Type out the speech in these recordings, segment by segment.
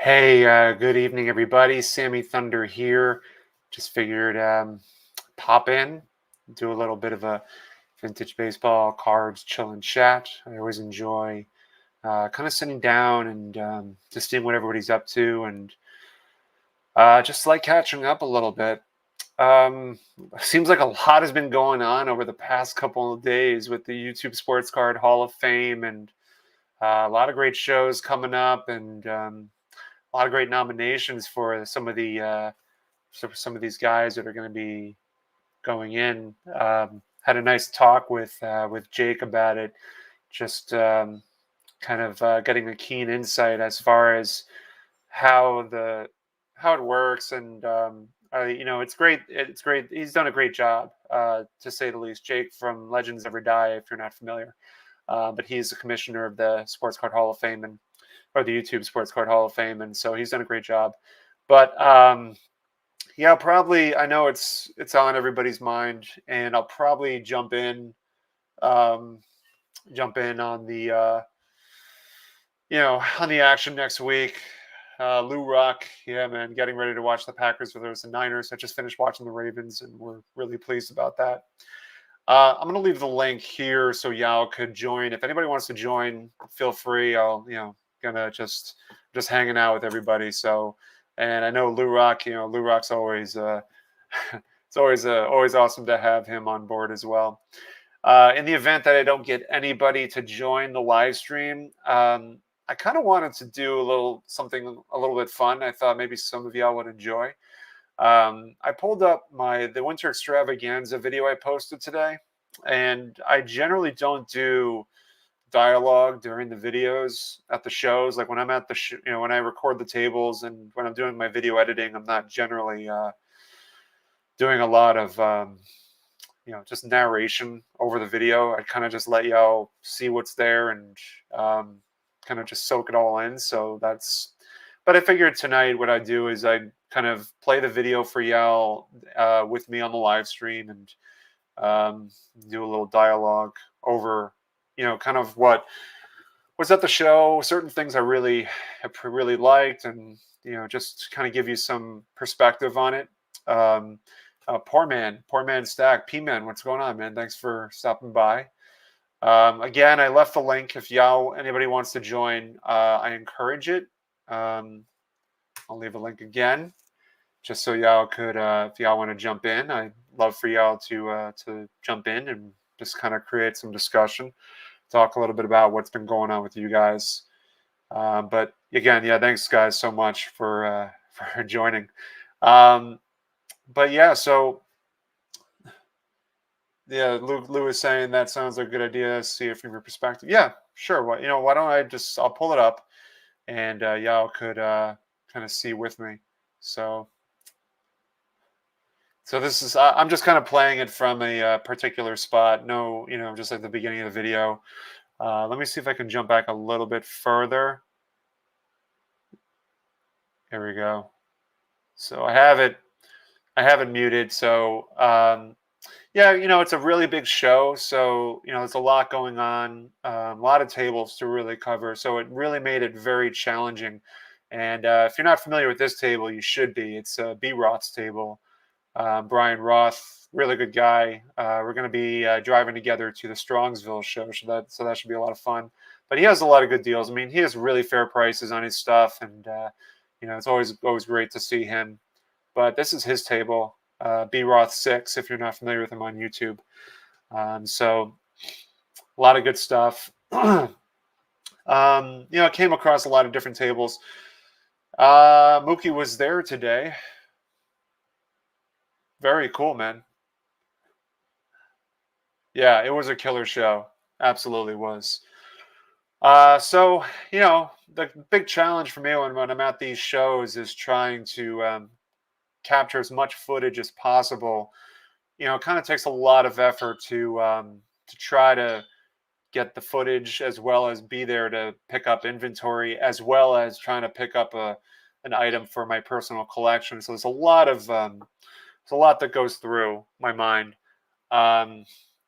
Hey, good evening, everybody. Sammy Thunder here. Just figured pop in, do a little bit of a vintage baseball cards chill and chat. I always enjoy kind of sitting down and just seeing what everybody's up to and just like catching up a little bit. Um, Seems like a lot has been going on over the past couple of days with the YouTube Sports Card Hall of Fame and a lot of great shows coming up and a lot of great nominations for some of these guys that are going to be going in. Had a nice talk with Jake about it, just kind of getting a keen insight as far as how the how it works, and it's great. It's great. He's done a great job, to say the least. Jake from Legends Never Die, if you're not familiar, but he's the commissioner of the Sports Card Hall of Fame and or the YouTube Sports Card Hall of Fame, and so he's done a great job. But yeah, probably. I know it's on everybody's mind, and I'll probably um, jump in on the on the action next week. Lou Rock, yeah, man, getting ready to watch the Packers versus the Niners. I just finished watching the Ravens, and we're really pleased about that. I'm gonna leave the link here so y'all could join. If anybody wants to join, feel free. I'll gonna just hanging out with everybody. So, and I know Lou Rock. Lou Rock's always it's always awesome to have him on board as well. In the event that I don't get anybody to join the live stream, I kind of wanted to do a little something a little bit fun. I thought maybe some of y'all would enjoy. I pulled up the winter extravaganza video I posted today, and I generally don't do dialogue during the videos at the shows. Like when I'm at when I record the tables and when I'm doing my video editing, I'm not generally doing a lot of just narration over the video. I kind of just let y'all see what's there and kind of just soak it all in. So that's. But I figured tonight what I do is I kind of play the video for y'all with me on the live stream and do a little dialogue over, kind of what was at the show, certain things I really liked, and just kind of give you some perspective on it. Um, poor man Stack, P-Man, what's going on, man? Thanks for stopping by. Again, I left the link if anybody wants to join. I encourage it. I'll leave a link again, just so y'all could, if y'all want to jump in. I'd love for y'all to jump in and just kind of create some discussion, talk a little bit about what's been going on with you guys. But again, yeah, thanks guys so much for for joining. But yeah, so yeah, Lou is saying that sounds like a good idea. See it from your perspective. Yeah, sure. Why don't I'll pull it up and y'all could kind of see with me. So this is I'm just kind of playing it from a particular spot. No, just like the beginning of the video. Let me see if I can jump back a little bit further. Here we go. So I have it muted. So yeah, it's a really big show. So there's a lot going on, a lot of tables to really cover. So it really made it very challenging. And if you're not familiar with this table, you should be. It's B. Roth's table. Brian Roth, really good guy. We're going to be driving together to the Strongsville show, so that should be a lot of fun. But he has a lot of good deals. I mean, he has really fair prices on his stuff, and it's always great to see him. But this is his table, B Roth 6, if you're not familiar with him on YouTube. So a lot of good stuff. I came across a lot of different tables. Mookie was there today. Very cool, man. Yeah, it was a killer show. Absolutely was. So the big challenge for me when I'm at these shows is trying to capture as much footage as possible. It kind of takes a lot of effort to try to get the footage as well as be there to pick up inventory as well as trying to pick up an item for my personal collection. So there's a lot that goes through my mind. Um,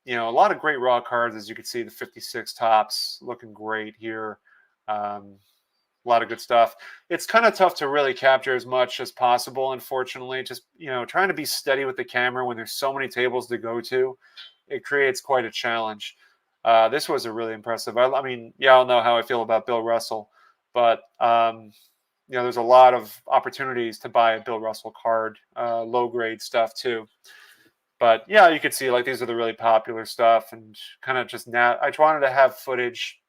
a lot of great raw cards, as you can see, the 56 tops looking great here. Um, A lot of good stuff. It's kind of tough to really capture as much as possible, unfortunately. Just, trying to be steady with the camera when there's so many tables to go to, it creates quite a challenge. This was a really impressive. I mean, yeah, I'll know how I feel about Bill Russell, but there's a lot of opportunities to buy a Bill Russell card, low grade stuff too. But yeah, you could see like these are the really popular stuff, and kind of just now. I wanted to have footage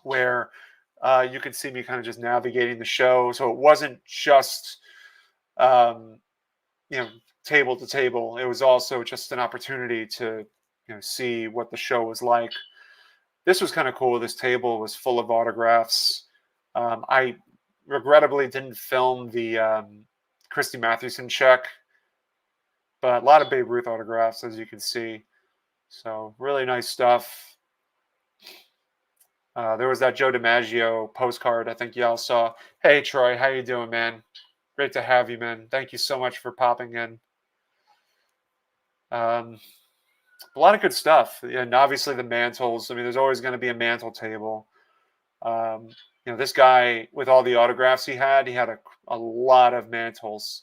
where you could see me kind of just navigating the show, so it wasn't just um, you know table to table. It was also just an opportunity to see what the show was like. This was kind of cool. This table was full of autographs. I regrettably didn't film the Christy Mathewson check, but a lot of Babe Ruth autographs, as you can see. So really nice stuff. There was that Joe DiMaggio postcard I think y'all saw. Hey, Troy, how you doing, man? Great to have you, man. Thank you so much for popping in. A lot of good stuff. And obviously the mantles. I mean, there's always going to be a mantle table. This guy, with all the autographs he had a lot of mantles.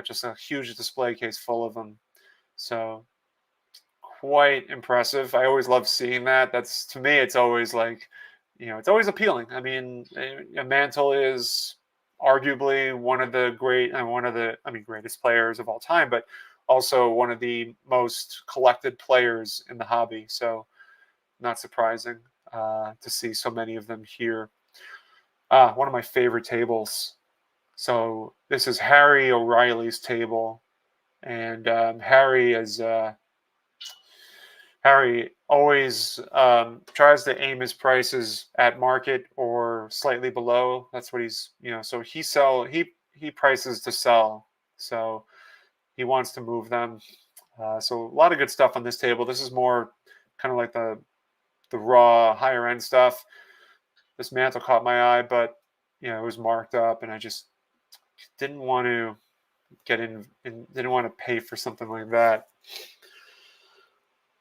Just a huge display case full of them. So quite impressive. I always love seeing that. That's, to me, it's always like, it's always appealing. I mean, a mantle is arguably one of the greatest players of all time, but also one of the most collected players in the hobby. So not surprising to see so many of them here. One of my favorite tables. So this is Harry O'Reilly's table, and Harry always tries to aim his prices at market or slightly below. That's what he's, so he prices to sell. So he wants to move them. So a lot of good stuff on this table. This is more kind of like the raw higher end stuff. This mantle caught my eye, but it was marked up, and I just didn't want to get in and didn't want to pay for something like that.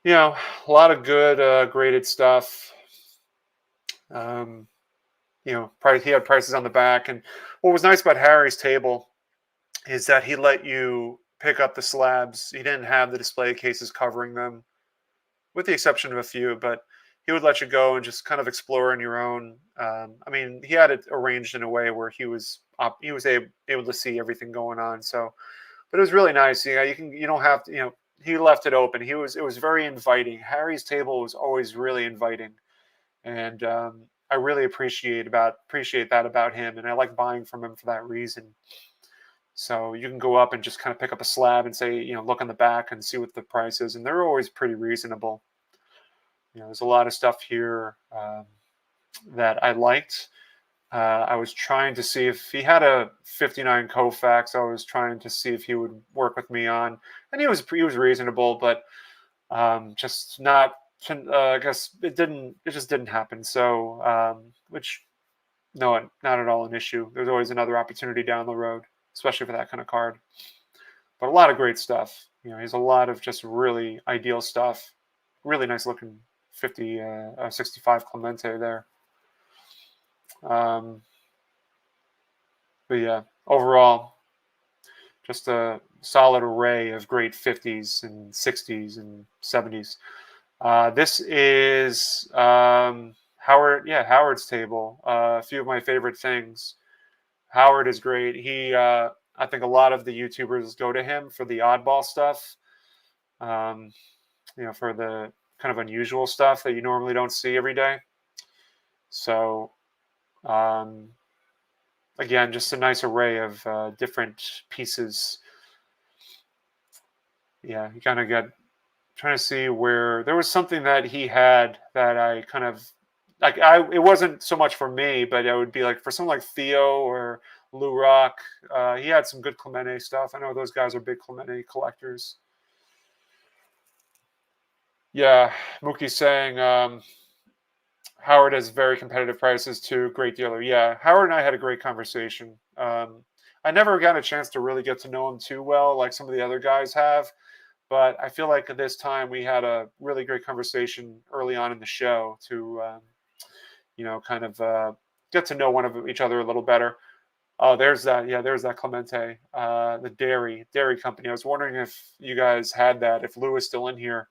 A lot of good graded stuff. He had prices on the back, and what was nice about Harry's table is that he let you pick up the slabs. He didn't have the display cases covering them, with the exception of a few, but he would let you go and just kind of explore on your own. He had it arranged in a way where he was able to see everything going on. So, but it was really nice. You don't have to, he left it open. It was very inviting. Harry's table was always really inviting, and I really appreciate that about him, and I like buying from him for that reason. So you can go up and just kind of pick up a slab and say, look on the back and see what the price is, and they're always pretty reasonable. There's a lot of stuff here that I liked. I was trying to see if he had a 59 Koufax. I was trying to see if he would work with me on, and he was reasonable, but just not. I guess it just didn't happen. So, which no, not at all an issue. There's always another opportunity down the road, especially for that kind of card. But a lot of great stuff. He's a lot of just really ideal stuff. Really nice looking 65 Clemente there. But yeah, overall, just a solid array of great 50s and 60s and 70s. This is Howard's table. A few of my favorite things. Howard is great. I think a lot of the YouTubers go to him for the oddball stuff. For the kind of unusual stuff that you normally don't see every day. So, again, just a nice array of different pieces. Yeah, you kind of got trying to see where there was something that he had that I kind of like. It wasn't so much for me, but it would be like for someone like Theo or Lou Rock. He had some good Clemente stuff. I know those guys are big Clemente collectors. Yeah, Mookie's saying Howard has very competitive prices too. Great dealer. Yeah, Howard and I had a great conversation. I never got a chance to really get to know him too well, like some of the other guys have. But I feel like at this time we had a really great conversation early on in the show to, get to know one of each other a little better. Oh, there's that. Yeah, there's that Clemente, the dairy company. I was wondering if you guys had that. If Lou is still in here,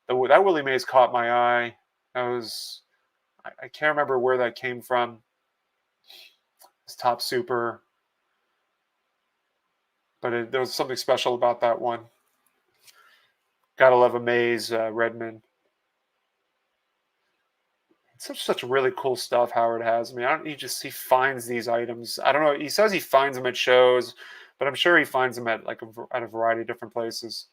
that Willie Mays caught my eye. That was I can't remember where that came from. It's top super, but there was something special about that one. Gotta love a Mays Redmond. Such really cool stuff Howard has. I mean, he finds these items. I don't know. He says he finds them at shows, but I'm sure he finds them at at a variety of different places.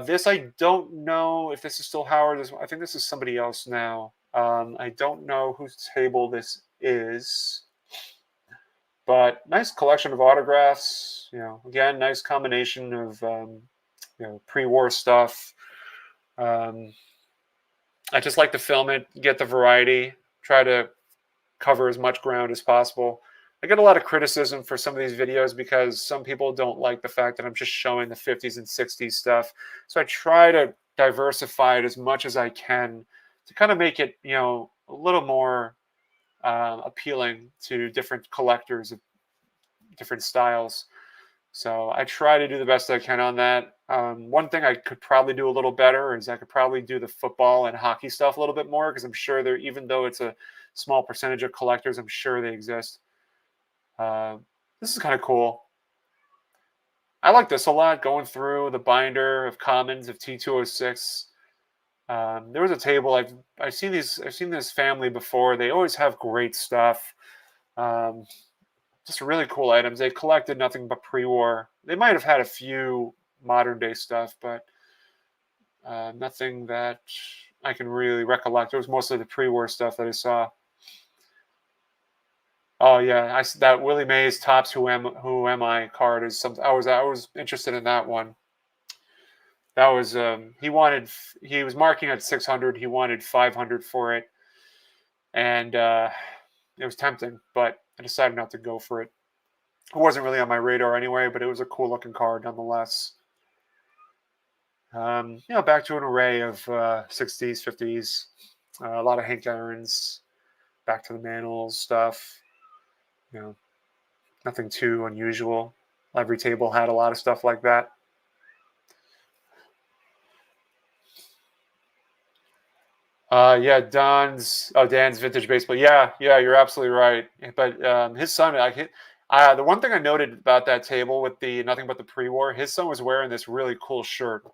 This I don't know if this is still Howard. I think this is somebody else now. I don't know whose table this is, but nice collection of autographs. Again, nice combination of pre-war stuff. I just like to film it, get the variety, try to cover as much ground as possible. I get a lot of criticism for some of these videos because some people don't like the fact that I'm just showing the 50s and 60s stuff. So I try to diversify it as much as I can to kind of make it, a little more appealing to different collectors of different styles. So I try to do the best I can on that. One thing I could probably do a little better is I could probably do the football and hockey stuff a little bit more because I'm sure even though it's a small percentage of collectors, I'm sure they exist. This is kind of cool. I like this a lot, going through the binder of commons of T206. There was a table I've seen this family before. They always have great stuff. Just really cool items. They collected nothing but pre-war. They might have had a few modern day stuff, but nothing that I can really recollect. It was mostly the pre-war stuff that I saw. Oh yeah, that Willie Mays Topps Who Am I card is something I was interested in that one. That was he was marking at 600. He wanted 500 for it, and it was tempting, but I decided not to go for it. It wasn't really on my radar anyway, but it was a cool looking card nonetheless. Back to an array of 60s, 50s, a lot of Hank Aaron's, back to the Mantle stuff. Nothing too unusual. Every table had a lot of stuff like that. Dan's vintage baseball. Yeah, you're absolutely right. But his son, the one thing I noted about that table with the nothing but the pre-war, his son was wearing this really cool shirt.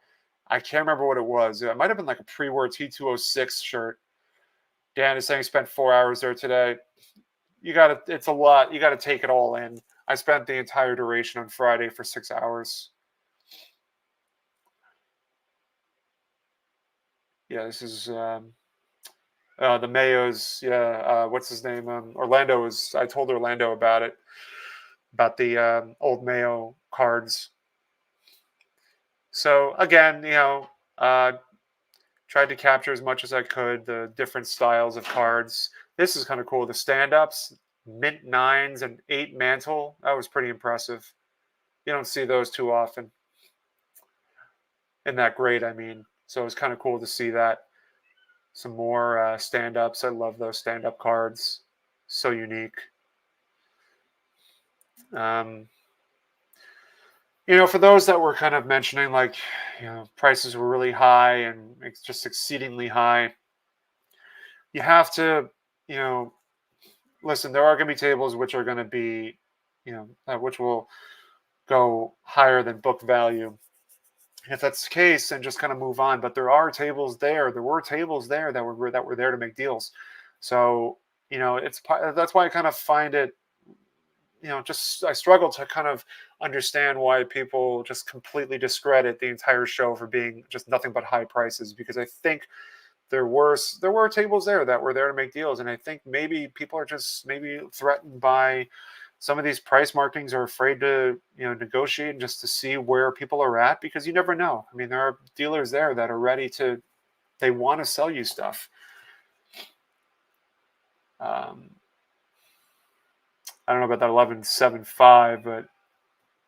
I can't remember what it was. It might have been like a pre-war T206 shirt. Dan is saying he spent 4 hours there today. It's a lot. You gotta take it all in. I spent the entire duration on Friday for 6 hours. Yeah, this is the Mayos. Yeah, what's his name? Orlando was. I told Orlando about it, about the old Mayo cards. So again, tried to capture as much as I could the different styles of cards. This is kind of cool. The stand-ups, mint 9s and 8 mantle. That was pretty impressive. You don't see those too often. In that grade, I mean. So it was kind of cool to see that. Some more stand-ups. I love those stand-up cards. So unique. For those that were kind of mentioning, like, prices were really high and it's just exceedingly high. You have to, listen, there are going to be tables which are going to be, which will go higher than book value. If that's the case, then just kind of move on. But there were tables there that were there to make deals. So, that's why I kind of find it, I struggle to kind of understand why people just completely discredit the entire show for being just nothing but high prices, because I think there were tables there that were there to make deals, and I think maybe people are just maybe threatened by some of these price markings, are afraid to negotiate just to see where people are at, because you never know. I mean, there are dealers there that are ready to, they want to sell you stuff. I don't know about that 1175, but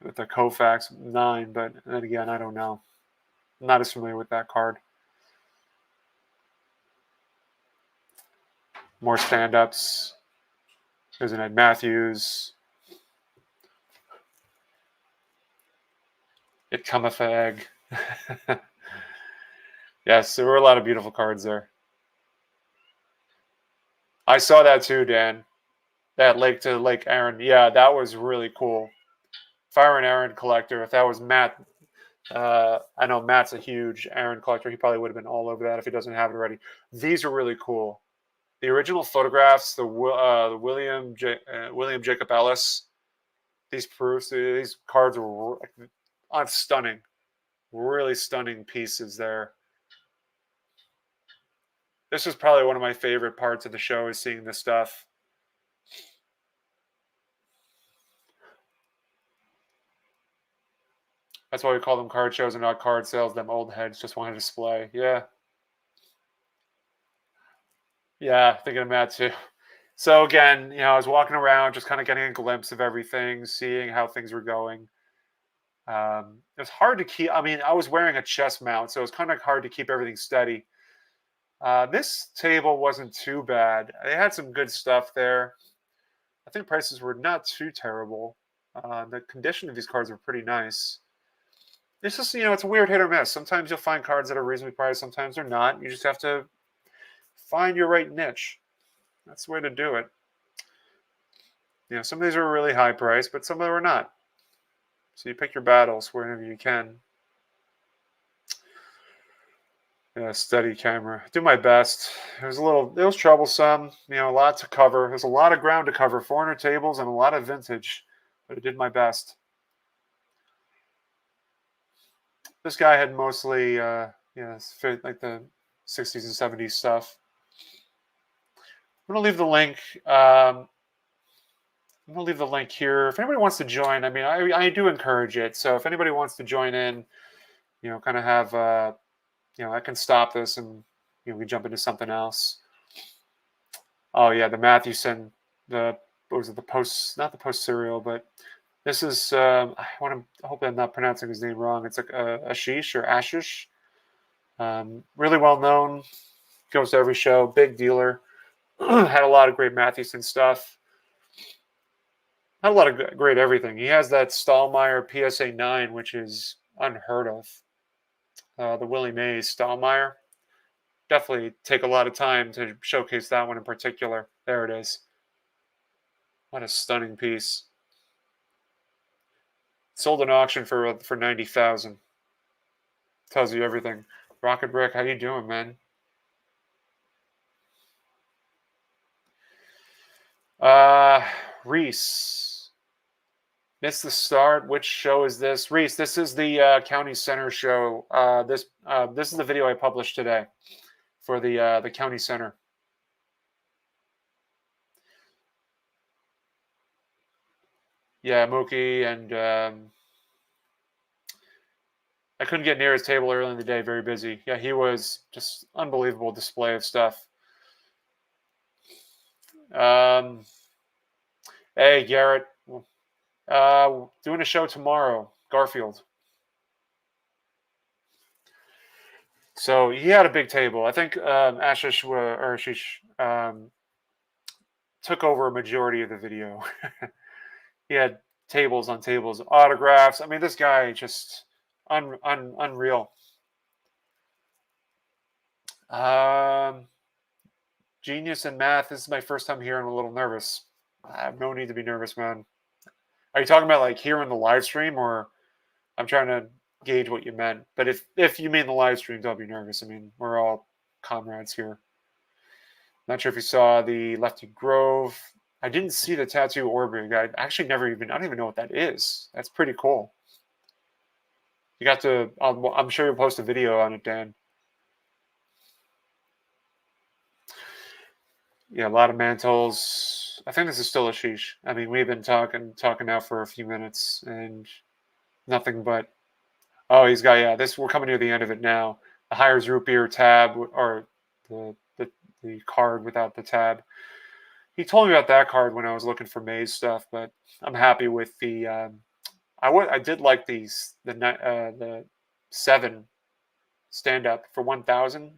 with the Koufax 9, but then again, I don't know. I'm not as familiar with that card. More stand-ups. There's an Ed Matthews. It cometh egg. Yes, there were a lot of beautiful cards there. I saw that too, Dan. That Lake to Lake Aaron. Yeah, that was really cool. Fire and Aaron collector. If that was Matt, I know Matt's a huge Aaron collector. He probably would have been all over that if he doesn't have it already. These are really cool. The original photographs, the William Jacob Ellis, these proofs, these cards were stunning. Really stunning pieces there. This was probably one of my favorite parts of the show, is seeing this stuff. That's why we call them card shows and not card sales. Them old heads just want to display. Yeah. Yeah, thinking of Matt too. So again, I was walking around, just kind of getting a glimpse of everything, seeing how things were going. It was hard to keep. I mean, I was wearing a chest mount, so it was kind of hard to keep everything steady. This table wasn't too bad. They had some good stuff there. I think prices were not too terrible. The condition of these cards were pretty nice. It's just, it's a weird hit or miss. Sometimes you'll find cards that are reasonably priced. Sometimes they're not. You just have to find your right niche. That's the way to do it. Some of these are really high priced, but some of them are not. So you pick your battles wherever you can. Yeah, steady camera. Do my best. It was troublesome. A lot to cover. There's a lot of ground to cover. 400 tables and a lot of vintage, but I did my best. This guy had mostly, like the 60s and 70s stuff. I'm gonna leave the link. I'm gonna leave the link here. If anybody wants to join, I mean, I do encourage it. So if anybody wants to join in, kind of have, I can stop this and we jump into something else. Oh yeah, the Matthewson, what was it? The post, not the post serial, but this is. I hope I'm not pronouncing his name wrong. It's like Ashish or Ashish. Really well known. Goes to every show. Big dealer. Had a lot of great Matthewson stuff. Had a lot of great everything. He has that Stahlmeyer PSA 9, which is unheard of. The Willie Mays Stahlmeyer. Definitely take a lot of time to showcase that one in particular. There it is. What a stunning piece. Sold an auction for 90,000. Tells you everything. Rocket Brick, how you doing, man? Reese. Missed the start. Which show is this? Reese, this is the County Center show. This is the video I published today for the County Center. Yeah, Mookie, and I couldn't get near his table early in the day. Very busy. Yeah, he was just unbelievable display of stuff. Hey, Garrett. Doing a show tomorrow. Garfield. So he had a big table. I think Ashish took over a majority of the video. He had tables on tables, autographs. I mean, this guy just unreal. Genius in math. This is my first time here. I'm a little nervous. I have no need to be nervous, man. Are you talking about like here in the live stream, or I'm trying to gauge what you meant? But if you mean the live stream, don't be nervous. I mean, we're all comrades here. Not sure if you saw the Lefty Grove. I didn't see the Tattoo Orbig. I actually I don't even know what that is. That's pretty cool. You got to, I'm sure you'll post a video on it, Dan. Yeah, a lot of mantles. I think this is still Ashish. I mean, we've been talking now for a few minutes and nothing but, oh, he's got, yeah, we're coming near the end of it now. The Hires Root Beer tab, or the card without the tab. He told me about that card when I was looking for Maze stuff, but I'm happy with the. I did like the 7 stand up for 1,000.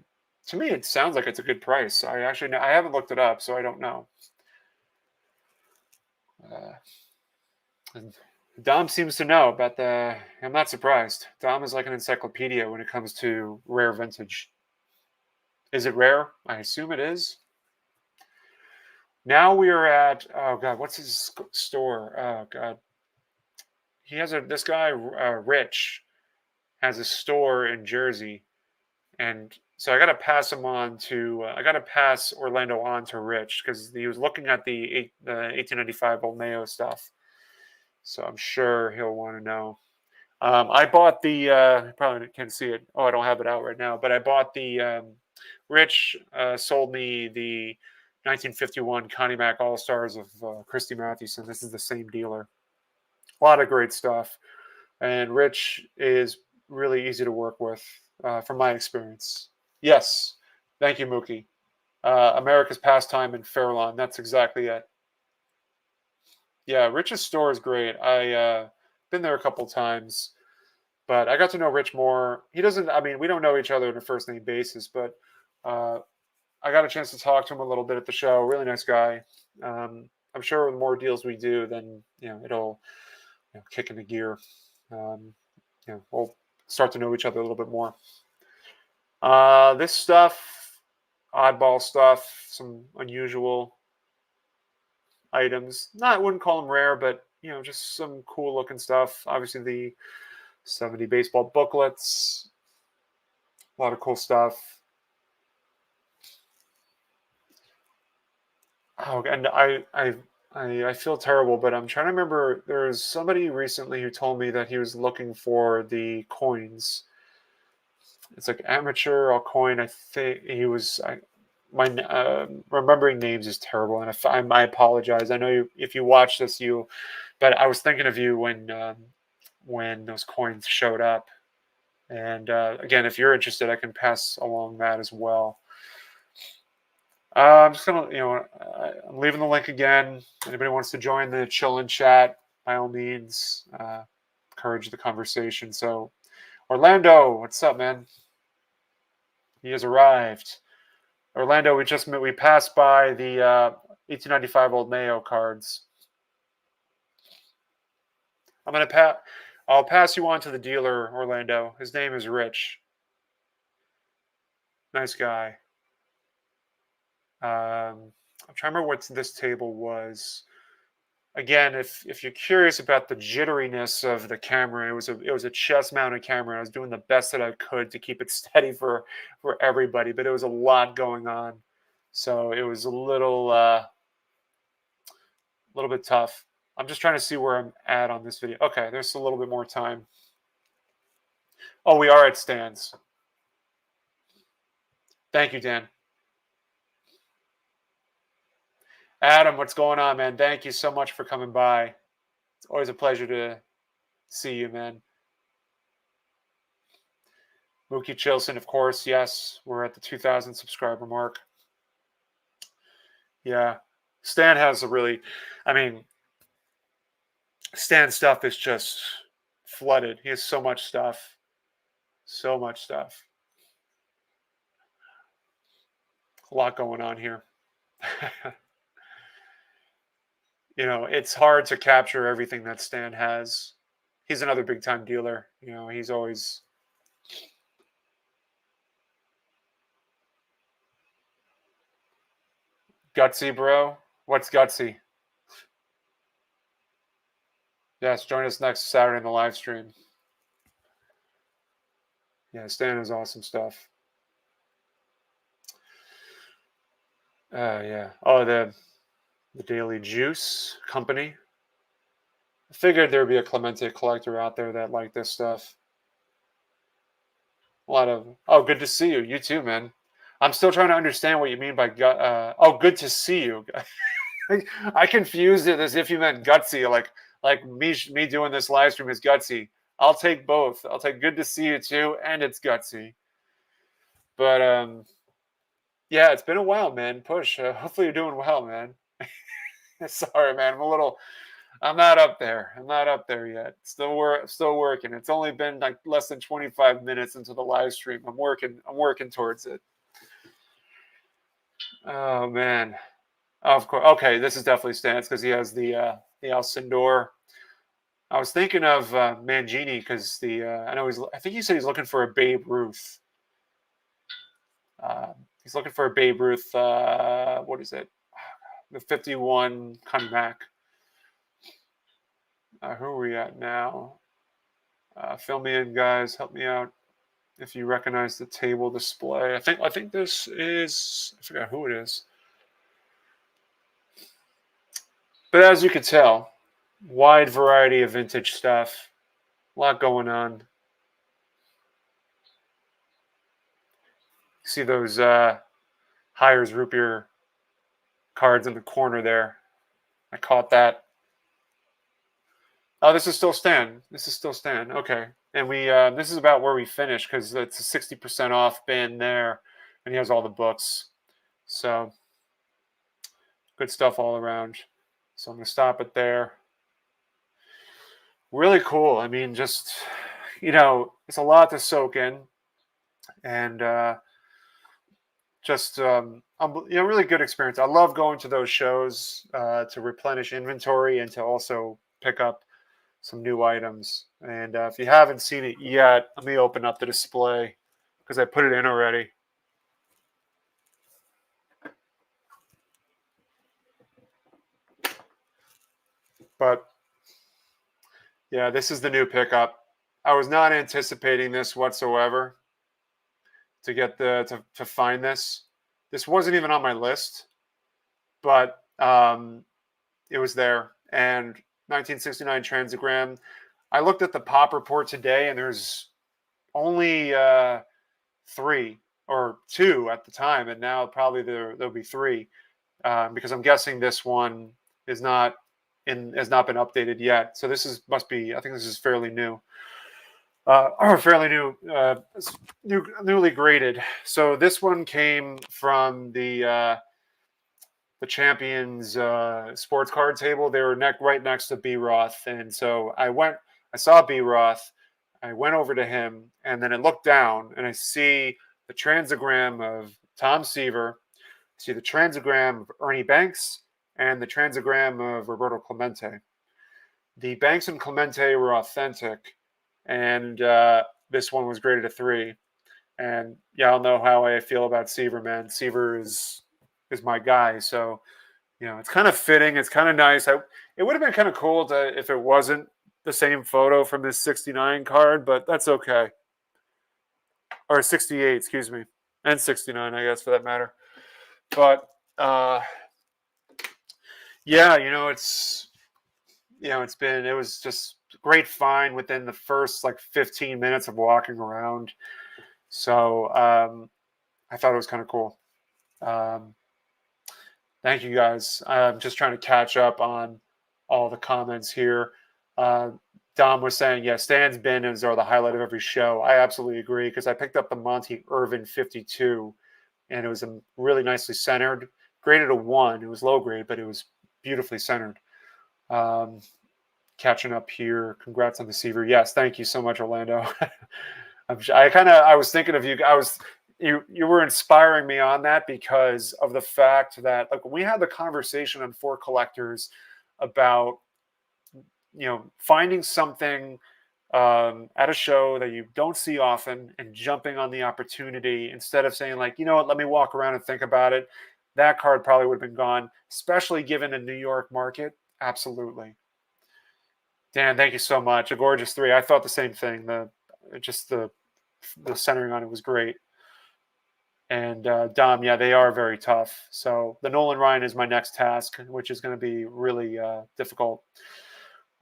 To me, it sounds like it's a good price. I haven't looked it up, so I don't know. And Dom seems to know about the. I'm not surprised. Dom is like an encyclopedia when it comes to rare vintage. Is it rare? I assume it is. Now we are at. Oh God, what's his store? Oh God, he has a. This guy, Rich, has a store in Jersey, and so I got to pass him on to. I got to pass Orlando on to Rich because he was looking at the 1895 Old Mayo stuff. So I'm sure he'll want to know. I bought the. Probably can't see it. Oh, I don't have it out right now. But I bought the. Rich sold me the 1951 Connie Mack All Stars of Christy Mathewson. This is the same dealer. A lot of great stuff, and Rich is really easy to work with, from my experience. Yes, thank you, Mookie. America's Pastime in Fairlawn. That's exactly it. Yeah, Rich's store is great. I been there a couple times, but I got to know Rich more. He doesn't. I mean, we don't know each other on a first name basis, but uh, I got a chance to talk to him a little bit at the show. Really nice guy. I'm sure the more deals we do, then it'll kick into gear. Um, we'll start to know each other a little bit more. This stuff, oddball stuff, some unusual items. Not, I wouldn't call them rare, but just some cool looking stuff. Obviously, the 70 baseball booklets, a lot of cool stuff. Oh, and I feel terrible, but I'm trying to remember. There was somebody recently who told me that he was looking for the coins. It's like amateur or coin. I think he was. My remembering names is terrible, and if I apologize. I know if you watch this, but I was thinking of you when those coins showed up. And again, if you're interested, I can pass along that as well. I'm just gonna, I'm leaving the link again. Anybody wants to join the chill and chat, by all means, encourage the conversation. So, Orlando, what's up, man? He has arrived. Orlando, we passed by the 1895 Old Mayo cards. I'll pass you on to the dealer, Orlando. His name is Rich. Nice guy. I'm trying to remember what this table was. Again, if you're curious about the jitteriness of the camera, it was a chest mounted camera. I was doing the best that I could to keep it steady for everybody, but it was a lot going on, so it was a little bit tough. I'm just trying to see where I'm at on this video. Okay, there's a little bit more time. Oh, we are at stands. Thank you, Dan. Adam, what's going on, man? Thank you so much for coming by. It's always a pleasure to see you, man. Mookie Chilson, of course. Yes, we're at the 2,000 subscriber mark. Yeah. Stan has Stan's stuff is just flooded. He has so much stuff. So much stuff. A lot going on here. It's hard to capture everything that Stan has. He's another big time dealer. He's always gutsy, bro. What's gutsy? Yes, join us next Saturday in the live stream. Yeah, Stan is awesome stuff. Yeah. Oh, the Daily Juice Company. I figured there'd be a Clemente collector out there that liked this stuff. A lot of. Oh, good to see you. You too, man. I'm still trying to understand what you mean by good to see you. I confused it as if you meant gutsy, like me doing this live stream is gutsy. I'll take both. I'll take good to see you too, and it's gutsy. But yeah, it's been a while, man. Push. Hopefully you're doing well, man. Sorry, man. I'm not up there. I'm not up there yet. Still working. It's only been like less than 25 minutes into the live stream. I'm working towards it. Oh man. Of course. Okay, this is definitely Stan's because he has the Alcindor I was thinking of Mangini because I think he said he's looking for a Babe Ruth. He's looking for a Babe Ruth. What is it? The 51 Connie Mack. Who are we at now? Fill me in, guys. Help me out. If you recognize the table display, I think this is, I forgot who it is. But as you can tell, wide variety of vintage stuff. A lot going on. See those Hires root beer cards in the corner there. I caught that. Oh, this is still Stan. This is still Stan. Okay. And we this is about where we finished because it's a 60% off bin there. And he has all the books. So good stuff all around. So I'm going to stop it there. Really cool. I mean, just, it's a lot to soak in. And really good experience. I love going to those shows to replenish inventory and to also pick up some new items. And if you haven't seen it yet, let me open up the display because I put it in already. But yeah, this is the new pickup. I was not anticipating this whatsoever to find this. This wasn't even on my list, but it was there. And 1969 Transagram. I looked at the pop report today, and there's only 3 or 2 at the time, and now probably there'll be 3 because I'm guessing this one has not been updated yet. So this must be. I think this is fairly new. Or fairly new, newly graded. So this one came from the Champions sports card table. They were right next to B. Roth, and so I saw B. Roth, I went over to him, and then I looked down, and I see the transagram of Tom Seaver, I see the transagram of Ernie Banks, and the transagram of Roberto Clemente. The Banks and Clemente were authentic, and this one was graded a 3. And y'all know how I feel about Seaver, man. Seaver is my guy. So, it's kind of fitting. It's kind of nice. It would have been kind of cool if it wasn't the same photo from this 69 card, but that's okay. Or 68, excuse me. And 69, I guess, for that matter. But, yeah, it was just great find within the first 15 minutes of walking around. So I thought it was kind of cool. Thank you guys. I'm just trying to catch up on all the comments here. Dom was saying, yeah, Stan's bins are the highlight of every show. I absolutely agree because I picked up the Monty Irvin 52 and it was really nicely centered. Graded a 1. It was low grade, but it was beautifully centered. Catching up here. Congrats on the Seaver. Yes, thank you so much, Orlando. I was thinking of you. You were inspiring me on that because of the fact that when we had the conversation on For Collectors about finding something at a show that you don't see often and jumping on the opportunity instead of saying let me walk around and think about it. That card probably would have been gone, especially given a New York market. Absolutely. Dan, thank you so much. A gorgeous 3. I thought the same thing. The centering on it was great. And Dom, yeah, they are very tough. So the Nolan Ryan is my next task, which is going to be really difficult.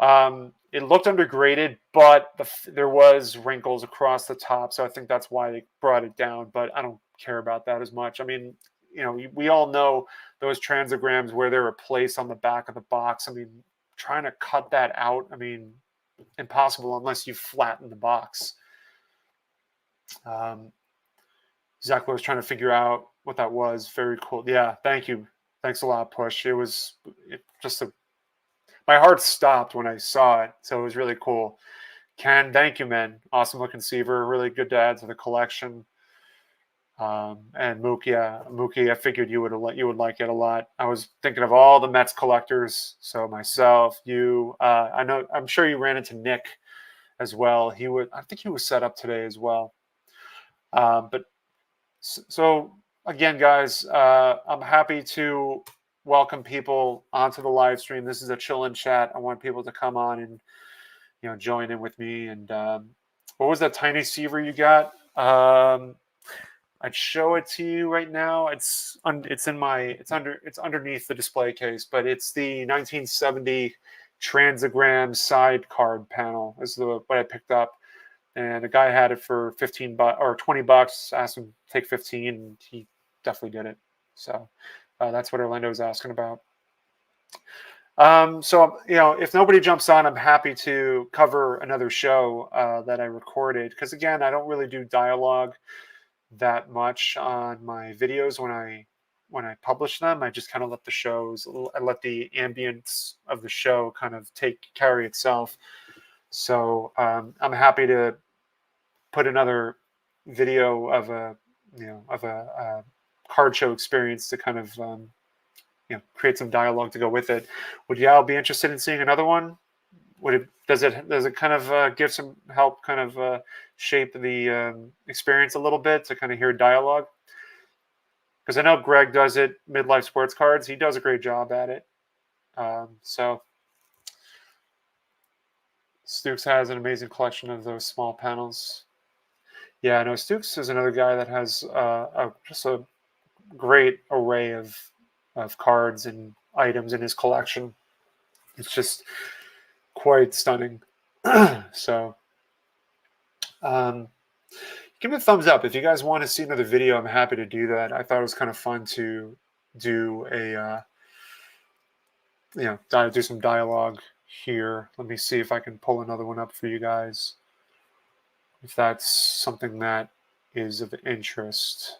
It looked undergraded, but there was wrinkles across the top. So I think that's why they brought it down. But I don't care about that as much. I mean, we all know those transagrams where they're a place on the back of the box. I mean, trying to cut that out, I mean, impossible unless you flatten the box. Zach was trying to figure out what that was. Very cool. Yeah, thank you. Thanks a lot, Push. It was my heart stopped when I saw it, so it was really cool. Ken, thank you, man. Awesome looking Seaver. Really good to add to the collection. And Mookie, I figured you would like it a lot. I was thinking of all the Mets collectors. So myself, you, I'm sure you ran into Nick as well. I think he was set up today as well. But so again, guys, I'm happy to welcome people onto the live stream. This is a chill and chat. I want people to come on and join in with me. And what was that tiny Seaver you got? I'd show it to you right now. It's underneath the display case, but it's the 1970 Transagram side card panel. This is what I picked up. And the guy had it for $15 or $20. Asked him to take 15, and he definitely did it. So that's what Orlando was asking about. So if nobody jumps on, I'm happy to cover another show that I recorded, because again, I don't really do dialogue that much on my videos when I publish them. I just kind of let the ambience of the show kind of carry itself. So I'm happy to put another video of a card show experience to kind of create some dialogue to go with it. Would y'all be interested in seeing another one? Does it kind of give some help, kind of shape the experience a little bit to kind of hear dialogue? Because I know Greg does it, Midlife Sports Cards. He does a great job at it. So Stooks has an amazing collection of those small panels. Yeah, no, Stooks is another guy that has just a great array of cards and items in his collection. It's just quite stunning. So give me a thumbs up if you guys want to see another video. I'm happy to do that. I thought it was kind of fun to do do some dialogue here. Let me see if I can pull another one up for you guys, if that's something that is of interest.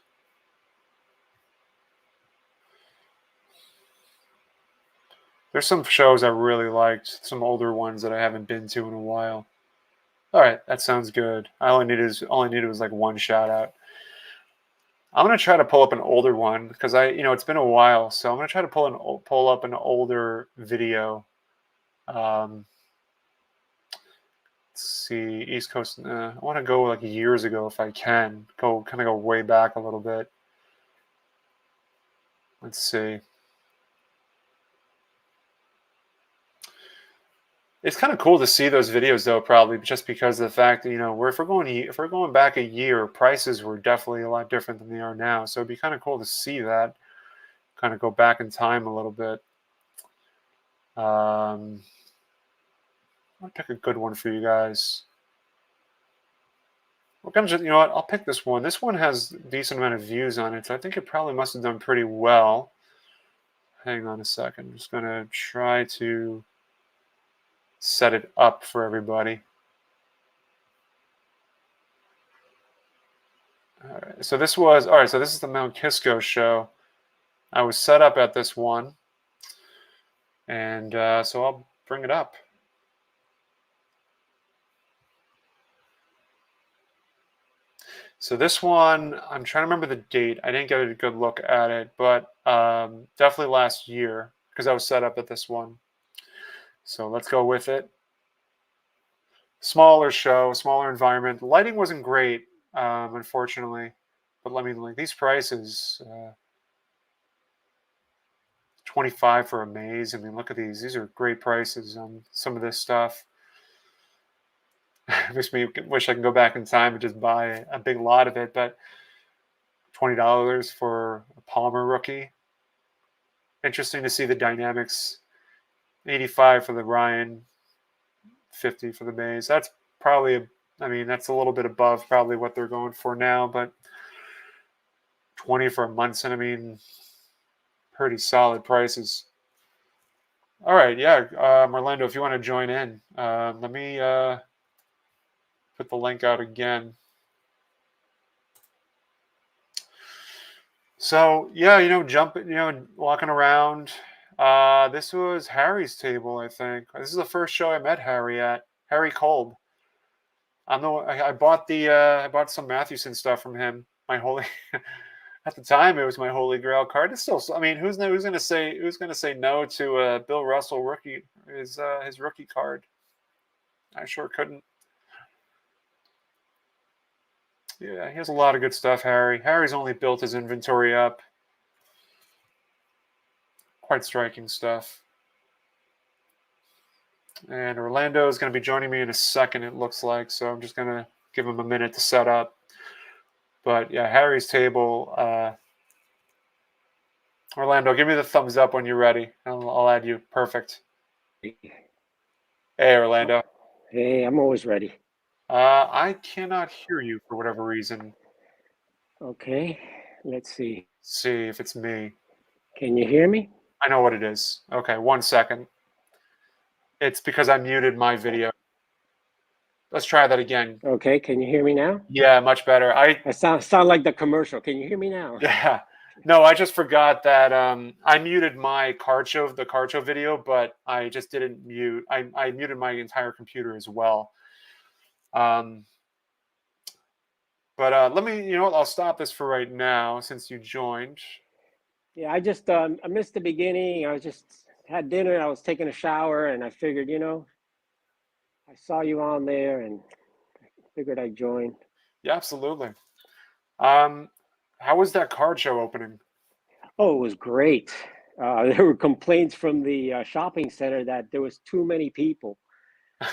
There's some shows I really liked, some older ones that I haven't been to in a while. All right, that sounds good. All I needed was like one shout out. I'm gonna try to pull up an older one because it's been a while, so I'm gonna try to pull up an older video. Let's see, East Coast. I want to go like years ago if I can. Go way back a little bit. Let's see. It's kind of cool to see those videos, though, probably just because of the fact that if we're going back a year, prices were definitely a lot different than they are now. So it'd be kind of cool to see that, kind of go back in time a little bit. I'll pick a good one for you guys. We're gonna just, I'll pick this one. This one has a decent amount of views on it, so I think it probably must have done pretty well. Hang on a second. I'm just gonna try to set it up for everybody. All right. So this is the Mount Kisco show. I was set up at this one, and so I'll bring it up. So this one, I'm trying to remember the date. I didn't get a good look at it, but definitely last year because I was set up at this one. So let's go with it. Smaller show, smaller environment. The lighting wasn't great, unfortunately. But let me like these prices. 25 for a maze. I mean, look at these. These are great prices on some of this stuff. Makes me wish I could go back in time and just buy a big lot of it. But $20 for a Palmer rookie. Interesting to see the dynamics. 85 for the Ryan, 50 for the Mays. That's probably, that's a little bit above probably what they're going for now, but 20 for a Munson, pretty solid prices. All right, yeah, Orlando, if you want to join in, let me put the link out again. So yeah, walking around. This was Harry's table, I think. This is the first show I met Harry at. Harry Kolb. I bought some Mathewson stuff from him. my holy. At the time, it was my holy grail card. It's still. I mean, who's going to say no to Bill Russell rookie his rookie card? I sure couldn't. Yeah, he has a lot of good stuff, Harry. Harry's only built his inventory up. Quite striking stuff. And Orlando is going to be joining me in a second, it looks like. So I'm just going to give him a minute to set up. But yeah, Harry's table. Orlando, give me the thumbs up when you're ready. I'll add you. Perfect. Hey, Orlando. Hey, I'm always ready. I cannot hear you for whatever reason. Okay, let's see. See if it's me. Can you hear me? I know what it is. Okay, 1 second. It's because I muted my video. Let's try that again. Okay, can you hear me now? Yeah, much better. I sound like the commercial. Can you hear me now? Yeah. No, I just forgot that I muted my the card show video, but I just didn't mute. I muted my entire computer as well. But let me, you know what? I'll stop this for right now since you joined. Yeah, I just I missed the beginning. I was just had dinner. I was taking a shower, and I figured, I saw you on there, and I figured I'd join. Yeah, absolutely. How was that card show opening? Oh, it was great. There were complaints from the shopping center that there was too many people.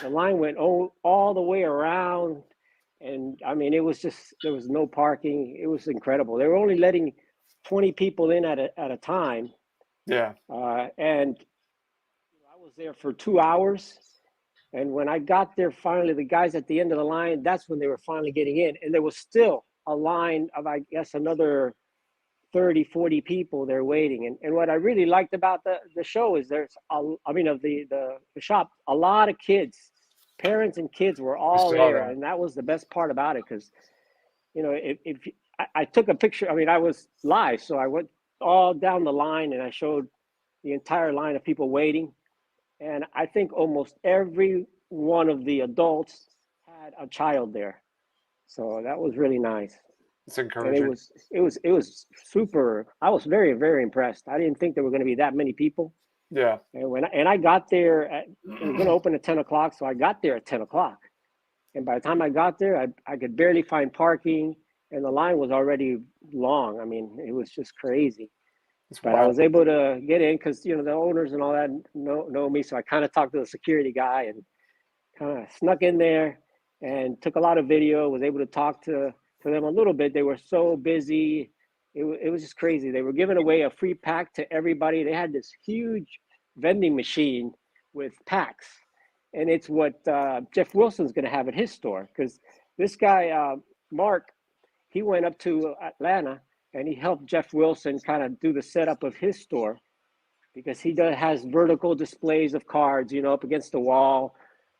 The line went all the way around, and I mean, it was just there was no parking. It was incredible. They were only letting 20 people in at a time. Yeah. And I was there for 2 hours. And when I got there, finally, the guys at the end of the line, that's when they were finally getting in. And there was still a line of, I guess, another 30, 40 people there waiting. And what I really liked about the show is of the shop, a lot of kids, parents and kids were all there. And that was the best part about it. Because, if I took a picture, I mean, I was live. So I went all down the line and I showed the entire line of people waiting. And I think almost every one of the adults had a child there. So that was really nice. It's encouraging. And it was super. I was very, very impressed. I didn't think there were going to be that many people. Yeah. And I got there it was going to open at 10 o'clock. So I got there at 10 o'clock. And by the time I got there, I could barely find parking, and the line was already long. I mean, it was just crazy. But I was able to get in because, the owners and all that know me. So I kind of talked to the security guy and kind of snuck in there and took a lot of video, was able to talk to them a little bit. They were so busy. It was just crazy. They were giving away a free pack to everybody. They had this huge vending machine with packs. And it's what Jeff Wilson's going to have at his store. Because this guy, Mark, he went up to Atlanta and he helped Jeff Wilson kind of do the setup of his store, because he has vertical displays of cards, up against the wall,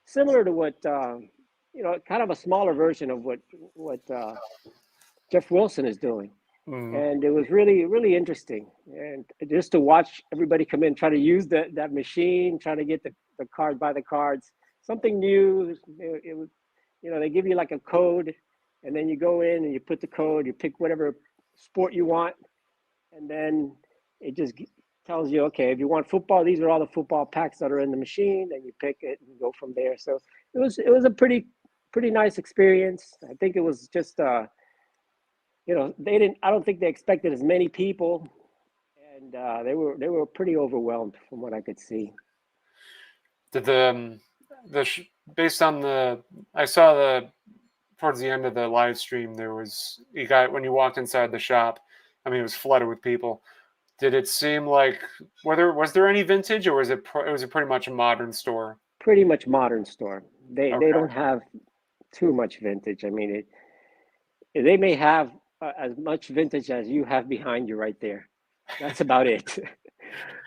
similar to what, kind of a smaller version of what Jeff Wilson is doing. Mm-hmm. And it was really, really interesting. And just to watch everybody come in, try to use that machine, try to get the card by the cards, something new. It was, they give you like a code, and then you go in and you put the code, you pick whatever sport you want, and then it just tells you, okay, if you want football, these are all the football packs that are in the machine, and you pick it and go from there. So it was a pretty nice experience. I think it was just I don't think they expected as many people, and they were pretty overwhelmed from what I could see. Did based on I saw towards the end of the live stream, when you walked inside the shop, I mean, it was flooded with people. Did it seem like, was there any vintage, or was it pretty much a modern store? Pretty much modern store. They don't have too much vintage. I mean, they may have as much vintage as you have behind you right there. That's about it.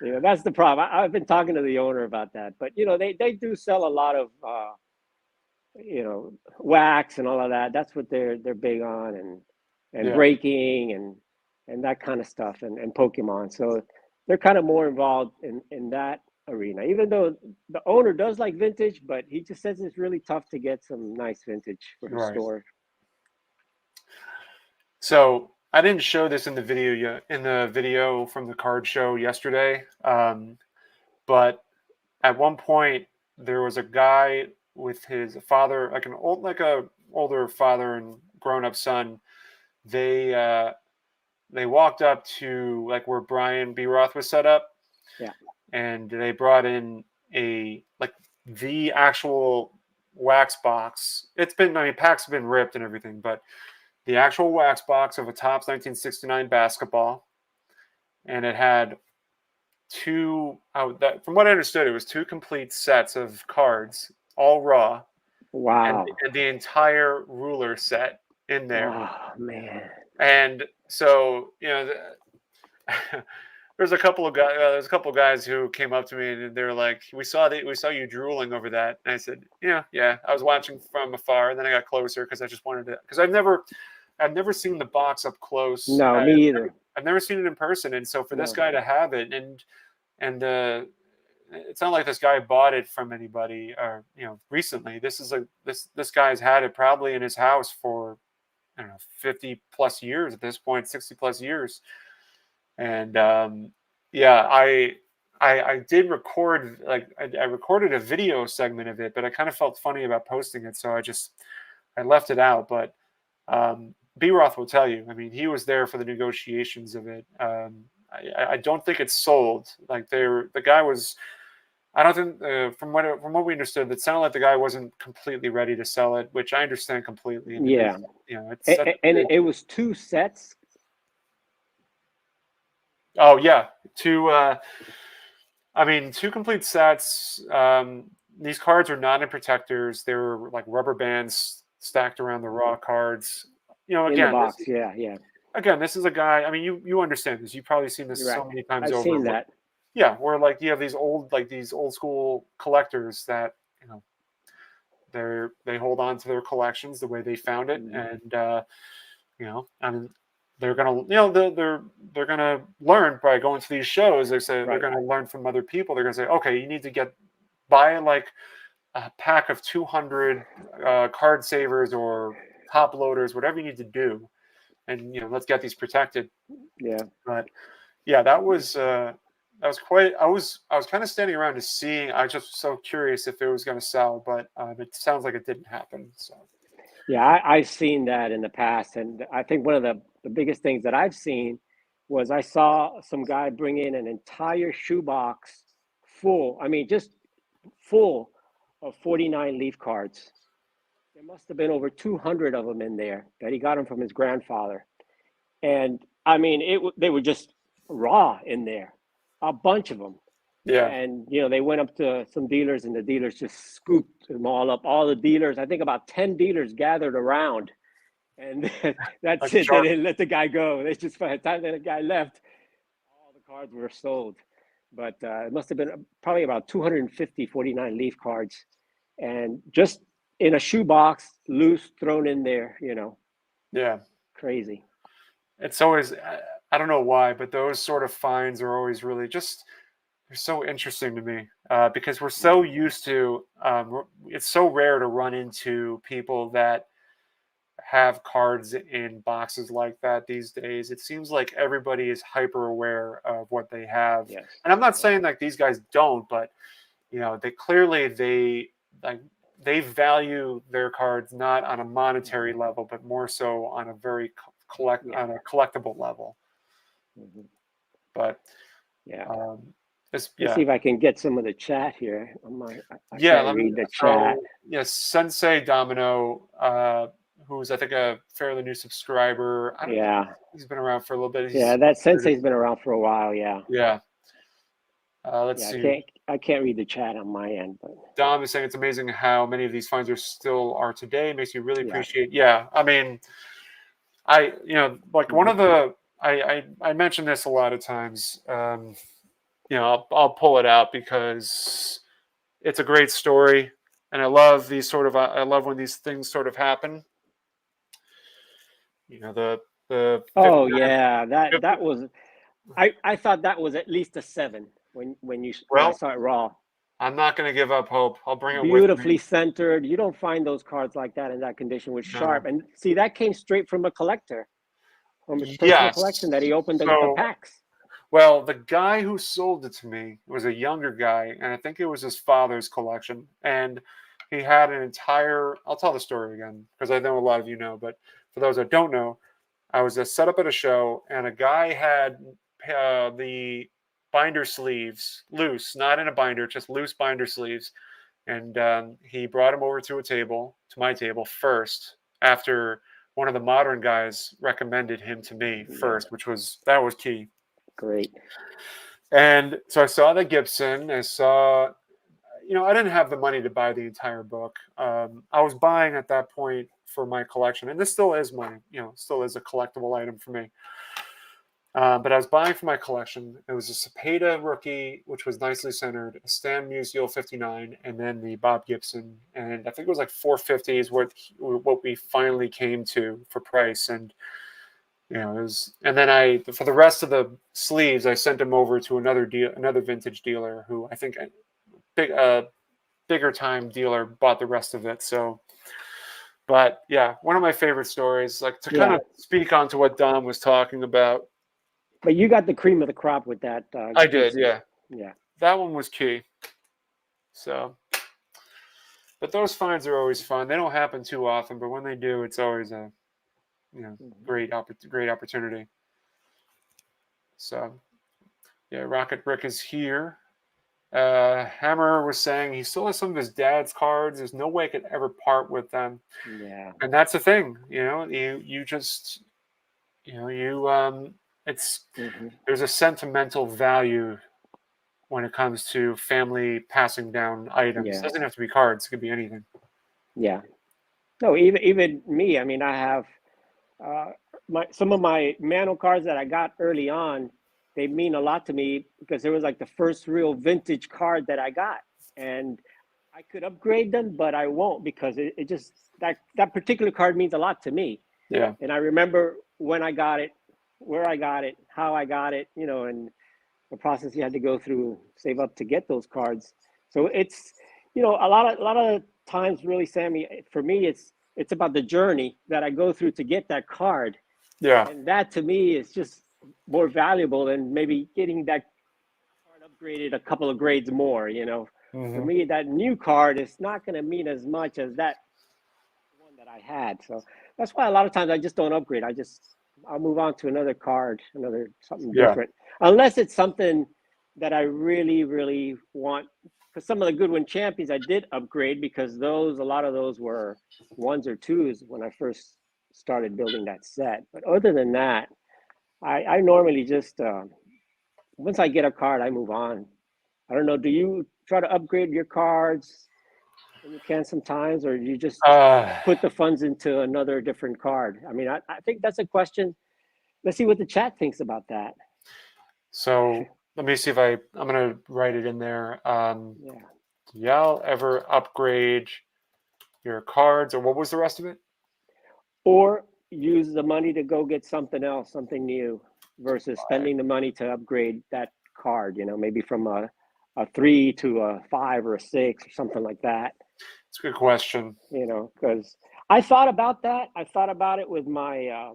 That's the problem. I've been talking to the owner about that, but they do sell a lot of wax and all of that. That's what they're big on, and breaking and that kind of stuff, and Pokemon. So they're kind of more involved in that arena, even though the owner does like vintage, but he just says it's really tough to get some nice vintage for his store. So I didn't show this in the video yet, in the video from the card show yesterday. But at one point there was a guy with his father, like a older father and grown up son. They walked up to like where Brian B. Roth was set up, Yeah. and they brought in the actual wax box. It's been, I mean, packs have been ripped and everything, but the actual wax box of a Topps 1969 basketball, and it had from what I understood, it was two complete sets of cards, all raw, and, Wow. and the entire ruler set in there. Oh man. And so, there's a couple of guys. There's a couple of guys who came up to me and they're like, we saw you drooling over that." And I said, "Yeah." I was watching from afar, and then I got closer because I just wanted to. Because I've never seen the box up close. No, me either. I've never seen it in person, and so for this guy to have it, and it's not like this guy bought it from anybody or recently. This is like this guy's had it probably in his house for, I don't know, 50 plus years at this point, 60 plus years. And yeah, I did record, like I recorded a video segment of it, but I kind of felt funny about posting it, so I left it out. But B. Roth will tell you, I mean, he was there for the negotiations of it. I don't think it's sold. Like the guy was, I don't think from what we understood, it sounded like the guy wasn't completely ready to sell it, which I understand completely. Yeah. It was two sets. Oh yeah, two complete sets. These cards are not in protectors. They were like rubber bands stacked around the raw cards. Again, in the box. Yeah. Again, this is a guy. I mean, you understand this. You've probably seen this so many times over. I've seen that. Yeah, where like you have these old school collectors that they hold on to their collections the way they found it, and I mean, they're gonna they're gonna learn by going to these shows. They say they're gonna learn from other people. They're gonna say, okay, you need to buy like a pack of 200 card savers or top loaders, whatever you need to do, and let's get these protected. Yeah. But yeah, that was quite. I was kind of standing around to see. I was just so curious if it was going to sell, but it sounds like it didn't happen. So yeah, I've seen that in the past, and I think one of the biggest things that I've seen was I saw some guy bring in an entire shoebox full. I mean, just full of 49 leaf cards. There must have been over 200 of them in there that he got them from his grandfather, and I mean, they were just raw in there. A bunch of them. Yeah. And, they went up to some dealers and the dealers just scooped them all up. All the dealers, I think about 10 dealers gathered around. And that's like it. They didn't let the guy go. They just, by the time the guy left, all the cards were sold. But it must have been probably about 250 49 leaf cards. And just in a shoebox, loose, thrown in there, Yeah. Crazy. It's always, I don't know why, but those sort of finds are always really they're so interesting to me because we're so used to, it's so rare to run into people that have cards in boxes like that these days. It seems like everybody is hyper aware of what they have. Yes. And I'm not saying like these guys don't, but they clearly, they value their cards not on a monetary level, but more so on a very on a collectible level. But let's see if I can get some of the chat here. I can't read the chat. Yes, Sensei Domino, who's I think a fairly new subscriber. He's been around for a little bit. That Sensei's been around for a while. Yeah. Let's see. I can't read the chat on my end, but Dom is saying it's amazing how many of these finds are today. Makes you really appreciate. Yeah, I mean, like one of the I mention this a lot of times. I'll pull it out because it's a great story, and I love I love when these things sort of happen. That was. I thought that was at least a 7 when I saw it raw. I'm not going to give up hope. I'll bring it beautifully centered. You don't find those cards like that in that condition with sharp. And see, that came straight from a collector. from his personal Yes. collection that he opened the So, packs. well, the guy who sold it to me was a younger guy, and I think it was his father's collection. And he had an entire. I'll tell the story again because I know a lot of you know, but for those that don't know, I was set up at a show, and a guy had the binder sleeves loose, not in a binder, just loose binder sleeves. And he brought him over to my table first, after one of the modern guys recommended him to me Yeah, first, that was key. great. And so I saw the Gibson. I saw, I didn't have the money to buy the entire book. I was buying at that point for my collection, and this still is still is a collectible item for me. But I was buying for my collection. It was a Cepeda rookie, which was nicely centered, a Stan Musial 59, and then the Bob Gibson. And I think it was like 450 is what we finally came to for price. And it was. And then for the rest of the sleeves, I sent them over to another vintage dealer who I think bigger time dealer bought the rest of it. So. But yeah, one of my favorite stories, like to kind of speak on to what Dom was talking about. But you got the cream of the crop with that. I did, Gibson. yeah. Yeah. That one was key. So, but those finds are always fun. They don't happen too often, but when they do, it's always a great opportunity. So, yeah, Rocket Brick is here. Hammer was saying he still has some of his dad's cards. There's no way I could ever part with them. Yeah. And that's the thing, you just, it's there's a sentimental value when it comes to family passing down items. Yeah. It doesn't have to be cards; it could be anything. Yeah. No, even me. I mean, I have some of my Mano cards that I got early on. They mean a lot to me because it was like the first real vintage card that I got, and I could upgrade them, but I won't because it just that particular card means a lot to me. Yeah. And I remember when I got it, where I got it, how I got it, and the process you had to go through, save up to get those cards. So it's, a lot of times, really, Sammy, for me, it's about the journey that I go through to get that card. Yeah. And that to me is just more valuable than maybe getting that card upgraded a couple of grades more. For me, that new card is not going to mean as much as that one that I had. So that's why a lot of times I just don't upgrade. I'll move on to another card, something different, unless it's something that I really, really want. Because some of the Goodwin Champions I did upgrade because a lot of those were ones or twos when I first started building that set. But other than that, I normally just once I get a card, I move on. I don't know. Do you try to upgrade your cards when you can sometimes, or do you just put the funds into another different card? I mean, I think that's a question. Let's see what the chat thinks about that. So let me see if I'm going to write it in there. Yeah. Do y'all ever upgrade your cards, or what was the rest of it? Or use the money to go get something else, something new, versus spending the money to upgrade that card, maybe from a 3 to a 5 or a 6 or something like that. It's a good question. Because I thought about that. I thought about it with my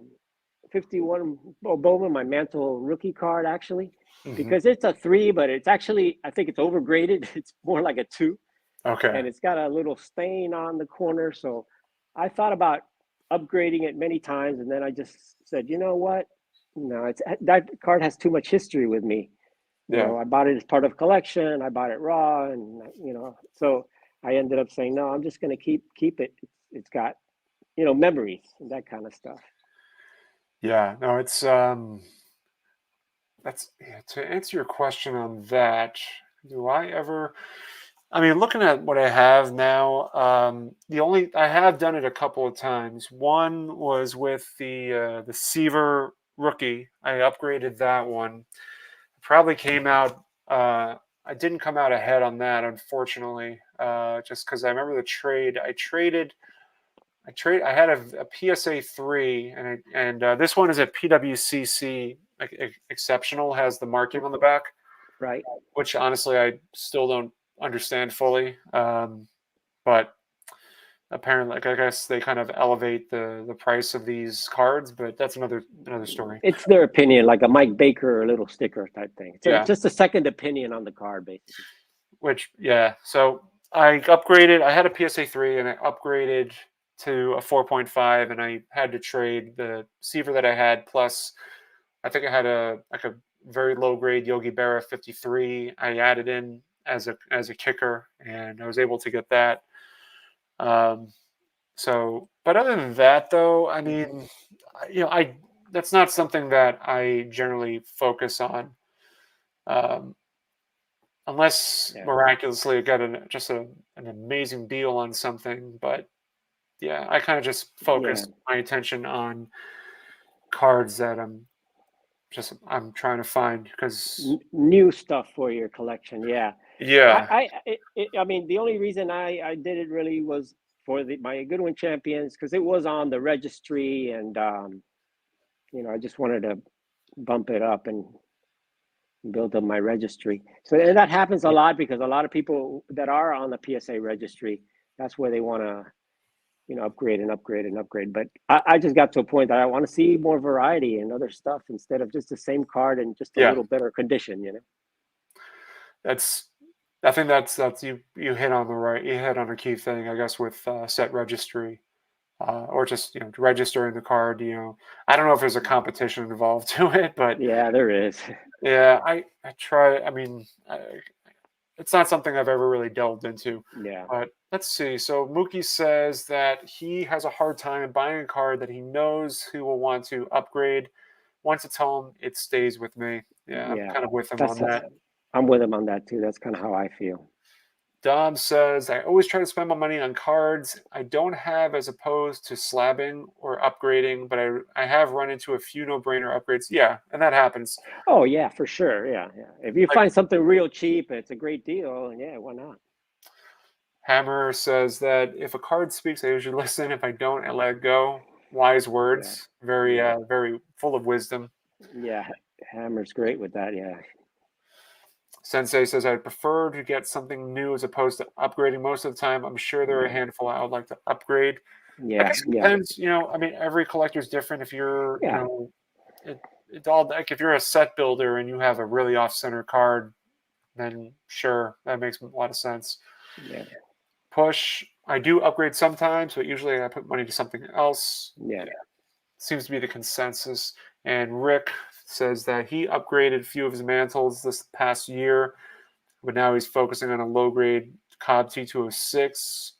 51 Bowman, my Mantle rookie card, actually, because it's a 3, but it's actually, I think it's overgraded. It's more like a 2. Okay. And it's got a little stain on the corner. So I thought about upgrading it many times, and then I just said, you know what? No, that card has too much history with me. I bought it as part of collection. I bought it raw, and so I ended up saying, no, I'm just going to keep it. It's got, memories and that kind of stuff. Yeah, no, it's that's to answer your question on that. Do I ever? I mean, looking at what I have now, I have done it a couple of times. One was with the Seaver rookie. I upgraded that one. Probably came out. I didn't come out ahead on that, unfortunately, just because I remember the trade. I had a PSA 3, and this one is a PWCC exceptional. Has the marking on the back, right? Which honestly I still don't understand fully. But apparently, like, I guess they kind of elevate the price of these cards, but that's another story. It's their opinion, like a Mike Baker or little sticker type thing. It's Yeah. just a second opinion on the card, basically. Which, yeah. So I upgraded. I had a PSA 3 and I upgraded to a 4.5, and I had to trade the Seaver that I had. Plus, I think I had a very low grade Yogi Berra 53. I added in as a kicker, and I was able to get that. So, but other than that, though, I mean, I that's not something that I generally focus on. Um, Unless Yeah. miraculously I get an amazing deal on something. But yeah, I kind of just Yeah. focus my attention on cards that I'm trying to find because New stuff for your collection. Yeah. yeah, I mean, the only reason I did it really was for my Goodwin Champions, because it was on the registry, and I just wanted to bump it up and build up my registry. So, and that happens a lot because a lot of people that are on the PSA registry, that's where they want to, upgrade and upgrade and upgrade. But I just got to a point that I want to see more variety and other stuff instead of just the same card and just a yeah, little better condition, that's I think that's you hit on a key thing, I guess, with set registry. Or just registering the card. I don't know if there's a competition involved to it, but Yeah, there is. yeah, I try. I mean, it's not something I've ever really delved into. Yeah. But let's see. So Mookie says that he has a hard time buying a card that he knows he will want to upgrade. Once it's home, it stays with me. Yeah, I'm Yeah. kind of with him on that. I'm with him on that too. That's kind of how I feel. Dom says, I always try to spend my money on cards I don't have as opposed to slabbing or upgrading, but I have run into a few no-brainer upgrades. Yeah, and that happens. Oh yeah, for sure. Yeah, yeah. If you Like find something real cheap, it's a great deal. Yeah, why not? Hammer says that if a card speaks, I usually listen. If I don't, I let it go. Wise Yeah, words, very yeah, very full of wisdom. yeah. Hammer's great with that. Yeah, Sensei says I'd prefer to get something new as opposed to upgrading most of the time. I'm sure there are a yeah, handful I would like to upgrade. I yeah, guess it yeah, depends. I mean, every collector's different. If you're, yeah, it's all like if you're a set builder and you have a really off-center card, then sure, that makes a lot of sense. yeah, Push, I do upgrade sometimes, but usually I put money to something else. yeah. Seems to be the consensus. And Rick says that he upgraded a few of his mantles this past year, but now he's focusing on a low-grade Cobb T206.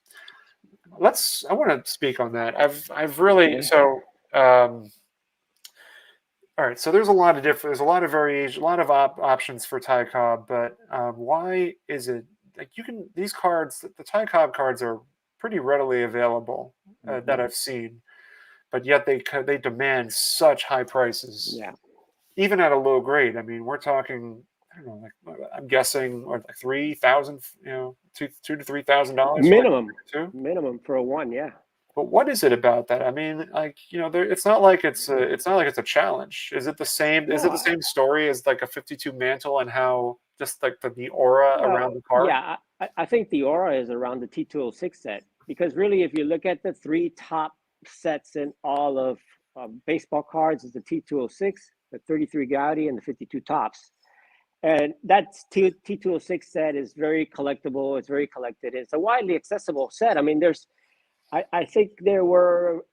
I want to speak on that. I've really Okay. so. All right, so there's a lot of there's a lot of variation, a lot of options for Ty Cobb, but why is it like these cards, the Ty Cobb cards are pretty readily available that I've seen, but yet they demand such high prices, Yeah. even at a low grade. I mean, we're talking, I don't know, like I'm guessing like 3,000, $2,000 to $3,000 for like Minimum, two. minimum for a one. Yeah. But what is it about that? I mean, like it's not like it's not like it's a challenge. Is it the same? Is No. it the same story as like a 52 mantle and how just like the aura around the card? Yeah. I think the aura is around the T206 set, because really, if you look at the three top sets in all of baseball cards, is the T206, the 33 Gaudi, and the 52 Tops. And that T206 set is very collectible. It's very collected. It's a widely accessible set. I mean, I think there were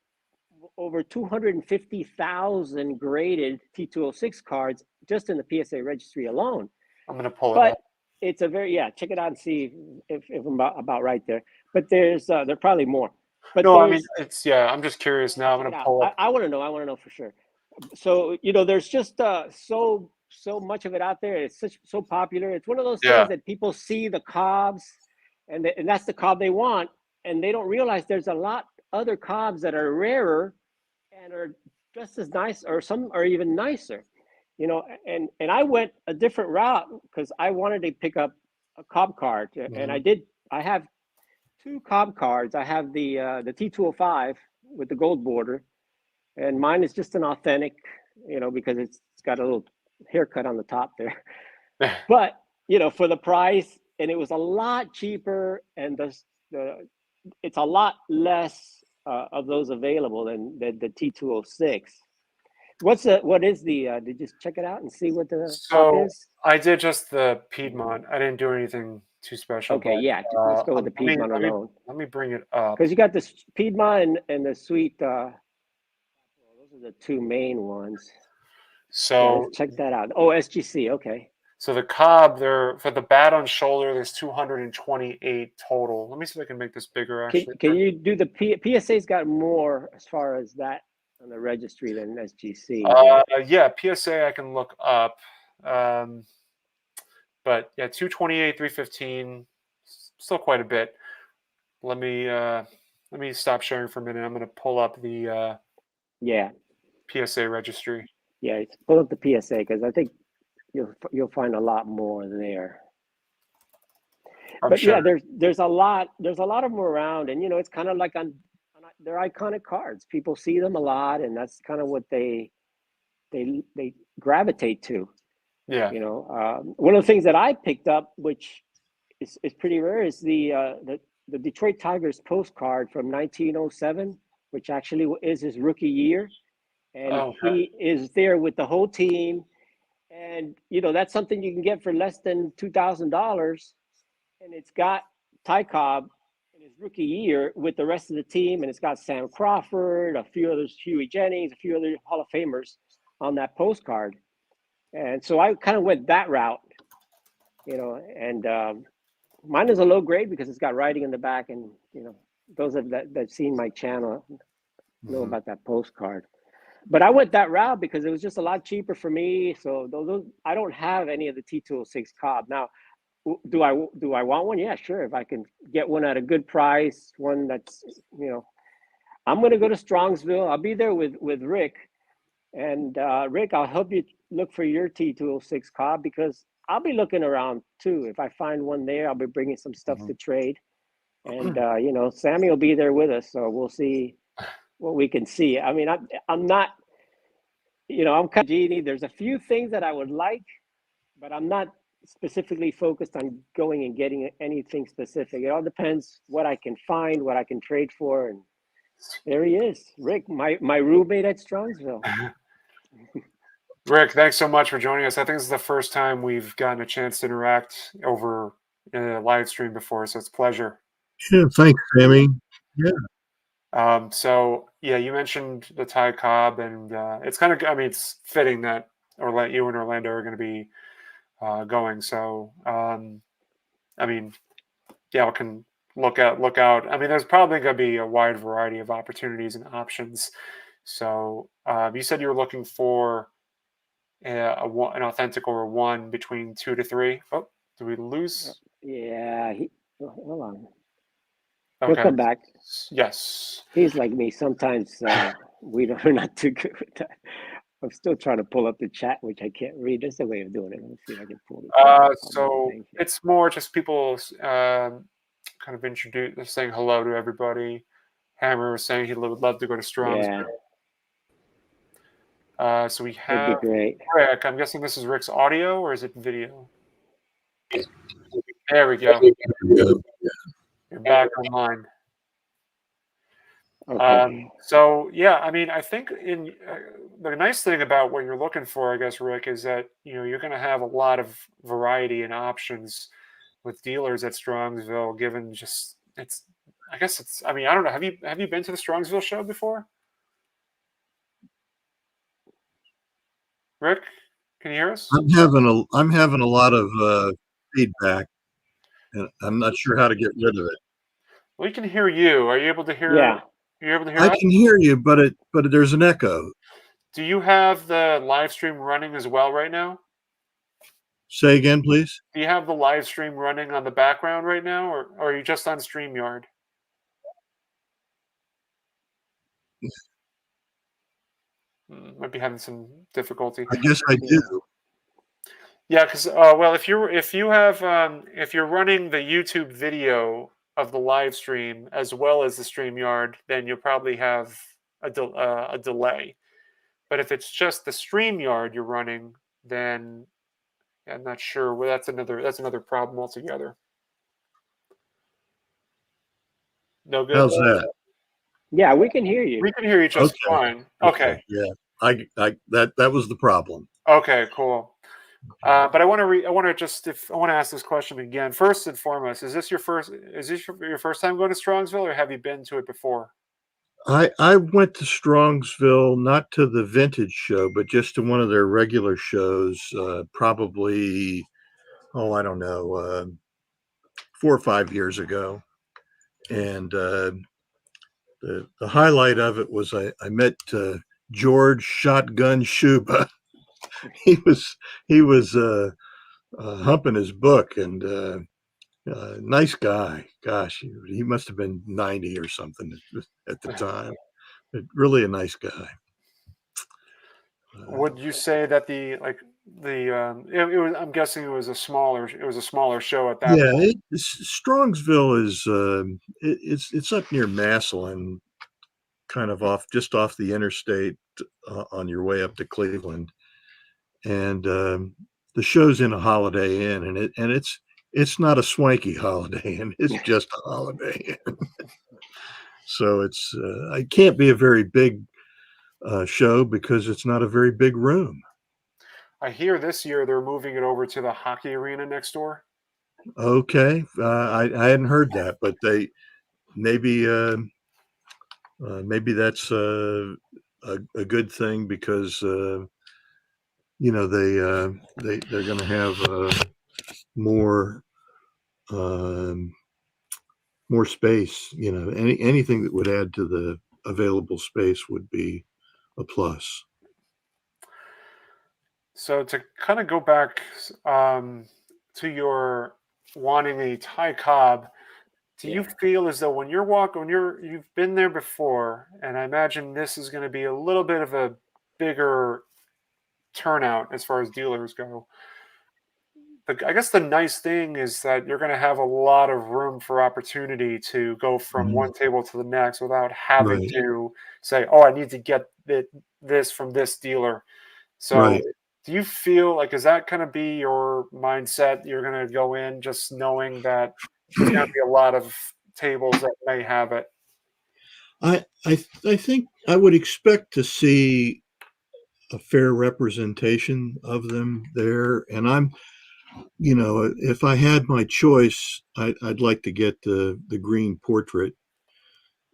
over 250,000 graded T206 cards just in the PSA registry alone. I'm gonna pull it But up. it's check it out and see if I'm about right there. But there are probably more. But No, I mean I'm just curious now. I'm check it gonna out. pull up. I want to know. I want to know for sure. So there's just so much of it out there. It's so popular. It's one of those Yeah, things that people see the Cobbs, and that's the Cobb they want, and they don't realize there's a lot other Cobbs that are rarer and are just as nice, or some are even nicer. And I went a different route because I wanted to pick up a Cobb card, and I did. I have two Cobb cards. I have the T205 with the gold border, and mine is just an authentic, because it's got a little haircut on the top there. But for the price, and it was a lot cheaper, and the it's a lot less of those available than the T206. What is the? Did you check it out and see what the top So is? I did just the Piedmont. I didn't do anything too special, Okay, but yeah, let's go with the let me Piedmont let me alone let me bring it up. because you got the Piedmont and the Sweet. Those are the two main ones. Yeah, let's So check that out. Oh, SGC. Okay. so the Cobb there for the bat on shoulder, there's 228 total. Let me see if I can make this bigger actually. Can you do the PSA's got more as far as that on the registry than SGC? Yeah, PSA I can look up. Um, but yeah, 228, 315, still quite a bit. Let me stop sharing for a minute. I'm going to pull up the Yeah, PSA registry. yeah. Pull up the PSA because I think you'll find a lot more there. I'm But sure. yeah, there's a lot of them around, and it's kind of like on they're iconic cards. People see them a lot, and that's kind of what they gravitate to. Yeah. One of the things that I picked up, which is pretty rare, is the Detroit Tigers postcard from 1907, which actually is his rookie year, and Oh, okay. he is there with the whole team, and that's something you can get for less than $2,000, and it's got Ty Cobb in his rookie year with the rest of the team, and it's got Sam Crawford, a few others, Huey Jennings, a few other Hall of Famers on that postcard. And so I kind of went that route, and mine is a low grade because it's got writing in the back, and those that seen my channel know about that postcard. But I went that route because it was just a lot cheaper for me. So those I don't have any of the T206 Cobb now. Do I want one? Yeah, sure. If I can get one at a good price, one that's I'm gonna go to Strongsville. I'll be there with Rick, and Rick, I'll help you look for your T206 Cobb because I'll be looking around too. If I find one there, I'll be bringing some stuff to trade, and Sammy will be there with us, so we'll see what we can see. I mean, I'm not, I'm kind of genie. There's a few things that I would like, but I'm not specifically focused on going and getting anything specific. It all depends what I can find, what I can trade for, and there he is, Rick, my roommate at Strongsville. Rick, thanks so much for joining us. I think this is the first time we've gotten a chance to interact over a live stream before, so it's a pleasure. Yeah, thanks, Sammy. Yeah. So yeah, you mentioned the Ty Cobb, and it's kind of, I mean, it's fitting that you and Orlando are going to be going. So, I mean, yeah, we can look out. I mean, there's probably going to be a wide variety of opportunities and options. So, you said you were looking for an authentic or one between 2 to 3. Oh, did we lose? Yeah, hold on. Okay. He'll come back. Yes. He's like me. Sometimes we're not too good with that. I'm still trying to pull up the chat, which I can't read. There's a way of doing it. Let me see if I can pull it. So it's more just people kind of saying hello to everybody. Hammer was saying he would love to go to Strongsville. Yeah. So we That'd have be great. Rick. I'm guessing this is Rick's audio, or is it video? There we go. You're back online. Okay. So yeah, I mean, I think the nice thing about what you're looking for, I guess, Rick, is that you're going to have a lot of variety and options with dealers at Strongsville. Given just I guess it's. I mean, I don't know. Have you been to the Strongsville show before, Rick? Can you hear us? I'm having a lot of feedback, and I'm not sure how to get rid of it. We can hear you. Are you able to hear? Yeah. You're able to hear I us? can hear you, but there's an echo. Do you have the live stream running as well right now? Say again, please. Do you have the live stream running on the background right now, or are you just on StreamYard? Might be having some difficulty. I guess I do. Yeah, because well, if you're running the YouTube video of the live stream as well as the StreamYard, then you'll probably have a delay. But if it's just the StreamYard you're running, then I'm not sure. Well, that's another problem altogether. No good. How's that? Yeah, we can hear you. We can hear you just Okay. fine. Okay. Yeah. That was the problem. Okay. Cool. But I want to ask this question again. First and foremost, is this your first time going to Strongsville, or have you been to it before? I went to Strongsville, not to the vintage show, but just to one of their regular shows, probably, I don't know, 4 or 5 years ago. And the highlight of it was I met George Shotgun Shuba. he was humping his book, and nice guy. Gosh, he must have been 90 or something at the time. But really a nice guy. Would you say that it was? I'm guessing it was a smaller show at that Yeah, point. Strongsville is it's up near Massillon, kind of just off the interstate on your way up to Cleveland, and the show's in a Holiday Inn, and it's not a swanky Holiday Inn; it's just a Holiday Inn. So it can't be a very big show because it's not a very big room. I hear this year they're moving it over to the hockey arena next door. Okay, I hadn't heard that, but they maybe maybe that's a good thing because they're going to have more um, more space. Anything that would add to the available space would be a plus. So to kind of go back to your wanting a Thai cob, do you Yeah. feel as though you've been there before, and I imagine this is going to be a little bit of a bigger turnout as far as dealers go. I guess the nice thing is that you're going to have a lot of room for opportunity to go from Mhm. one table to the next without having Right, to say, "Oh, I need to get this from this dealer." So, right. do you feel like is that going to be your mindset? You're going to go in just knowing that there's going to be a lot of tables that may have it. I think I would expect to see a fair representation of them there, and if I had my choice, I'd like to get the green portrait.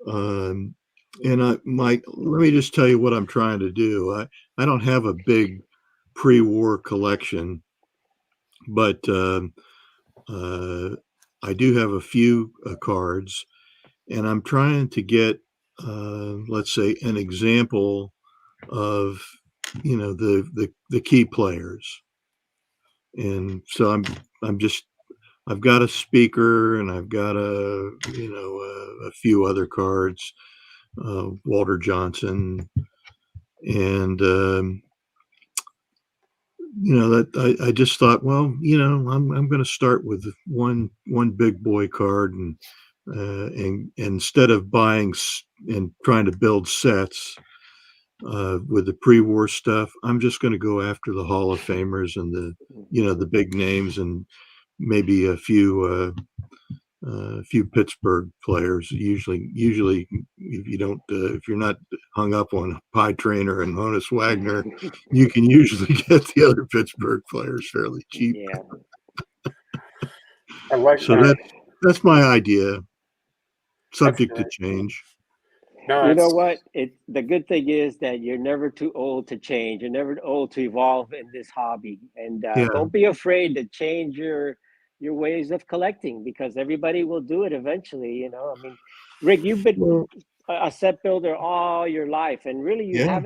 Um, and let me just tell you what I'm trying to do. I don't have a big pre-war collection, but uh, I do have a few cards, and I'm trying to get, let's say, an example of the key players. And so I've got a speaker, and I've got a few other cards, Walter Johnson, and that I just thought, well, I'm going to start with one big boy card, and instead of buying and trying to build sets with the pre-war stuff, I'm just going to go after the Hall of Famers and the big names, and maybe a few Pittsburgh players. Usually, if you're not hung up on Pie Trainer and Honus Wagner, you can usually get the other Pittsburgh players fairly cheap. Yeah. I like So that. that's my idea, That's subject to great. change. No, You it's know what? The good thing is that you're never too old to change. You're never old to evolve in this hobby, and Yeah. don't be afraid to change your ways of collecting because everybody will do it eventually. I mean, Rick, you've been Well, a set builder all your life, and really, yeah.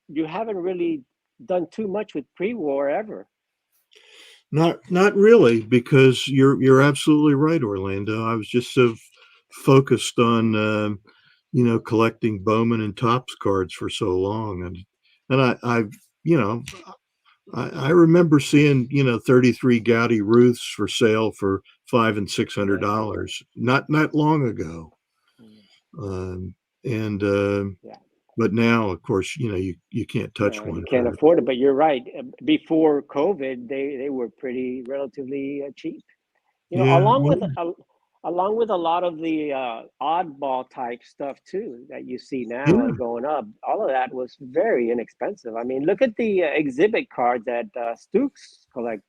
you haven't really done too much with pre-war ever. Not really, because you're absolutely right, Orlando. I was just so focused on collecting Bowman and Topps cards for so long, and you know I remember seeing 33 Gaudy Ruths for sale for Yeah, $500 and $600 not long ago, um, and yeah. but now, of course, you can't touch No, you one can't for. afford it. But you're right. Before COVID, they were pretty relatively cheap. Yeah, Along well, with along with a lot of the oddball type stuff too that you see now Yeah. and going up. All of that was very inexpensive. I mean, look at the exhibit cards that Stooks collect.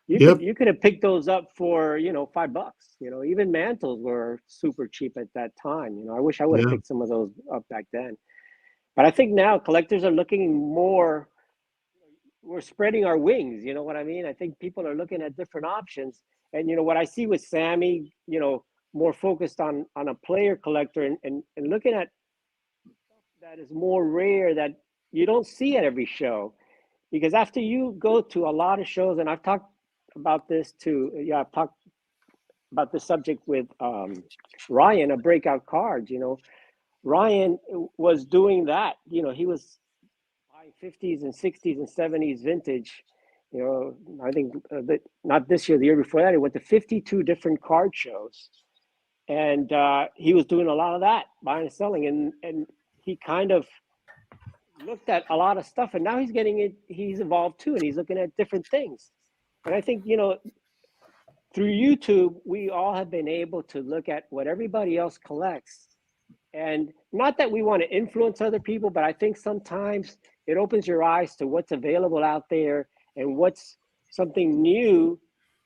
Yep. You could have picked those up for $5. Even mantles were super cheap at that time. I wish I would have Yeah. picked some of those up back then. But I think now collectors are looking more. We're spreading our wings. You know what I mean? I think people are looking at different options. And what I see with Sammy, more focused on a player collector and looking at that is more rare that you don't see at every show. Because after you go to a lot of shows, and I've talked about this too. Yeah, I've talked about this subject with Ryan of Breakout Cards. Ryan was doing that. He was buying 50s and 60s and 70s vintage. I think not this year, the year before that, he went to 52 different card shows, and he was doing a lot of that, buying and selling, and he kind of looked at a lot of stuff, and now he's evolved too, and he's looking at different things. And I think, through YouTube, we all have been able to look at what everybody else collects. And not that we want to influence other people, but I think sometimes it opens your eyes to what's available out there and what's something new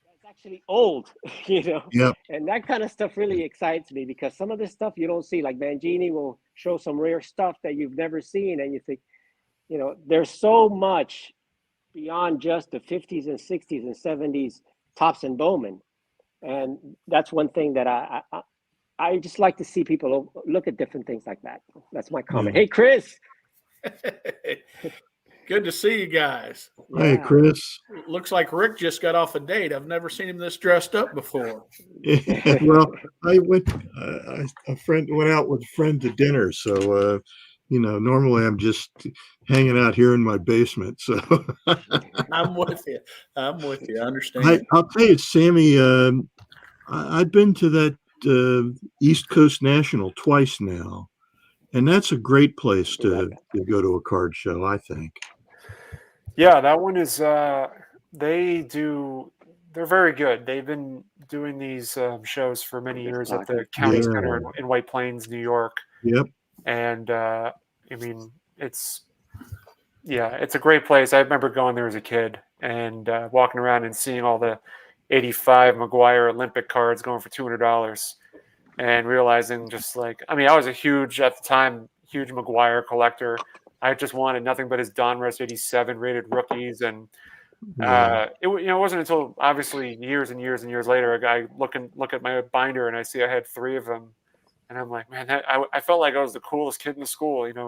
that's actually old, Yep. And that kind of stuff really excites me because some of this stuff you don't see, like Mangini will show some rare stuff that you've never seen. And you think, there's so much beyond just the 50s and 60s and 70s tops and Bowman. And that's one thing that I just like to see people look at different things like that. That's my comment. Yeah. Hey, Chris. Good to see you guys. Hey, Chris. Looks like Rick just got off a date. I've never seen him this dressed up before. Well, I went. A friend went out with a friend to dinner, so normally I'm just hanging out here in my basement. So I'm with you. I understand. I'll tell you, Sammy. I've been to that East Coast National twice now, and that's a great place to go to a card show, I think. Yeah, that one is. They're very good. They've been doing these shows for many years at the County Center in White Plains, New York. Yep. And I mean, it's a great place. I remember going there as a kid and walking around and seeing all the 85 McGuire Olympic cards going for $200 and realizing I was a huge McGuire collector. I just wanted nothing but his Donruss 87 rated rookies. And it wasn't until obviously years and years and years later, a guy look at my binder and I see I had 3 of them. And I'm like, man, I felt like I was the coolest kid in the school, with 3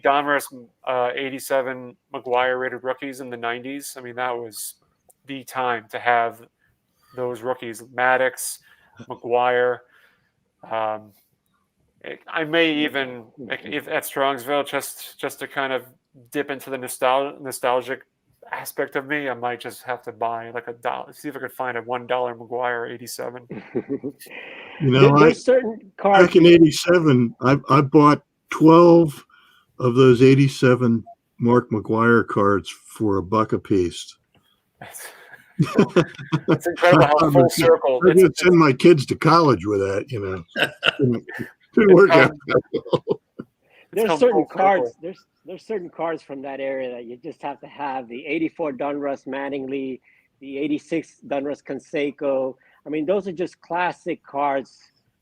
Donruss 87 McGuire rated rookies in the 90s. I mean, that was the time to have those rookies, Maddox, McGuire. I may even, if at Strongsville, just to kind of dip into the nostalgic aspect of me, I might just have to buy like $1. See if I could find a $1 McGuire 87. There's certain cards. Back in '87, I bought 12 of those 87 Mark McGuire cards for $1 a piece. It's incredible how full circle. I'm going to send my kids to college with that, Didn't work out. There's certain cards. There's certain cards from that area that you just have to have. The 84 Donruss Mattingly, the 86 Donruss Canseco. I mean, those are just classic cards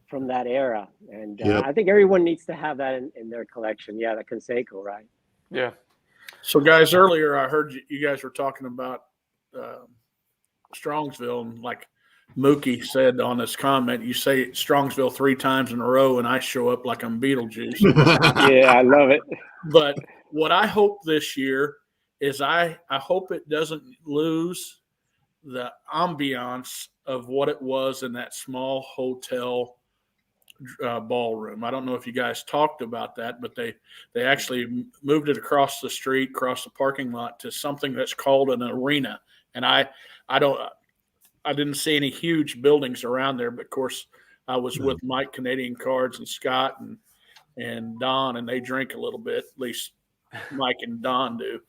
from that era. And I think everyone needs to have that in their collection. Yeah, the Canseco, right? Yeah. So, guys, earlier I heard you guys were talking about Strongsville, and like Mookie said on his comment, you say Strongsville 3 times in a row, and I show up like I'm Beetlejuice. Yeah, I love it. But what I hope this year is I hope it doesn't lose the ambiance of what it was in that small hotel ballroom. I don't know if you guys talked about that, but they actually moved it across the street, across the parking lot to something that's called an arena. And I didn't see any huge buildings around there, but of course I was with Mike Canadian Cards and Scott and Don, and they drink a little bit, at least Mike and Don do.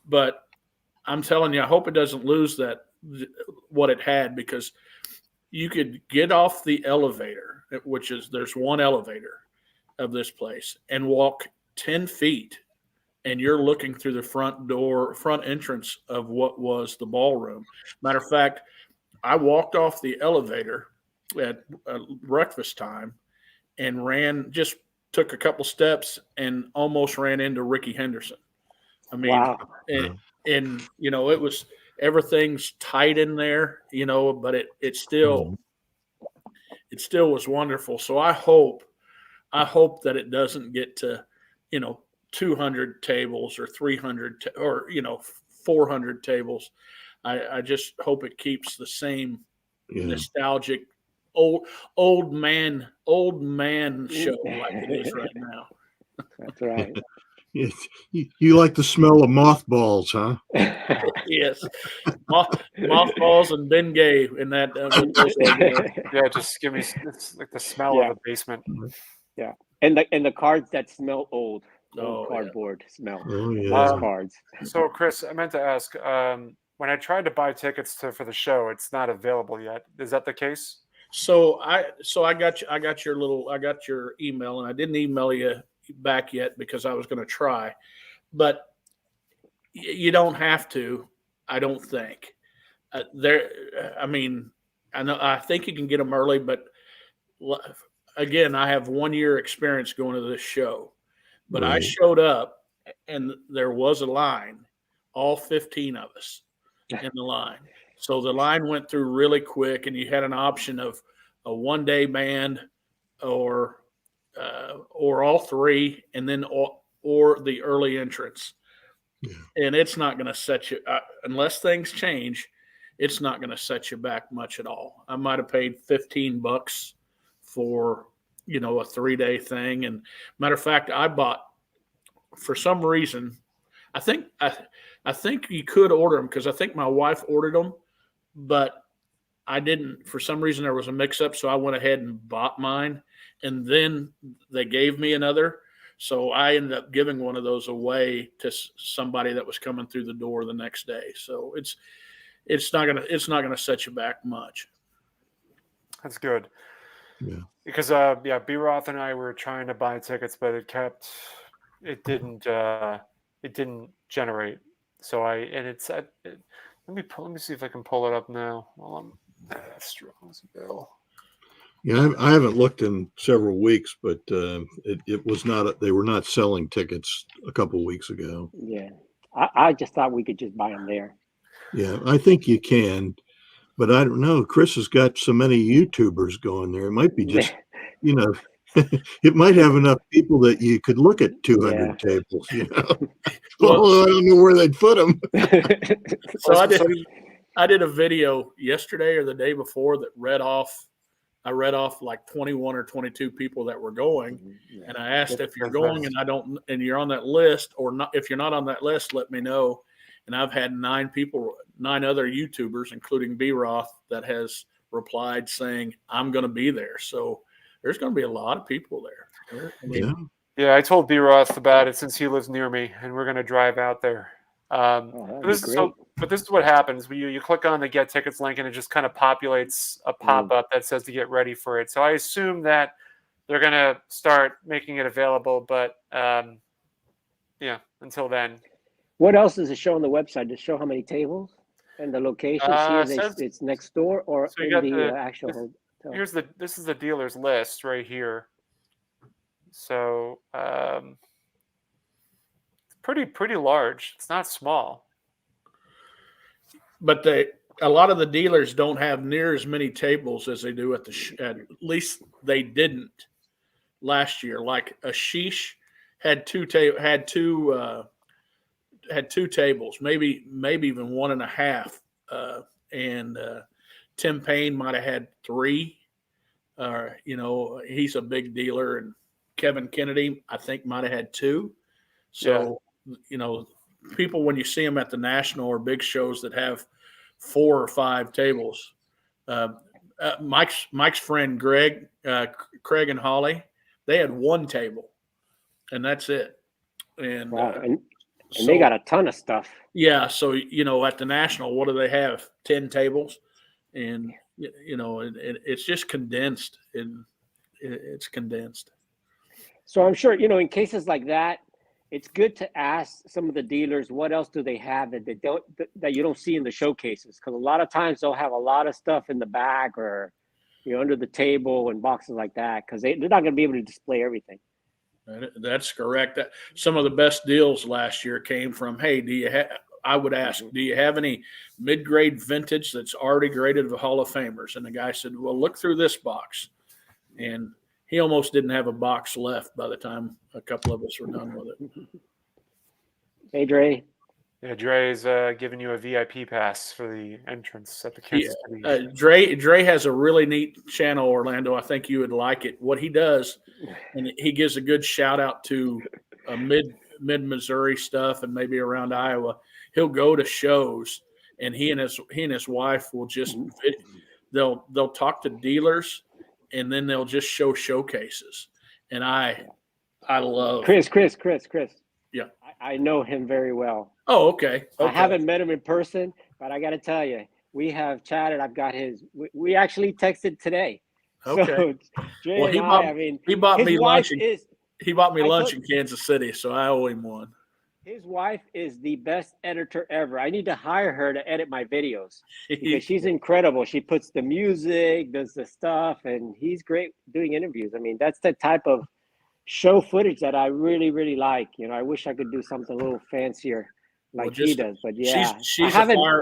But I'm telling you, I hope it doesn't lose what it had, because you could get off the elevator, which is there's one elevator of this place, and walk 10 feet, and you're looking through the front entrance of what was the ballroom. Matter of fact, I walked off the elevator at breakfast time and just took a couple steps and almost ran into Ricky Henderson. I mean, Wow. and it was, everything's tight in there, but it still was wonderful. So I hope that it doesn't get to, 200 tables or 300 or 400 tables. I just hope it keeps the same nostalgic old man show like it is right now. That's right. You like the smell of mothballs, huh? Yes, mothballs and Bengay in that. Yeah, just give me it's like the smell of the basement. Yeah, and the cards that smell old cardboard smell. Oh yeah, cards. So, Chris, I meant to ask. When I tried to buy tickets for the show, it's not available yet. Is that the case? So I got your email, and I didn't email you back yet because I was going to try, but you don't have to. I don't think I think you can get them early, but again, I have 1 year experience going to this show, but I showed up and there was a line, all 15 of us in the line. So the line went through really quick, and you had an option of a one-day band or all three, and then or the early entrance. Yeah. And it's not going to set you unless things change. It's not going to set you back much at all. I might have paid $15 for a 3-day thing. And matter of fact, I bought, for some reason, I think you could order them because I think my wife ordered them, but I didn't. For some reason, there was a mix-up, so I went ahead and bought mine, and then they gave me another. So I ended up giving one of those away to somebody that was coming through the door the next day. So it's not gonna set you back much. That's good. Yeah. Because B. Roth and I were trying to buy tickets, but it didn't generate. So let me see if I can pull it up now while I'm at Strongsville. Yeah, I haven't looked in several weeks, but it was not. They were not selling tickets a couple weeks ago. Yeah, I just thought we could just buy them there. Yeah, I think you can, but I don't know. Chris has got so many YouTubers going there. It might be just, it might have enough people that you could look at 200 tables. Well, I don't know where they'd put them. So I did a video yesterday or the day before that I read off like 21 or 22 people that were going, and I asked if you're going and you're on that list or not. If you're not on that list, let me know. And I've had 9 other YouTubers, including B. Roth, that has replied saying I'm going to be there. So there's going to be a lot of people there. Yeah, I told B. Roth about it since he lives near me, and we're going to drive out there. But this is what happens. You click on the Get Tickets link, and it just kind of populates a pop-up that says to get ready for it. So I assume that they're going to start making it available, but until then. What else does it show on the website? Does it show how many tables and the locations? It's next door or so in the actual hotel? This is the dealer's list right here. So pretty large. It's not small. But a lot of the dealers don't have near as many tables as they do at least they didn't last year. Like Ashish had two tables, maybe even 1.5. And Tim Payne might have had 3. He's a big dealer, and Kevin Kennedy, I think, might have had 2. So, people, when you see them at the national or big shows that have 4 or 5 tables, Mike's friend Craig and Holly, they had 1 table, and that's it. And wow. And they got a ton of stuff. Yeah. So, at the national, what do they have? 10 tables. And, you know, it's just condensed, and it's condensed. So I'm sure, in cases like that, it's good to ask some of the dealers what else do they have that you don't see in the showcases, because a lot of times they'll have a lot of stuff in the back or under the table and boxes like that, because they're not going to be able to display everything. That's correct. Some of the best deals last year came from, hey, I would ask, do you have any mid-grade vintage that's already graded to the Hall of Famers? And the guy said, well, look through this box. And he almost didn't have a box left by the time a couple of us were done with it. Hey, Dre. Yeah, Dre's giving you a VIP pass for the entrance at the Kansas City. Dre has a really neat channel, Orlando. I think you would like it. What he does, and he gives a good shout out to mid Missouri stuff and maybe around Iowa. He'll go to shows, and he and his wife will just they'll talk to dealers, and then they'll just show showcases. And I love Chris. Yeah, I know him very well. Oh, okay. I haven't met him in person, but I got to tell you, we have chatted. I've got we actually texted today. Okay. So, Jay well, he bought me lunch. He bought me lunch in Kansas City, so I owe him one. His wife is the best editor ever. I need to hire her to edit my videos because she's incredible. She puts the music, does the stuff, and he's great doing interviews. I mean, that's the type of show footage that I really, really like. I wish I could do something a little fancier like he does, but yeah.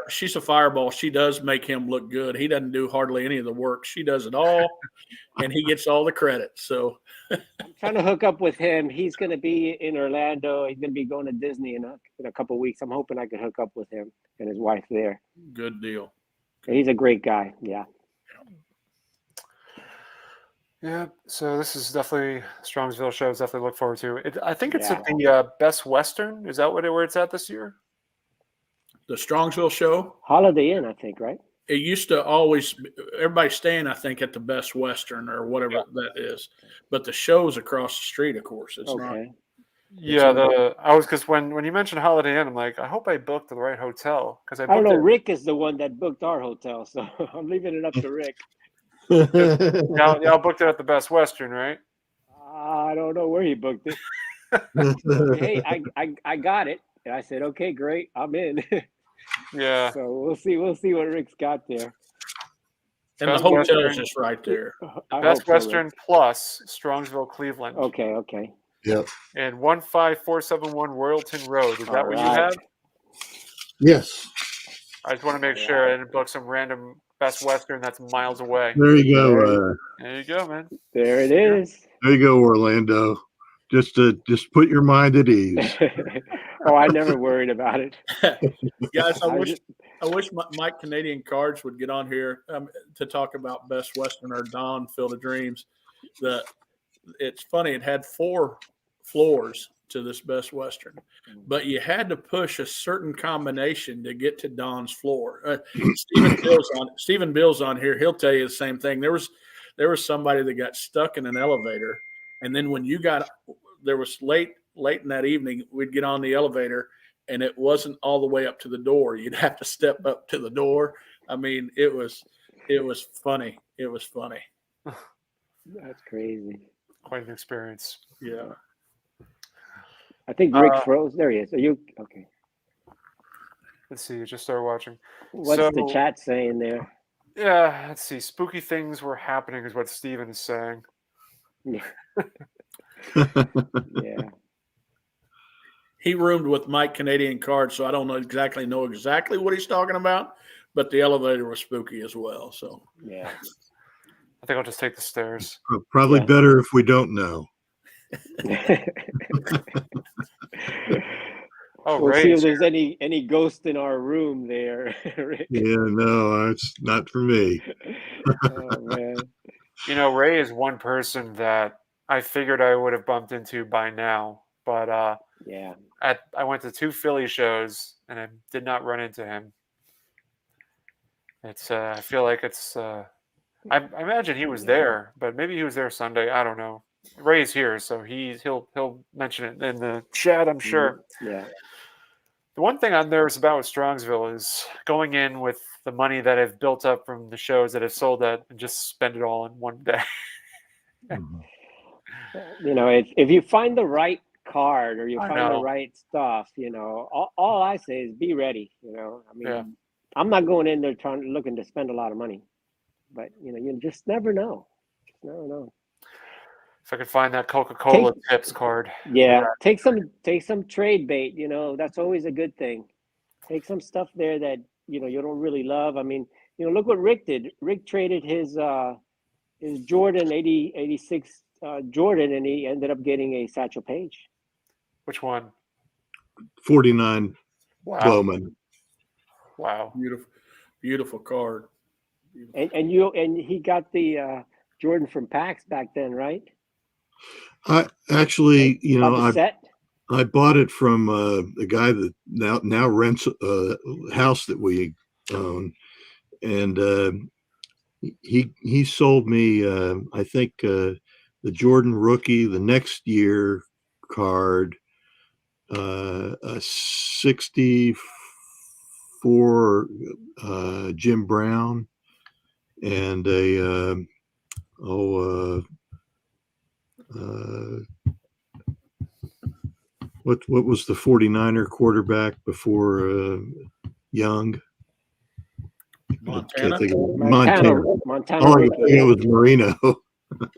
She's a fireball. She does make him look good. He doesn't do hardly any of the work. She does it all, and he gets all the credit. So I'm trying to hook up with him. He's going to be in Orlando. He's going to be going to Disney in a couple of weeks. I'm hoping I can hook up with him and his wife there. Good deal. He's a great guy. Yeah. Yeah, so this is definitely Strongsville shows. Definitely look forward to it. I think it's at the Best Western. Is that where it's at this year? The Strongsville show, Holiday Inn, I think, right? It used to always everybody staying, I think, at the Best Western or whatever that is. But the show's across the street, of course. It's not. Yeah, because when you mentioned Holiday Inn, I'm like, I hope I booked the right hotel because I don't know. Rick is the one that booked our hotel, so I'm leaving it up to Rick. Y'all booked it at the Best Western, right? I don't know where he booked it. Hey, I got it, and I said, okay, great, I'm in. Yeah. So we'll see what Rick's got there. And the hotel is just right there. Best Western plus Strongsville, Cleveland. Okay. Yep. And 15471 Royalton Road. Is that what you have? Yes. I just want to make sure I didn't book some random Best Western that's miles away. There you go. There you go, man. There it is. There you go, Orlando. Just put your mind at ease. I never worried about it. Guys, I wish Mike Canadian Cards would get on here to talk about Best Western or Don Field of Dreams. It's funny, it had 4 floors to this Best Western, but you had to push a certain combination to get to Don's floor. Stephen Bill's on here. He'll tell you the same thing. There was somebody that got stuck in an elevator, and then when there was late in that evening, we'd get on the elevator, and it wasn't all the way up to the door. You'd have to step up to the door. I mean, it was funny. It was funny. That's crazy. Quite an experience. Yeah. I think Rick froze. There he is. Are you okay? Let's see. Just started watching. What's the chat saying there? Yeah. Let's see. Spooky things were happening is what Steven is saying. Yeah. Yeah. He roomed with Mike Canadian Cards, so I don't know exactly what he's talking about, but the elevator was spooky as well. So yeah. I think I'll just take the stairs. Probably better if we don't know. We'll see if there's any ghost in our room there, Rick. Yeah, no, it's not for me. Oh, man. Ray is one person that I figured I would have bumped into by now, but yeah, I went to 2 Philly shows and I did not run into him. It's I feel like it's I imagine he was there, but maybe he was there Sunday. I don't know. Ray's here, so he'll mention it in the chat, I'm sure. Yeah. The one thing I'm nervous about with Strongsville is going in with the money that I've built up from the shows that I've sold at and just spend it all in one day. Mhm. You know, if you find the right card or you I find the know. right stuff, you know, all I say is be ready. You know, I mean, Yeah. I'm not going in there looking to spend a lot of money, but you know, you just never know. Just never know. If I could find that Coca-Cola Take tips card. Yeah, take some trade bait. You know, that's always a good thing. Take some stuff there that you know you don't really love. I mean, you know, look what Rick did. Rick traded his Jordan 86 Jordan, and he ended up getting a Satchel Paige. Which one? 49 Wow. Bowman. Wow. Beautiful card. Beautiful. And he got the Jordan from PAX back then, right? I actually, you know, About the set. I bought it from the guy that now rents a house that we own, and he sold me I think the Jordan rookie the next year card, a 64 Jim Brown, and a what was the 49er quarterback before Young? I can't Montana. think of it. Montana Oh, I rookie. think it was Marino.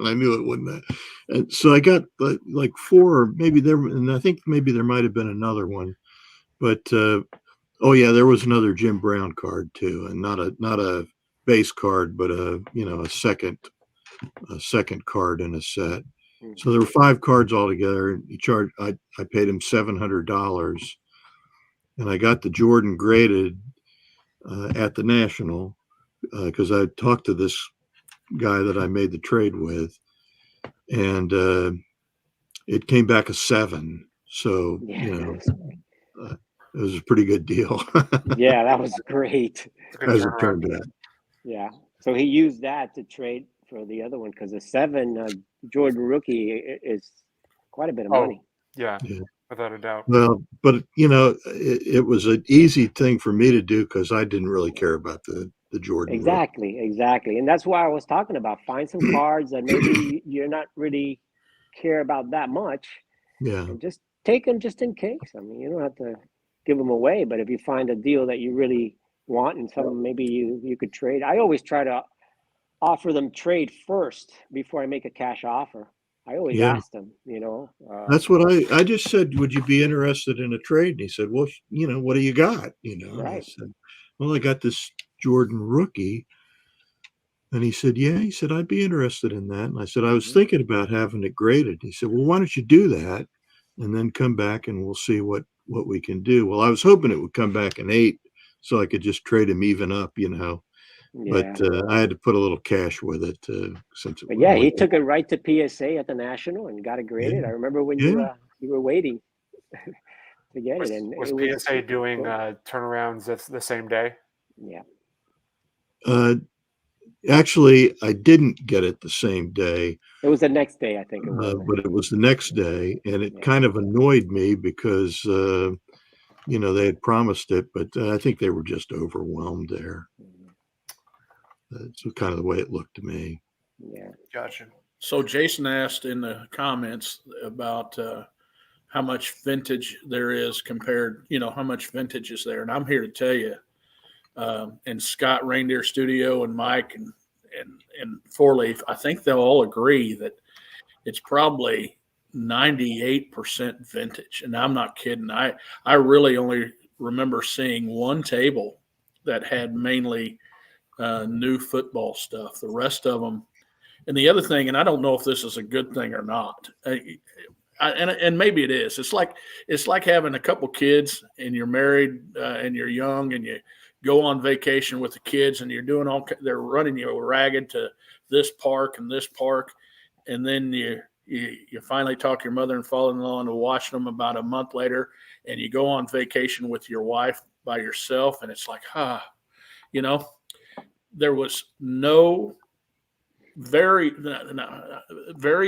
I knew it wasn't that. And so I got like four, maybe there, and I think maybe there might have been another one. But oh yeah, there was another Jim Brown card too, and not a base card, but a second card in a set. So there were 5 cards altogether. He charged. I paid him $700, and I got the Jordan graded at the National because I talked to this guy that I made the trade with, and it came back a 7. So you know, it was a pretty good deal. Yeah, that was great. As it turned out. Yeah. So he used that to trade for the other one because the 7 Jordan rookie is quite a bit of money. Yeah, without a doubt. Well, but you know, it was an easy thing for me to do because I didn't really care about the Jordan. Exactly, and that's why I was talking about. Find some cards that maybe you're not really care about that much, and just take them just in case. I mean, you don't have to give them away, but if you find a deal that you really want and some maybe you could trade, I always try to offer them trade first before I make a cash offer. I always ask them, you know. That's what I just said. Would you be interested in a trade? And he said, well, you know, what do you got? You know, and I said, well, I got this Jordan rookie. And he said, yeah. He said, I'd be interested in that. And I said, I was thinking about having it graded. He said, well, why don't you do that and then come back and we'll see what we can do. Well, I was hoping it would come back an 8 so I could just trade him even up, you know. Yeah. But I had to put a little cash with it since it. But yeah, he took it right to PSA at the National and got it graded. I remember when you were waiting to get it. And was PSA doing turnarounds the same day? Yeah. Actually, I didn't get it the same day. It was the next day, I think it was. But it was the next day, and it kind of annoyed me because you know, they had promised it, but I think they were just overwhelmed there. That's kind of the way it looked to me. Yeah. Gotcha. So Jason asked in the comments about how much vintage there is compared, you know, how much vintage is there. And I'm here to tell you, and Scott Reindeer Studio and Mike and Four Leaf, I think they'll all agree that it's probably 98% vintage. And I'm not kidding. I really only remember seeing one table that had mainly new football stuff. The rest of them, and the other thing, and I don't know if this is a good thing or not, and maybe it is. It's like having a couple kids and you're married and you're young and you go on vacation with the kids and you're doing they're running you ragged to this park and this park, and then you finally talk your mother and father-in-law into watching them about a month later, and you go on vacation with your wife by yourself, and it's like, you know. There was very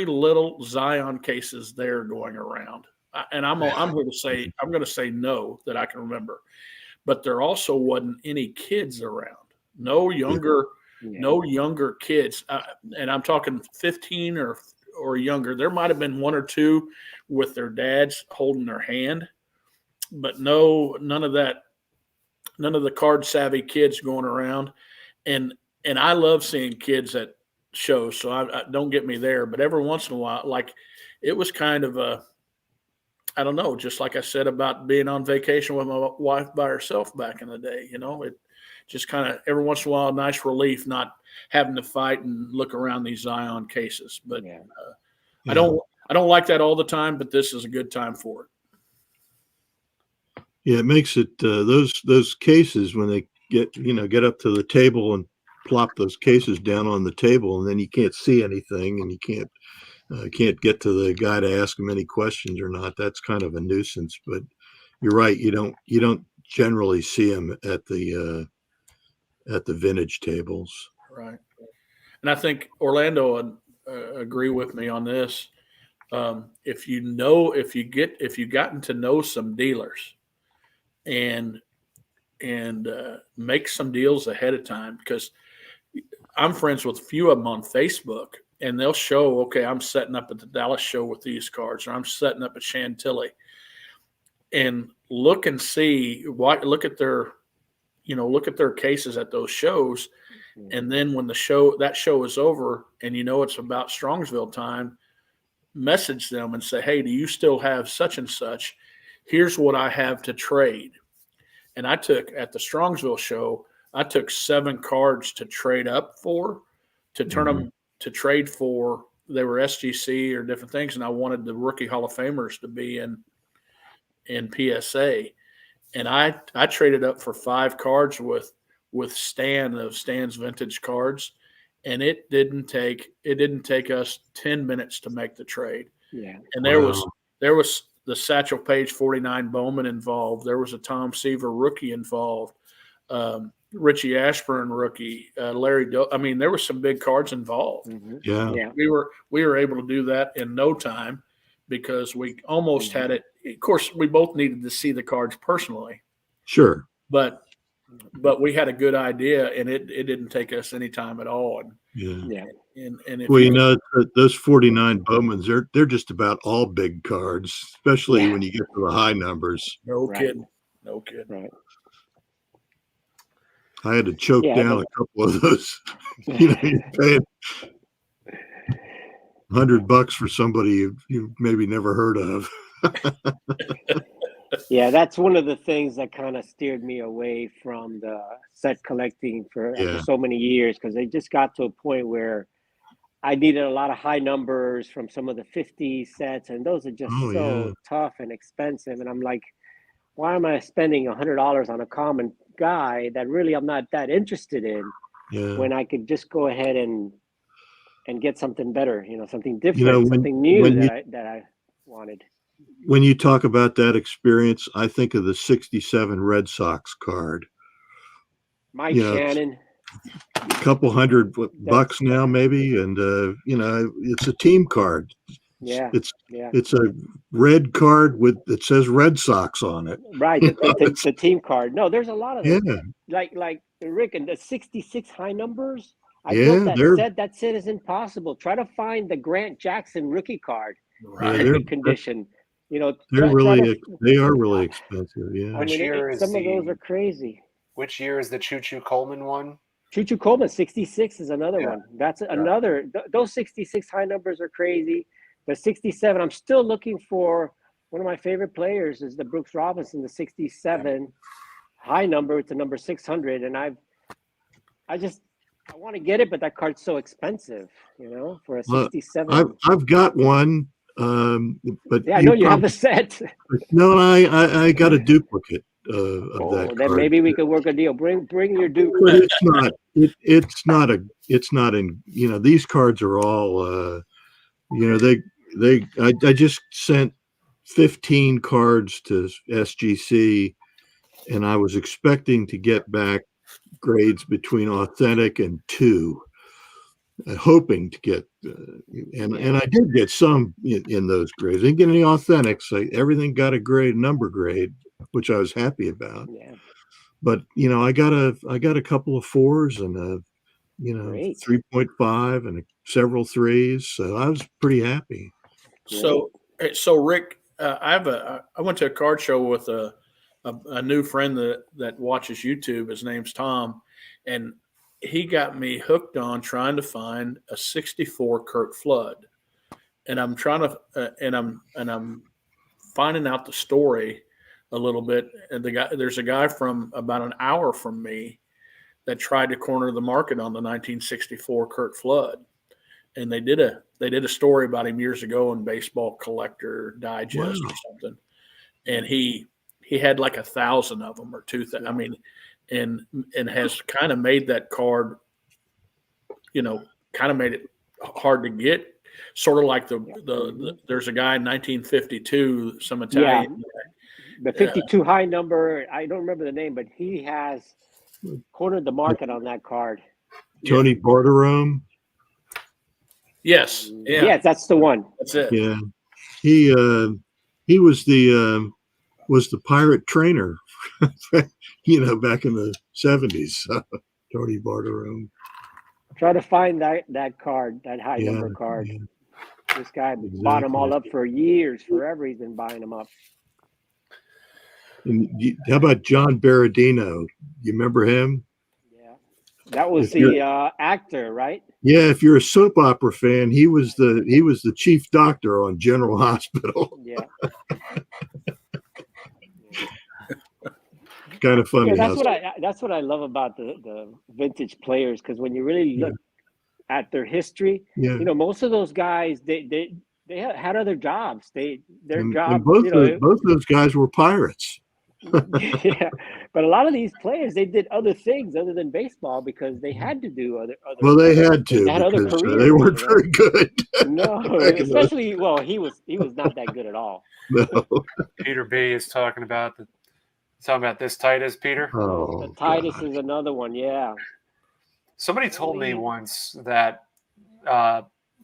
little Zion cases there going around, and I'm here to say I'm going to say no that I can remember, but there also wasn't any kids around. No younger, Yeah. no younger kids, and I'm talking 15 or younger. There might have been one or two with their dads holding their hand, but none of that. None of the card savvy kids going around, and I love seeing kids at shows. So I don't get me there, but every once in a while, like it was kind of a, I don't know, just like I said about being on vacation with my wife by herself back in the day. It just kind of every once in a while, a nice relief not having to fight and look around these Zion cases. But Yeah. I don't like that all the time, but this is a good time for it. Yeah, it makes it those cases when they get up to the table and plop those cases down on the table, and then you can't see anything, and you can't get to the guy to ask him any questions or not. That's kind of a nuisance. But you're right. You don't generally see them at the vintage tables. Right. And I think Orlando would agree with me on this. If you've gotten to know some dealers and make some deals ahead of time, because I'm friends with a few of them on Facebook, and they'll show, okay, I'm setting up at the Dallas show with these cards, or I'm setting up at Chantilly, and look and see look at their cases at those shows. And then when that show is over and it's about Strongsville time, message them and say, hey, do you still have such and such? Here's what I have to trade. And at the Strongsville show, I took 7 cards to trade up for, to turn them to trade for. They were SGC or different things, and I wanted the rookie Hall of Famers to be in PSA. And I traded up for 5 cards with Stan of Stan's Vintage Cards, and it didn't take us 10 minutes to make the trade. Yeah. And there was the Satchel Paige 49 Bowman involved. There was a Tom Seaver rookie involved. Richie Ashburn rookie, Larry. There were some big cards involved. Mm-hmm. Yeah. We were able to do that in no time because we almost had it. Of course, we both needed to see the cards personally. Sure. But we had a good idea, and it didn't take us any time at all. And Yeah. and if Well, those 49 Bowmans, they're just about all big cards, especially when you get to the high numbers. no Right. kidding. Right. I had to choke down a couple of those. You're paying $100 for somebody you maybe never heard of. Yeah, that's one of the things that kind of steered me away from the set collecting for so many years, because they just got to a point where I needed a lot of high numbers from some of the 50 sets, and those are just tough and expensive. And I'm like, why am I spending $100 on a common guy that really I'm not that interested in when I could just go ahead and get something better, something different, something new that I wanted. When you talk about that experience, I think of the 67 Red Sox card. Mike Shannon. A couple $100 now, maybe. And, it's a team card. Yeah. It's a red card that says Red Sox on it. Right. The team card. No, there's a lot of them. Yeah. Like Rick, and the 66 high numbers. I Yeah, built that set is impossible. Try to find the Grant Jackson rookie card in good condition. They are really expensive. Yeah. Some of those are crazy. Which year is the Choo Choo Coleman one? Choo Choo Coleman 66 is another one. That's another. Those 66 high numbers are crazy. The 67, I'm still looking for. One of my favorite players is the Brooks Robinson, the 67 high number. It's a number 600, and I want to get it, but that card's so expensive, for a 67. I've got one, but I know you have the set. No, I got a duplicate of that then card. maybe we could work a deal. Bring your duplicate. But it's not these cards are all I just sent 15 cards to SGC, and I was expecting to get back grades between authentic and 2, hoping to get, and I did get some in those grades. I didn't get any authentics. Everything got a number grade, which I was happy about. Yeah. but I got a couple of 4s and a Great. 3.5 and several 3s. So I was pretty happy. So Rick, I went to a card show with a new friend that watches YouTube. His name's Tom, and he got me hooked on trying to find a '64 Kurt Flood, and I'm trying to and I'm finding out the story a little bit. And there's a guy from about an hour from me that tried to corner the market on the 1964 Kurt Flood, and they did a story about him years ago in Baseball Collector Digest or something, and he had like 1,000 of them or 2,000. I mean, and has kind of made that card, kind of made it hard to get. Sort of like the there's a guy in 1952, some Italian. The 52 high number. I don't remember the name, but he has cornered the market on that card. Tony Barterome. Yes. Yeah. Yes, that's the one. That's it. Yeah. He was the pirate trainer, back in the 70s. Tony Barterome. Try to find that card, that high number card. Yeah. This guy bought them all up for years. Forever he's been buying them up. And how about John Berardino? You remember him? Yeah, that was the actor, right? Yeah, if you're a soap opera fan, he was the chief doctor on General Hospital. Yeah. Kind of funny. Yeah, that's what I love about the vintage players, because when you really look at their history, most of those guys they had other jobs. Their job. And both of those guys were pirates. Yeah, but a lot of these players, they did other things other than baseball because they had to do other. Well, they had to. They had other because, careers. they weren't very good. No, especially he was not that good at all. No. Peter B is talking about this Titus, Peter. Oh, The Titus God. is another one. Yeah. Somebody told me once that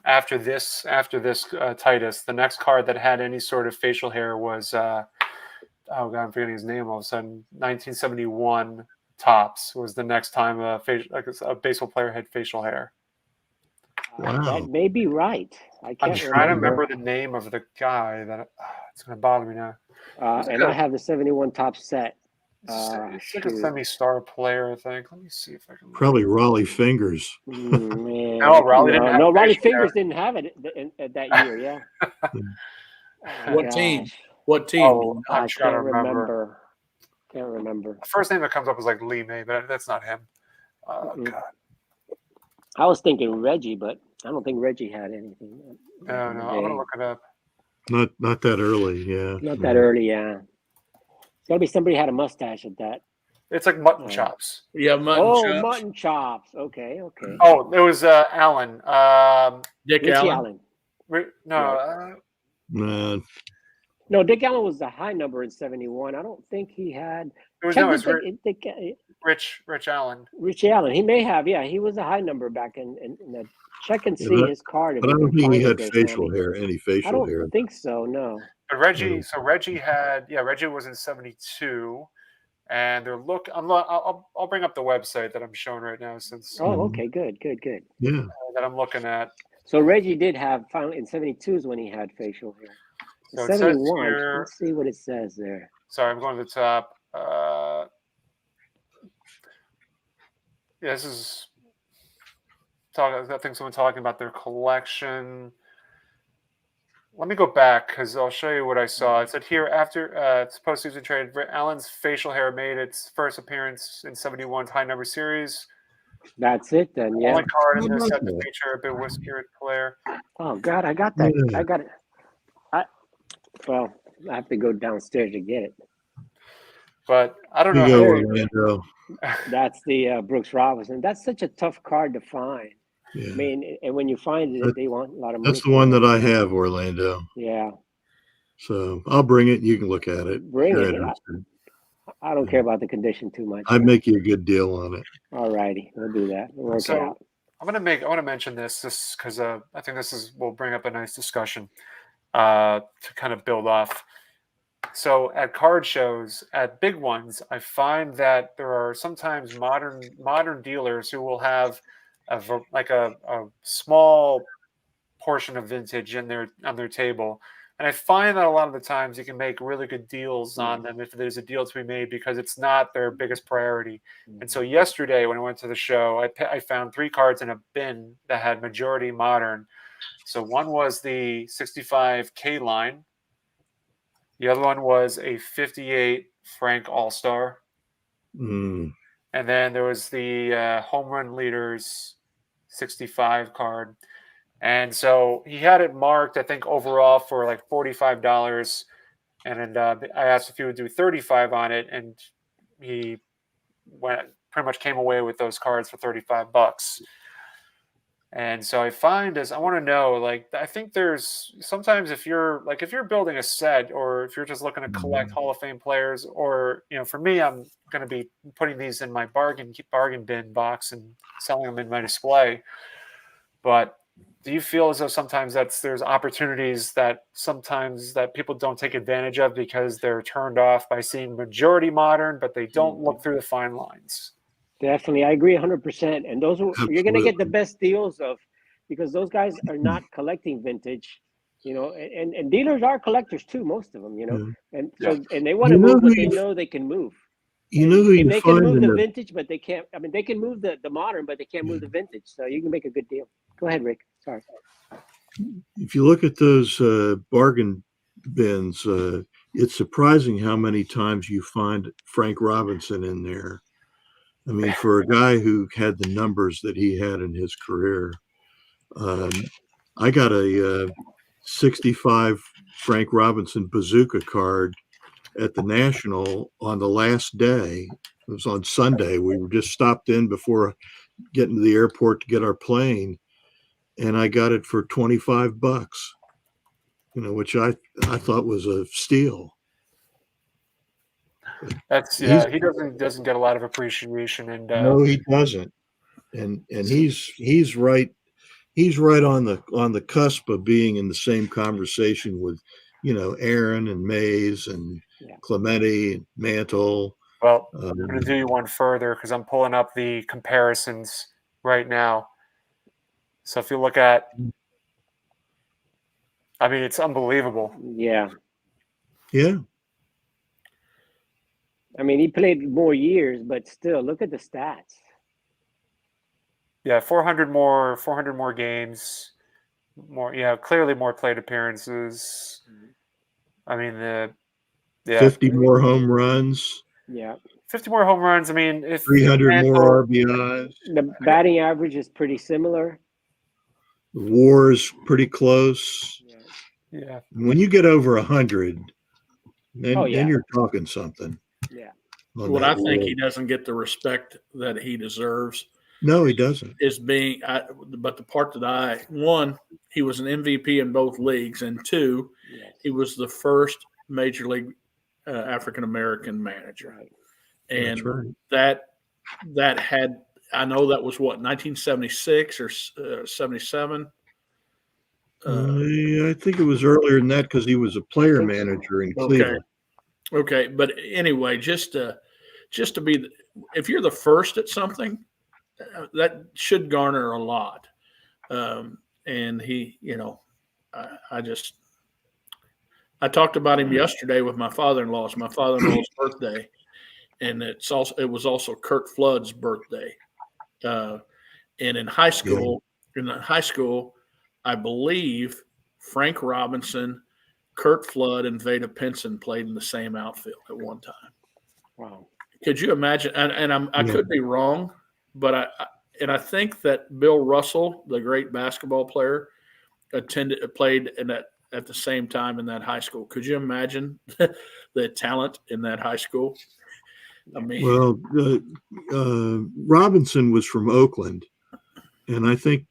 after this Titus, the next card that had any sort of facial hair was oh God, I'm forgetting his name all of a sudden. 1971 Topps was the next time a baseball player had facial hair. Wow. That may be right. I'm trying to remember the name of the guy that it's going to bother me now. And I have the 71 top set. It's like a semi-star player, I think. Let me see if I can. Probably Raleigh Fingers. Man. No, Raleigh didn't have Raleigh facial Fingers hair. didn't have it that year. Yeah. What team? Gosh. What team? Oh, I I'm trying to can't remember. Can't remember. The first name that comes up is like Lee May, but that's not him. God. I was thinking Reggie, but I don't think Reggie had anything. No, I'm going to look it up. Not that early, yeah. Not that early, yeah. It's got to be somebody had a mustache at that. It's like mutton chops. Yeah, chops. Mutton chops. Okay. Oh, it was Allen. Dick Richie Allen. No, Dick Allen was the high number in 71. I don't think he had. Rich Allen. Richie Allen. He may have. Yeah, he was a high number back in the. Check and see his card. But I don't think he had facial hair. Any facial I don't hair. think so. No. But Reggie Reggie was in 72, and I'll bring up the website that I'm showing right now since. Oh, okay, good. Yeah. That I'm looking at. So Reggie did have finally in 72 is when he had facial hair. So 71. Here, Let's see what it says there. Sorry, I'm going to the top. This is I think someone talking about their collection. Let me go back because I'll show you what I saw. It said here after its postseason trade, Allen's facial hair made its first appearance in 71's high number series. That's it then, yeah. Only card in this set to feature a bit whiskier player. Oh God, I got that. Yeah. I got it. Well, I have to go downstairs to get it. But I don't know. You go, Orlando. That's the Brooks Robinson. That's such a tough card to find. Yeah. I mean, and when you find it, they want a lot of money. That's the one that I have, Orlando. Yeah. So I'll bring it. You can look at it. Bring it. I don't care about the condition too much. I'd make you a good deal on it. All righty, we'll do that. We'll work it out. I want to mention this because I think will bring up a nice discussion to kind of build off. So at card shows, at big ones, I find that there are sometimes modern dealers who will have a small portion of vintage in their on their table. And I find that a lot of the times you can make really good deals on them if there's a deal to be made because it's not their biggest priority. And so yesterday when I went to the show, I found 3 cards in a bin that had majority modern. So one was the 65K line. The other one was a 58 Frank All-Star. Mm. And then there was the Home Run Leaders 65 card. And so he had it marked, I think, overall for like $45. And I asked if he would do 35 on it, and he pretty much came away with those cards for $35. And so I find I want to know, like, I think there's sometimes if you're building a set or if you're just looking to collect Hall of Fame players, or, for me, I'm going to be putting these in my bargain bin box and selling them in my display. But do you feel as though sometimes there's opportunities that sometimes that people don't take advantage of because they're turned off by seeing majority modern, but they don't look through the fine lines? Definitely, I agree 100%. And you're going to get the Absolutely. best deals because those guys are not collecting vintage, and dealers are collectors too, most of them, Yeah. and Yeah. so and they want to You know move who what they you- know they can move. You know who And you they can find move in the the vintage, but they can't. I mean, they can move the modern, but they can't move the vintage. So you can make a good deal. Go ahead, Rick. Sorry. if you look at those bargain bins, it's surprising how many times you find Frank Robinson in there. I mean, for a guy who had the numbers that he had in his career, I got a 65 Frank Robinson bazooka card at the National on the last day. It was on Sunday. We were just stopped in before getting to the airport to get our plane, and I got it for $25, which I thought was a steal. He doesn't get a lot of appreciation, and No, he doesn't. And he's right on the cusp of being in the same conversation with, Aaron and Mays and Clemente and Mantle. well, I'm going to do you one further because I'm pulling up the comparisons right now. So if you look at, I mean, it's unbelievable. Yeah. Yeah. I mean, he played more years, but still, look at the stats. Yeah, 400 more games, clearly more plate appearances. I mean, 50 more home runs. Yeah. 50 more home runs. I mean, if 300 more RBIs. The batting average is pretty similar. The WAR is pretty close. Yeah. When you get over 100, then Oh, yeah. you're talking something. Yeah. What I think he doesn't get the respect that he deserves. No, he doesn't. But the part that one, he was an MVP in both leagues, and two, he was the first major league African American manager, and that's right. that had, I know that was what, 1976 or 77. I think it was earlier than that because he was a player manager in Cleveland. Okay, but anyway, just to be, if you're the first at something, that should garner a lot. And he, I talked about him yesterday with my father-in-law. It's my father-in-law's birthday, and it was also Kurt Flood's birthday. And in high school, I believe Frank Robinson, Kurt Flood, and Veda Pinson played in the same outfield at one time. Wow. Could you imagine? And I could be wrong, but I think that Bill Russell, the great basketball player, played at the same time in that high school. Could you imagine the talent in that high school? I mean, well, Robinson was from Oakland, and I think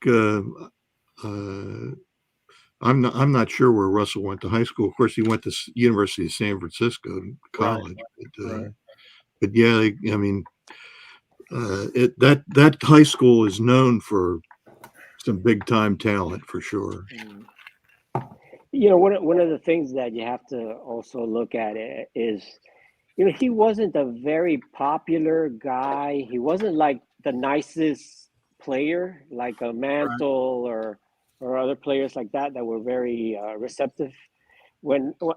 I'm not sure where Russell went to high school. Of course, he went to University of San Francisco college. Right. But yeah, I mean, that high school is known for some big time talent for sure. one of the things that you have to also look at is, he wasn't a very popular guy. He wasn't like the nicest player, like a Mantle or other players like that were very receptive.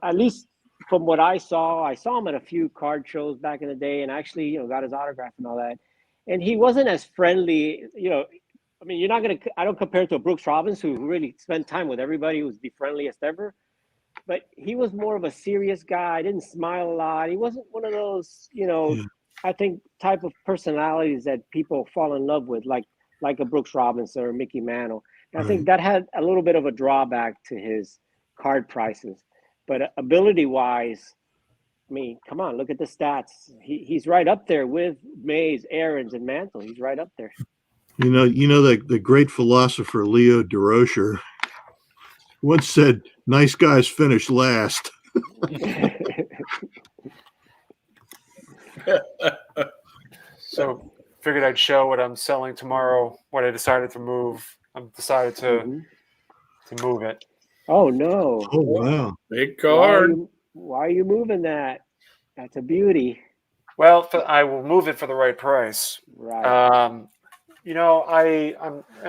At least from what I saw him at a few card shows back in the day, and actually, got his autograph and all that. And he wasn't as friendly, I mean, I don't compare it to Brooks Robbins, who really spent time with everybody, who's the friendliest ever. But he was more of a serious guy, didn't smile a lot. He wasn't one of those, I think, type of personalities that people fall in love with, like a Brooks Robbins or Mickey Mantle. And I think that had a little bit of a drawback to his card prices. But ability-wise, I mean, come on, look at the stats. He's right up there with Mays, Aarons, and Mantle. He's right up there. The great philosopher Leo DeRocher once said, "Nice guys finish last." So figured I'd show what I'm selling tomorrow, what I decided to move. I've decided to move it. Oh, no. Oh, wow. Big card. Why are you moving that? That's a beauty. Well, I will move it for the right price. Right. I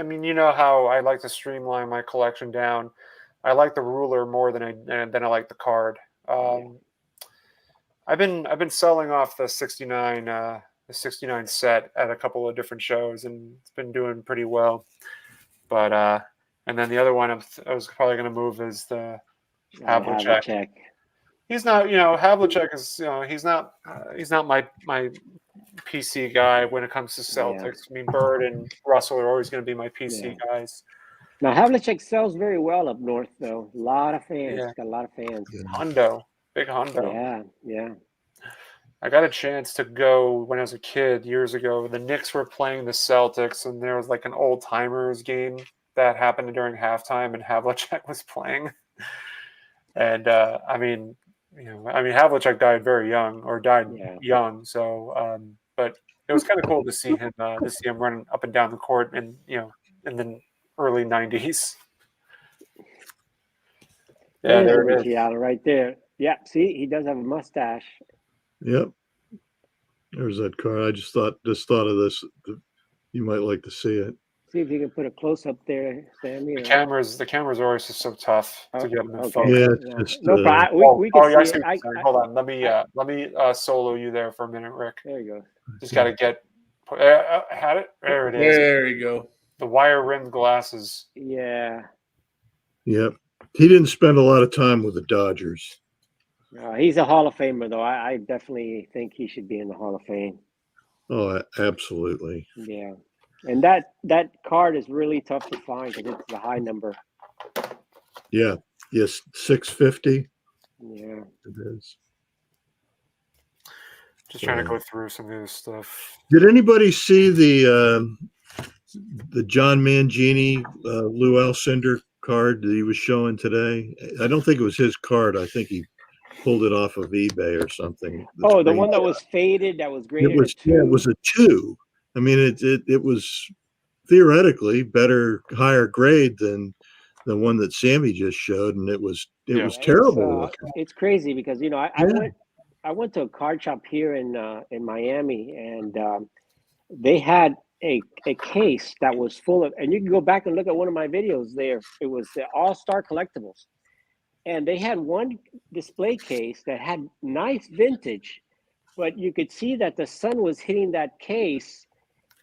mean, you know how I like to streamline my collection down. I like the ruler more than I like the card. I've been selling off the 69 set at a couple of different shows, and it's been doing pretty well. But and then the other one I was probably going to move is the Havlicek. He's not, Havlicek is, he's not my PC guy when it comes to Celtics. Yeah. I mean, Bird and Russell are always going to be my PC guys. Now, Havlicek sells very well up north, though. A lot of fans. Yeah. Got a lot of fans. Hundo. Big Hundo. Yeah. I got a chance to go when I was a kid years ago. The Knicks were playing the Celtics, and there was like an old-timers game that happened during halftime, and Havlicek was playing. And, Havlicek died very young, or died young. So, but it was kind of cool to see him running up and down the court, and in the early '90s. Yeah, there it is. Yeah, right there. Yeah, see, he does have a mustache. Yep. There's that card. I just thought of this. You might like to see it. See if you can put a close up there, Sammy. The cameras are always just so tough to get them in focus. Yeah, it's just. No problem. We can see it. Hold on. Let me solo you there for a minute, Rick. There you go. Just got to get. Had it? There it is. There you go. The wire rimmed glasses. Yeah. Yep. He didn't spend a lot of time with the Dodgers. He's a Hall of Famer, though. I definitely think he should be in the Hall of Fame. Oh, absolutely. Yeah. And that card is really tough to find because it's a high number. Yeah. Yes, 650. Yeah. It is. Just trying to go through some of this stuff. Did anybody see the John Mangini Lou Alcindor card that he was showing today? I don't think it was his card. I think he pulled it off of eBay or something. The one that was faded, that was graded. It was a 2. I mean, it was theoretically higher grade than the one that Sammy just showed, and it was terrible. It's crazy because I went to a card shop here in Miami, and they had a case that was full of, and you can go back and look at one of my videos there. It was the All-Star Collectibles, and they had one display case that had nice vintage, but you could see that the sun was hitting that case.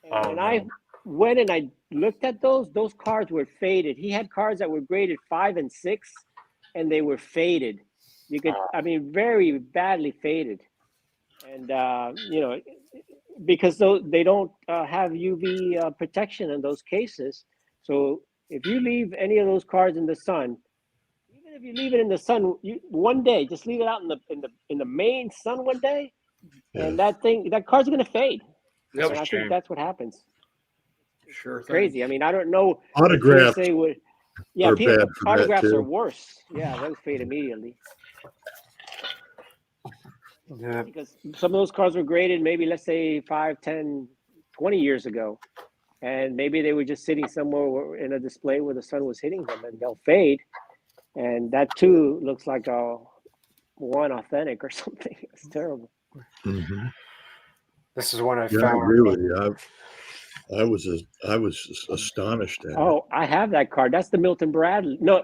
And I went and I looked at those cards were faded. He had cards that were graded 5 and 6, and they were faded. You could, very badly faded. And, because they don't have UV protection in those cases. So if you leave any of those cards in the sun, even if you leave it in the sun one day, just leave it out in the main sun one day, and that card's going to fade. Yep. And I think that's what happens. Sure. Crazy. I mean, I don't know. Autographs. Autographs are worse. Yeah, those fade immediately. Yeah. Because some of those cards were graded maybe, let's say, 5, 10, 20 years ago. And maybe they were just sitting somewhere in a display where the sun was hitting them, and they'll fade. and that 2 looks like a 1 authentic or something. It's terrible. Mhm. This is one I Yeah, I found. agree with you. I was astonished at it. Oh, I have that card. That's the Milton Bradley. No,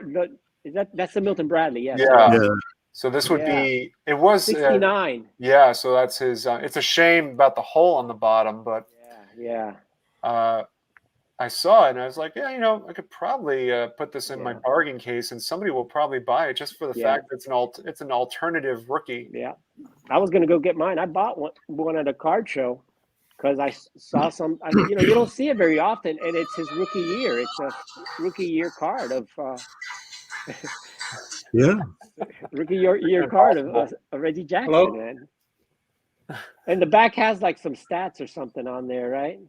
that's the Milton Bradley. Yes. Yeah. Yeah, So this would Yeah. be. It was. 69. Yeah. So that's his. It's a shame about the hole on the bottom, but Yeah. I saw it and I was like, yeah, I could probably put this in my Yeah. bargain case, and somebody will probably buy it just for the Yeah. fact that it's an alternative rookie. Yeah. I was gonna go get mine. I bought one at a card show because I saw some. You don't see it very often, and it's his rookie year. It's a rookie year card of yeah. rookie year card of Reggie Jackson, Hello? man. And the back has like some stats or something on there, right?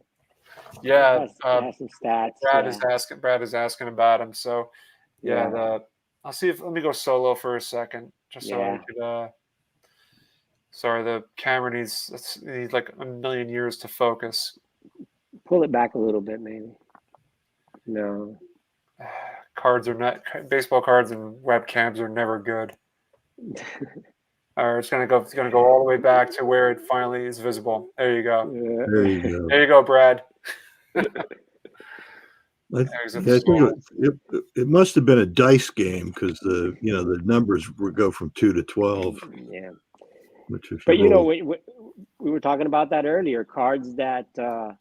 Yeah. It has some stats. Brad is asking about him. So yeah, Yeah. I'll see if let me go solo for a second, just so I could. Sorry, the camera needs like a million years to focus. Pull it back a little bit, maybe. No. Cards are not baseball cards and webcams are never good. All right, it's gonna go all the way back to where it finally is visible. There you go. There you go. There you go, Brad. I think it must have been a dice game because the numbers would go from 2 to 12. Yeah. Which if But roll, we were talking about that earlier. Cards that they're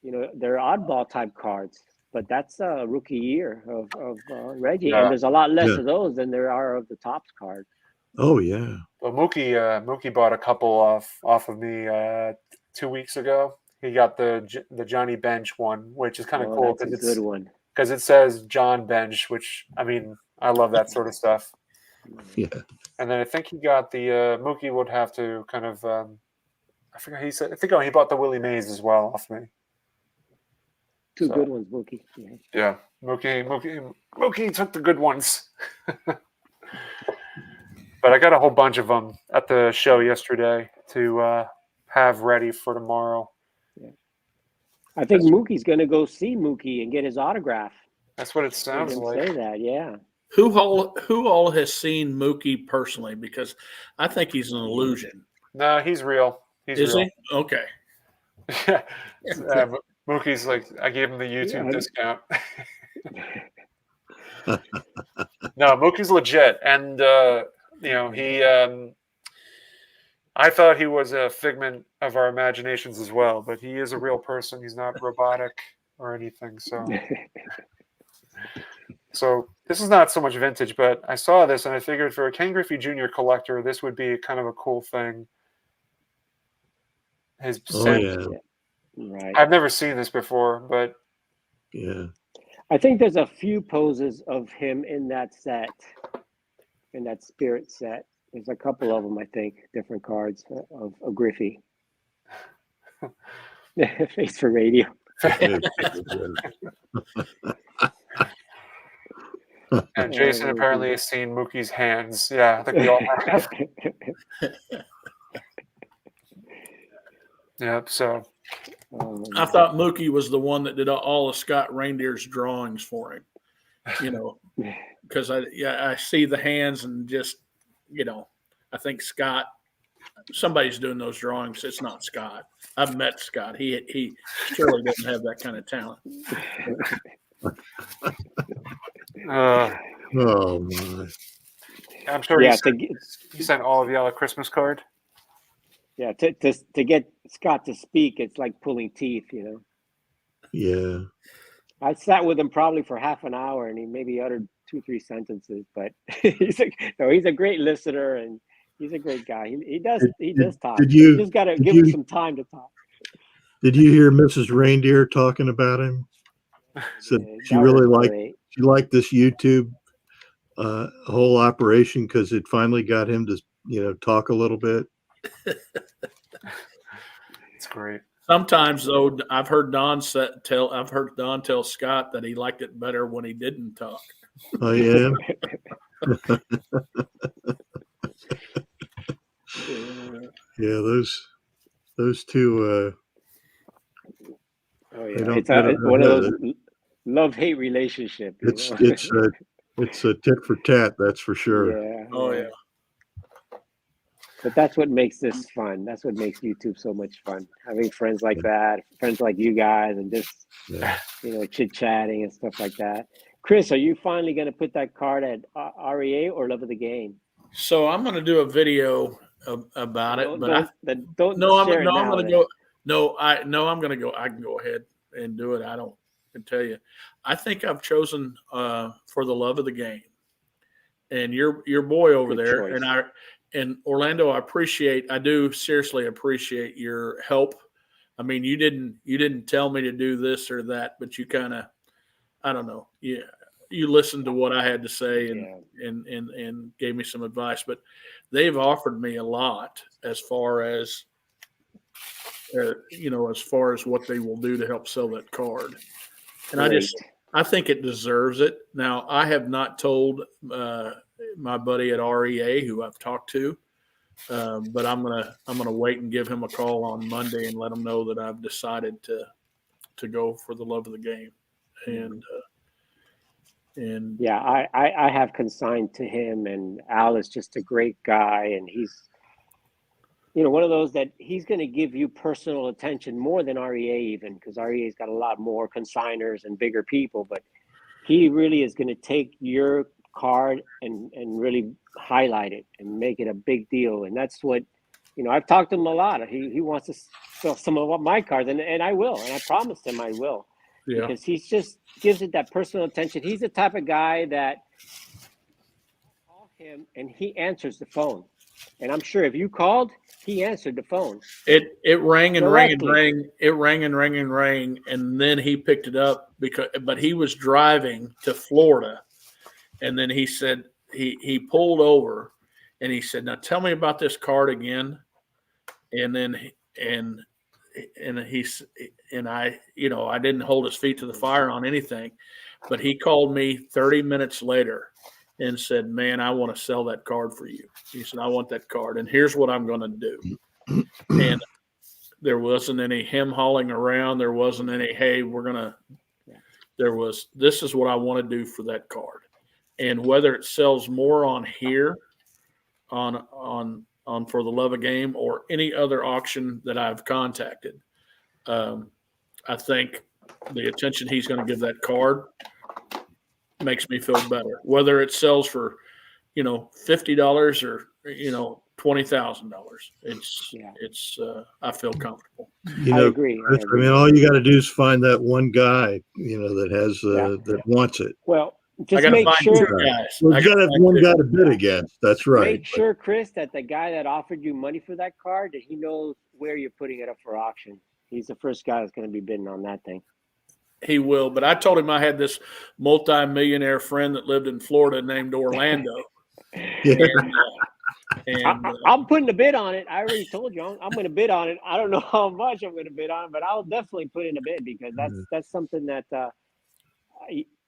oddball type cards, but that's a rookie year of Reggie, and there's a lot less of those than there are of the Topps card. oh yeah, Well, Mookie bought a couple off of me 2 weeks ago. He got the Johnny Bench one, which is kind of cool because it's a good one. Because it says John Bench, which I love that sort of stuff. yeah. And then I think he got the Mookie would have to kind of I forgot he said. I think he bought the Willie Mays as well off me. Two good ones, Mookie. Yeah, Mookie took the good ones. But I got a whole bunch of them at the show yesterday to have ready for tomorrow. Yeah. I think Mookie's going to go see Mookie and get his autograph. That's what it sounds like. Say that, yeah. Who all has seen Mookie personally? Because I think he's an illusion. No, he's real. Is he? Okay. Yeah. Mookie's like, I gave him the YouTube discount. No, Mookie's legit. And, he, I thought he was a figment of our imaginations as well, but he is a real person. He's not robotic or anything. So this is not so much vintage, but I saw this and I figured for a Ken Griffey Jr. collector, this would be kind of a cool thing. Right. I've never seen this before, but yeah. I think there's a few poses of him in that set, in that Spirit set. There's a couple of them, I think, different cards of Griffey. Face for radio. And Jason apparently has seen Mookie's hands. Yeah, I think we all have. Yep. So I thought Mookie was the one that did all of Scott Reindeer's drawings for him. Because I see the hands and just I think Scott. Somebody's doing those drawings. It's not Scott. I've met Scott. He surely doesn't have that kind of talent. Oh my! I'm sure he sent all of y'all a Christmas card. Yeah, to get Scott to speak, it's like pulling teeth, Yeah. I sat with him probably for half an hour, and he maybe uttered 2-3 sentences. But he's a great listener, and he's a great guy. He does talk. You just got to give him some time to talk. Did you hear Mrs. Reindeer talking about him? Said she really liked this YouTube whole operation because it finally got him to talk a little bit. It's great. Sometimes though, I've heard Don tell Scott that he liked it better when he didn't talk. Oh yeah. Yeah, those two. Oh yeah, it's one of those love-hate relationship. It's It's a tit for tat, that's for sure. Yeah. Oh yeah. yeah. But that's what makes this fun. That's what makes YouTube so much fun. Having friends like that, friends like you guys, and just Yeah. chit chatting and stuff like that. Chris, are you finally going to put that card at REA or Love of the Game? So I'm going to do a video about it, but don't no, share it I'm now. going to go. No, I'm going to go. I can go ahead and do it. I can tell you. I think I've chosen For the Love of the Game, and your boy over Good there, choice. and Orlando. I do seriously appreciate your help. I mean, you didn't tell me to do this or that, but you kind of, I don't know. Yeah, you listened to what I had to say and gave me some advice. But they've offered me a lot as far as as far as what they will do to help sell that card. And Great. I think it deserves it. Now, I have not told my buddy at REA who I've talked to, but I'm gonna wait and give him a call on Monday and let him know that I've decided to go For the Love of the Game. And yeah, I have consigned to him, and Al is just a great guy, and he's one of those that he's going to give you personal attention more than REA even, because REA's got a lot more consigners and bigger people, but he really is going to take your card and really highlight it and make it a big deal. And that's what, I've talked to him a lot. He wants to sell some of my cards, and I will, and I promised him I will, because he just gives it that personal attention. He's the type of guy that call him and he answers the phone. And I'm sure if you called, he answered the phone. It rang and rang and Directly. rang. It rang and rang and rang, and then he picked it up but he was driving to Florida, and then he said he pulled over, and he said, "Now tell me about this card again." And then I I didn't hold his feet to the fire on anything, but he called me 30 minutes later and said, "Man, I want to sell that card for you." He said, "I want that card, and here's what I'm going to do." And there wasn't any him hauling around. There wasn't any, "Hey, this is what I want to do for that card." And whether it sells more on here, on For the Love of Game, or any other auction that I've contacted, I think the attention he's going to give that card makes me feel better. Whether it sells for, $50 or $20,000, it's I feel comfortable. I agree. Chris, I mean, all you got to do is find that one guy, that has that wants it. Well, I just got to make find sure. two guys. Well, you got to have one guy to bid against. That's right. Make sure, Chris, that the guy that offered you money for that card, that he knows where you're putting it up for auction. He's the first guy that's going to be bidding on that thing. He will, but I told him I had this multi-millionaire friend that lived in Florida named Orlando. Yeah. I'm putting a bid on it. I already told you I'm going to bid on it. I don't know how much I'm going to bid on it, but I'll definitely put in a bid, because that's something that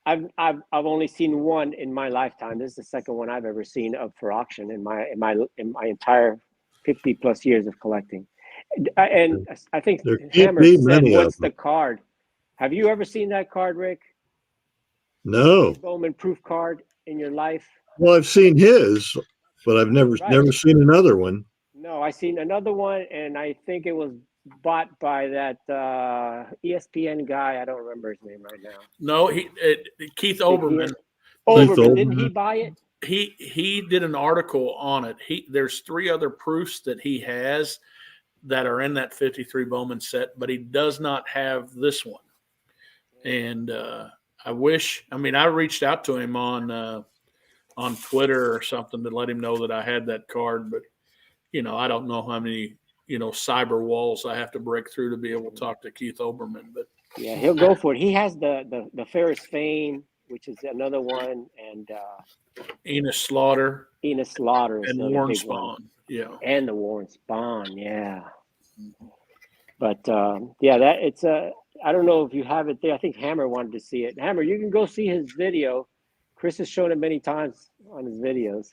I've only seen one in my lifetime. This is the second one I've ever seen up for auction in my entire 50 plus years of collecting. And I think Hammer said, "What's the card?" Have you ever seen that card, Rick? No. Bowman proof card in your life? Well, I've seen his, but I've never seen another one. No, I seen another one, and I think it was bought by that ESPN guy. I don't remember his name right now. No, Keith Olbermann. Didn't he buy it? He did an article on it. There's 3 other proofs that he has that are in that 53 Bowman set, but he does not have this one. And I reached out to him on Twitter or something to let him know that I had that card, but I don't know how many cyber walls I have to break through to be able to talk to Keith Olbermann. But yeah, he'll go for it. He has the Ferris Fane, which is another one, and Enos Slaughter is and Warren big Spahn, one. yeah, and the Warren Spahn, yeah. But that it's I don't know if you have it there. I think Hammer wanted to see it. Hammer, you can go see his video. Chris has shown it many times on his videos.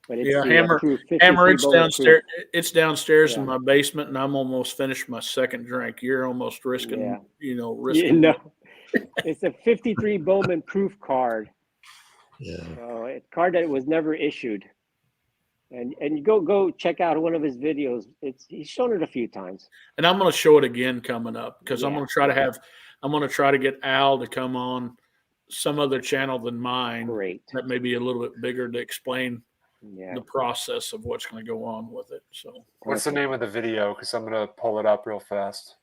But it's Hammer, it's downstairs. It's downstairs in my basement, and I'm almost finished my second drink. You're almost risking, risking. No, it's a 53 Bowman proof card, Yeah. So a card that was never issued. And you go check out one of his videos. He's shown it a few times. And I'm going to show it again coming up because I'm Yeah. going to try to get Al to come on some other channel than mine. Great. That may be a little bit bigger to explain Yeah. the process of what's going to go on with it. So, What's the name of the video? Because I'm gonna pull it up real fast.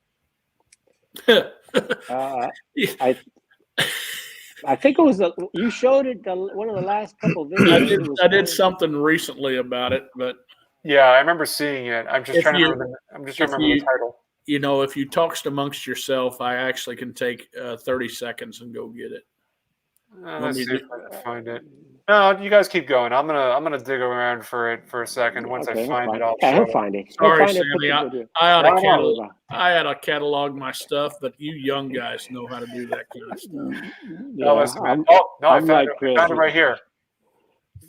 I think it was you showed it one of the last couple of videos. I did something recently about it, but Yeah, I remember seeing it. I'm just If trying to you- remember. I'm just trying to if remember you- the title. you know, if you talk amongst yourself, I actually can take 30 seconds and go get it. Let's me see if do- I can find it. No, you guys keep going. I'm gonna dig around for it for a second. Once Okay, I find it, I'll yeah, show he'll it. find it. Sorry, He'll find it, put Sammy. the video. I ought No, to no, catalog. no. I ought to catalog my stuff, but you young guys know how to do that kind of stuff. Yeah, No, listen, man. I'm- Oh no, I I'm found like it. I Chris. found it right here.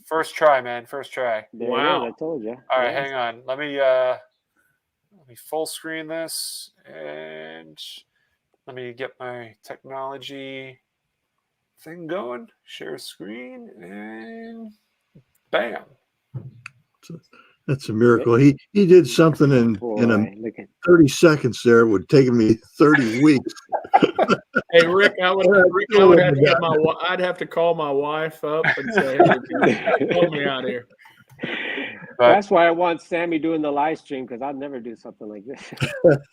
First try, man. First try. there Wow. it is, I told you. All right, Yeah. hang on. Let me full screen this and let me get my technology thing going. Share screen and bam. That's a miracle. He did something in a Boy, look at 30 seconds there would take me 30 weeks. Hey, Rick, I would have to get I'd have to call my wife up and say, "Hey, help me out here." But That's why I want Sammy doing the live stream, because I'd never do something like this.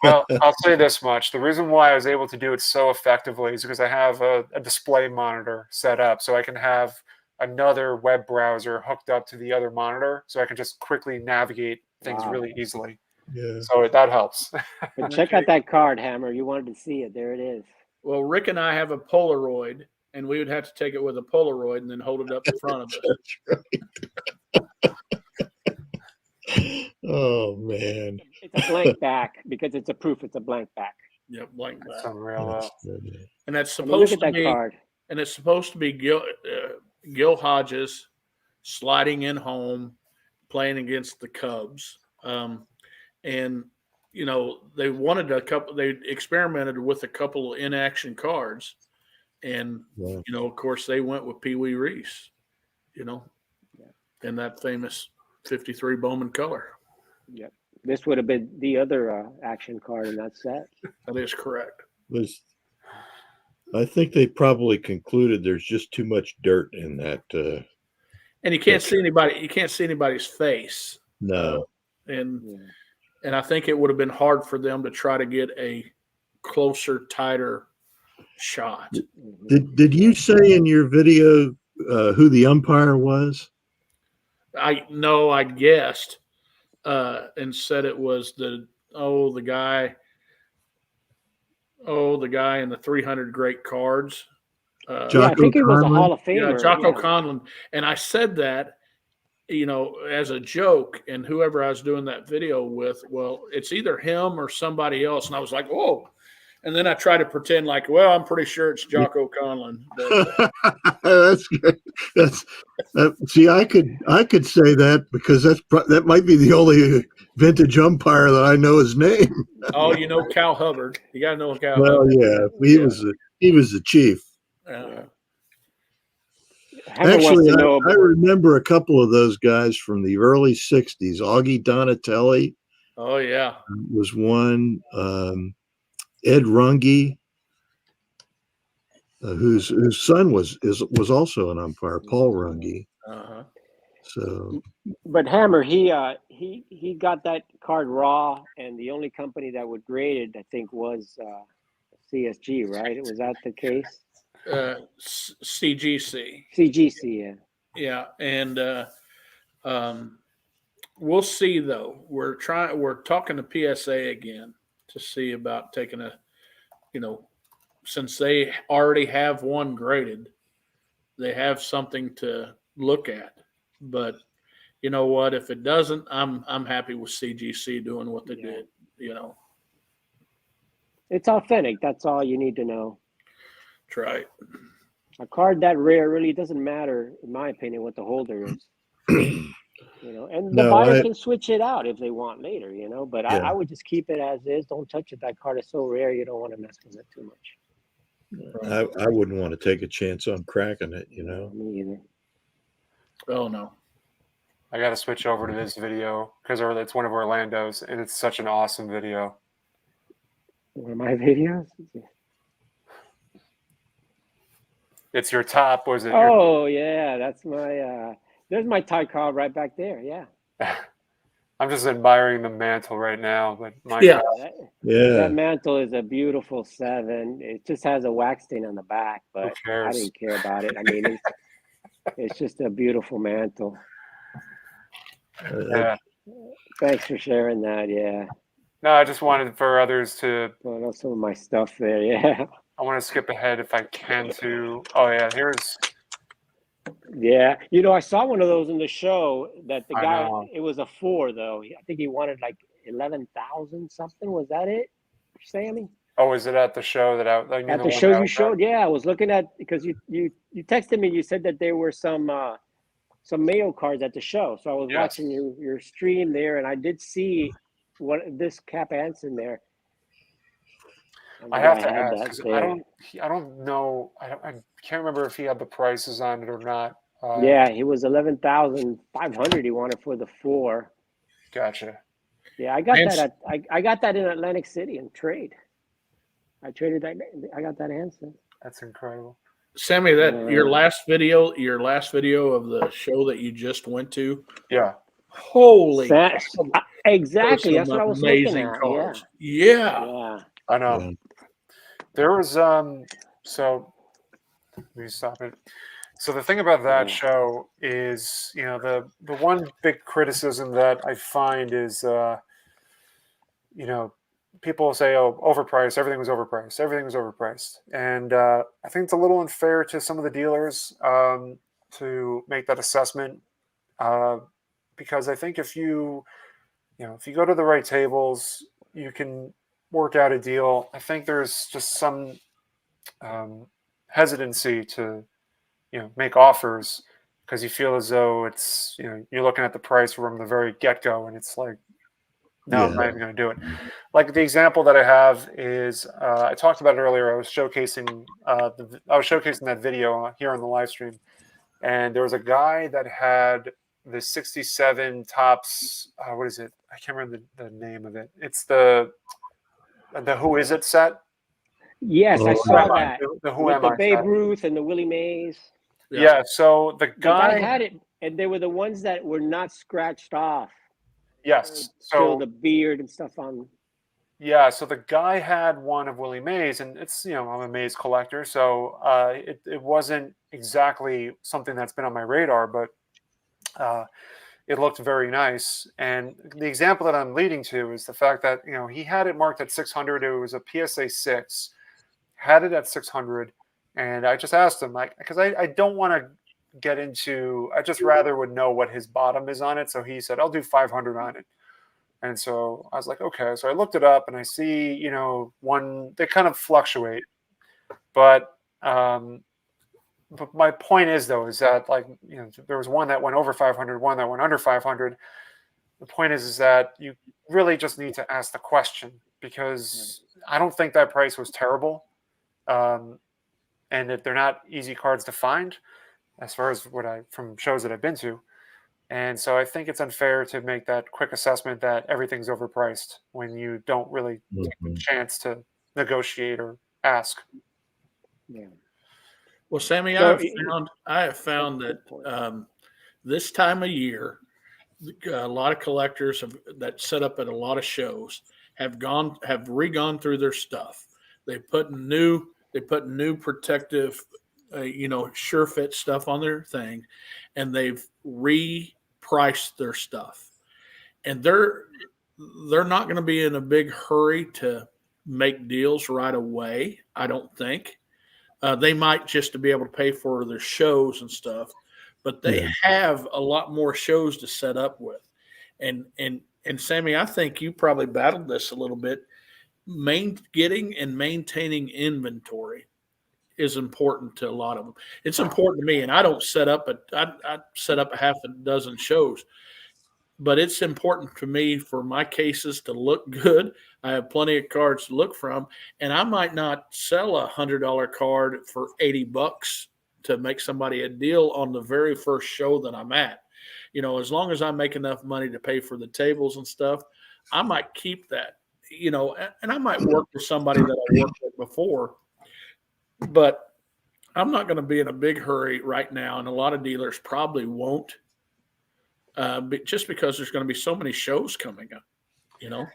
well, I'll say this much: the reason why I was able to do it so effectively is because I have a display monitor set up, so I can have another web browser hooked up to the other monitor, so I can just quickly navigate things Wow. really easily. Yeah. So that helps. But check out that card, Hammer. You wanted to see it. There it is. Well, Rick and I have a Polaroid, and we would have to take it with a Polaroid and then hold it up in front of us. That's right. Oh man. It's a blank back because it's a proof. It's a blank back. Yep, like That's that. unreal. That's good. And that's I mean, look supposed at to that be. card. And it's supposed to be Gil Hodges sliding in home, playing against the Cubs. And, you know, they experimented with a couple of inaction cards. And, Wow. you know, of course, they went with Pee Wee Reese, you know, in that famous 53 Bowman color. Yep. This would have been the other action card in that set. That is correct. I think they probably concluded there's just too much dirt in that. And you can't see anybody. You can't see anybody's face. No. And Yeah. And I think it would have been hard for them to try to get a closer, tighter shot. Mhm. Did you say in your video who the umpire was? I guessed and said it was the guy in the 300 great cards. Yeah, I Jocko think he was a Conlon? Hall of Famer. Yeah, Jocko yeah. Conlon. And I said that, you know, as a joke, and whoever I was doing that video with, well, it's either him or somebody else. And I was like, whoa. And then I try to pretend like, well, I'm pretty sure it's Jocko Conlon. But, That's good. See, I could say that because that might be the only vintage umpire that I know his name. oh, you know Cal Hubbard. You got to know Cal Well, Hubbard. yeah, he was the chief. Hammer Actually, wants to know. I remember a couple of those guys from the early '60s. Augie Donatelli Oh, yeah. was one. Ed Runge, whose son was also an umpire, Paul Runge. Uh-huh. So But Hammer, he got that card raw, and the only company that would grade it, I think, was CSG, right? Was that the case? CGC. CGC, yeah. Yeah. And we'll see, though. We're talking to PSA again to see about taking since they already have one graded, they have something to look at. But you know what? If it doesn't, I'm happy with CGC doing what they did. You know, It's authentic. That's all you need to know. that's right. A card that rare really doesn't matter, in my opinion, what the holder is. And the buyer can switch it out if they want later, But I would just keep it as is. Don't touch it. That card is so rare, you don't want to mess with it too much. I wouldn't want to take a chance on cracking it, Me either. Oh no. I got to switch over to this video because it's one of Orlando's, and it's such an awesome video. One of my videos. It's your top, was it? Oh yeah, that's my. There's my tie card right back there. Yeah. I'm just admiring the mantle right now, but my Yeah. God, Yeah. That mantle is a beautiful 7. It just has a wax stain on the back, who but I cares? didn't care about it. I mean, it's just a beautiful mantle. Yeah. Thanks for sharing that. Yeah. No, I just wanted for others to. Well, that's some of my stuff there. Yeah. I want to skip ahead if I can to. Oh yeah, here's. Yeah. You know, I saw one of those in the show that the I guy, know. it was a 4 though. I think he wanted like 11,000 something. Was that it, Sammy? Oh, is it at the show that I? Like, At the show you showed? Yeah. I was looking at, because you texted me, you said that there were some Mayo cards at the show. So I was Yes. watching your stream there, and I did see this Cap Anson there. I have to ask because I don't know. I can't remember if he had the prices on it or not. Yeah, he was 11,500. He wanted for the 4. Gotcha. Yeah, I got that I got that in Atlantic City in trade. I traded that. I got that Anson. That's incredible. Sammy, that your last video of the show that you just went to. Yeah. Holy. Exactly. That's what I was looking at. Cars. Yeah. Yeah. I know. Yeah. There was so let me stop it. So the thing about that show is, the one big criticism that I find is people say, oh, overpriced, everything was overpriced. And I think it's a little unfair to some of the dealers to make that assessment because I think if you go to the right tables, you can work out a deal. I think there's just some hesitancy to make offers because you feel as though it's you're looking at the price from the very get-go, and it's like, no, I'm not even going to do it. Like the example that I have is I talked about it earlier. I was showcasing that video here on the live stream, and there was a guy that had the 67 tops. What is it? I can't remember the name of it. It's the Who Is It set. Yes, I saw that. The Who with Am the I Babe set. Ruth and the Willie Mays. Yeah. So the guy had it, and they were the ones that were not scratched off. Yes. So the beard and stuff on. Yeah. So the guy had one of Willie Mays, and it's I'm a Mays collector, so it wasn't exactly something that's been on my radar, but it looked very nice. And the example that I'm leading to is the fact that he had it marked at 600. It was a PSA 6. Had it at 600, and I just asked him, because I don't want to get into. I just rather would know what his bottom is on it. So he said, I'll do 500 on it. And so I was like, okay. So I looked it up, and I see, they kind of fluctuate. But my point is, though, is that there was one that went over 500, one that went under 500. The point is that you really just need to ask the question, because I don't think that price was terrible. And that they're not easy cards to find as far as from shows that I've been to. And so I think it's unfair to make that quick assessment that everything's overpriced when you don't really take a chance to negotiate or ask. Yeah. Well, Sammy, I have found that this time of year, a lot of collectors that set up at a lot of shows have re-gone through their stuff. They put new protective, sure fit stuff on their thing, and they've repriced their stuff. And they're not going to be in a big hurry to make deals right away, I don't think. They might just to be able to pay for their shows and stuff, but they have a lot more shows to set up with. And Sammy, I think you probably battled this a little bit. Getting and maintaining inventory is important to a lot of them. It's important to me, and I don't set up I set up a half a dozen shows, but it's important to me for my cases to look good. I have plenty of cards to look from, and I might not sell $100 card for $80 to make somebody a deal on the very first show that I'm at. You know, as long as I make enough money to pay for the tables and stuff, I might keep that, you know, and I might work with somebody that I worked with before, but I'm not going to be in a big hurry right now. And a lot of dealers probably won't, just because there's going to be so many shows coming up, you know?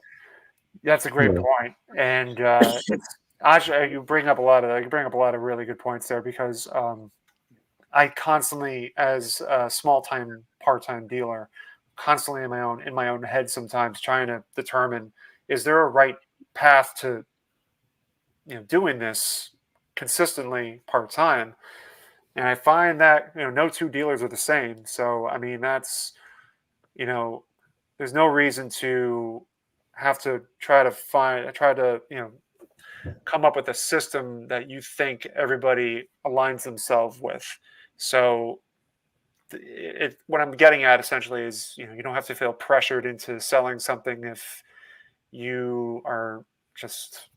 That's a great Yeah. point. And it's actually, you bring up a lot of really good points there, because I constantly, as a small-time part-time dealer, constantly in my own head sometimes trying to determine, is there a right path to, you know, doing this consistently part-time? And I find that, you know, no two dealers are the same. So I mean, that's, you know, there's no reason to have to try to, you know, come up with a system that you think everybody aligns themselves with. So what I'm getting at essentially is, you know, you don't have to feel pressured into selling something if you are just,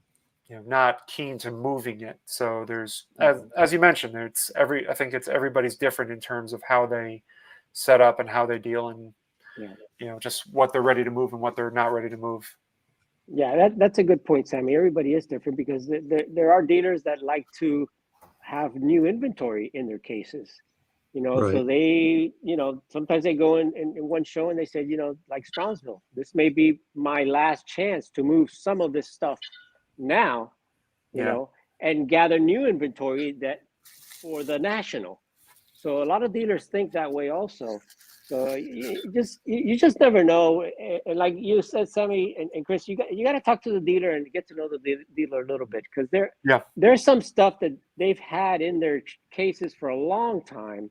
you know, not keen to moving it. So there's, as you mentioned, I think it's everybody's different in terms of how they set up and how they deal, and you know, just what they're ready to move and what they're not ready to move. Yeah, that's a good point, Sammy. Everybody is different, because there are dealers that like to have new inventory in their cases, you know. Right. So they, you know, sometimes they go in one show and they said, you know, like Strongsville, this may be my last chance to move some of this stuff now, you know, and gather new inventory that for the national. So a lot of dealers think that way also. So you just never know. And like you said, Sammy and Chris, you got to talk to the dealer and get to know the dealer a little bit, because there's some stuff that they've had in their cases for a long time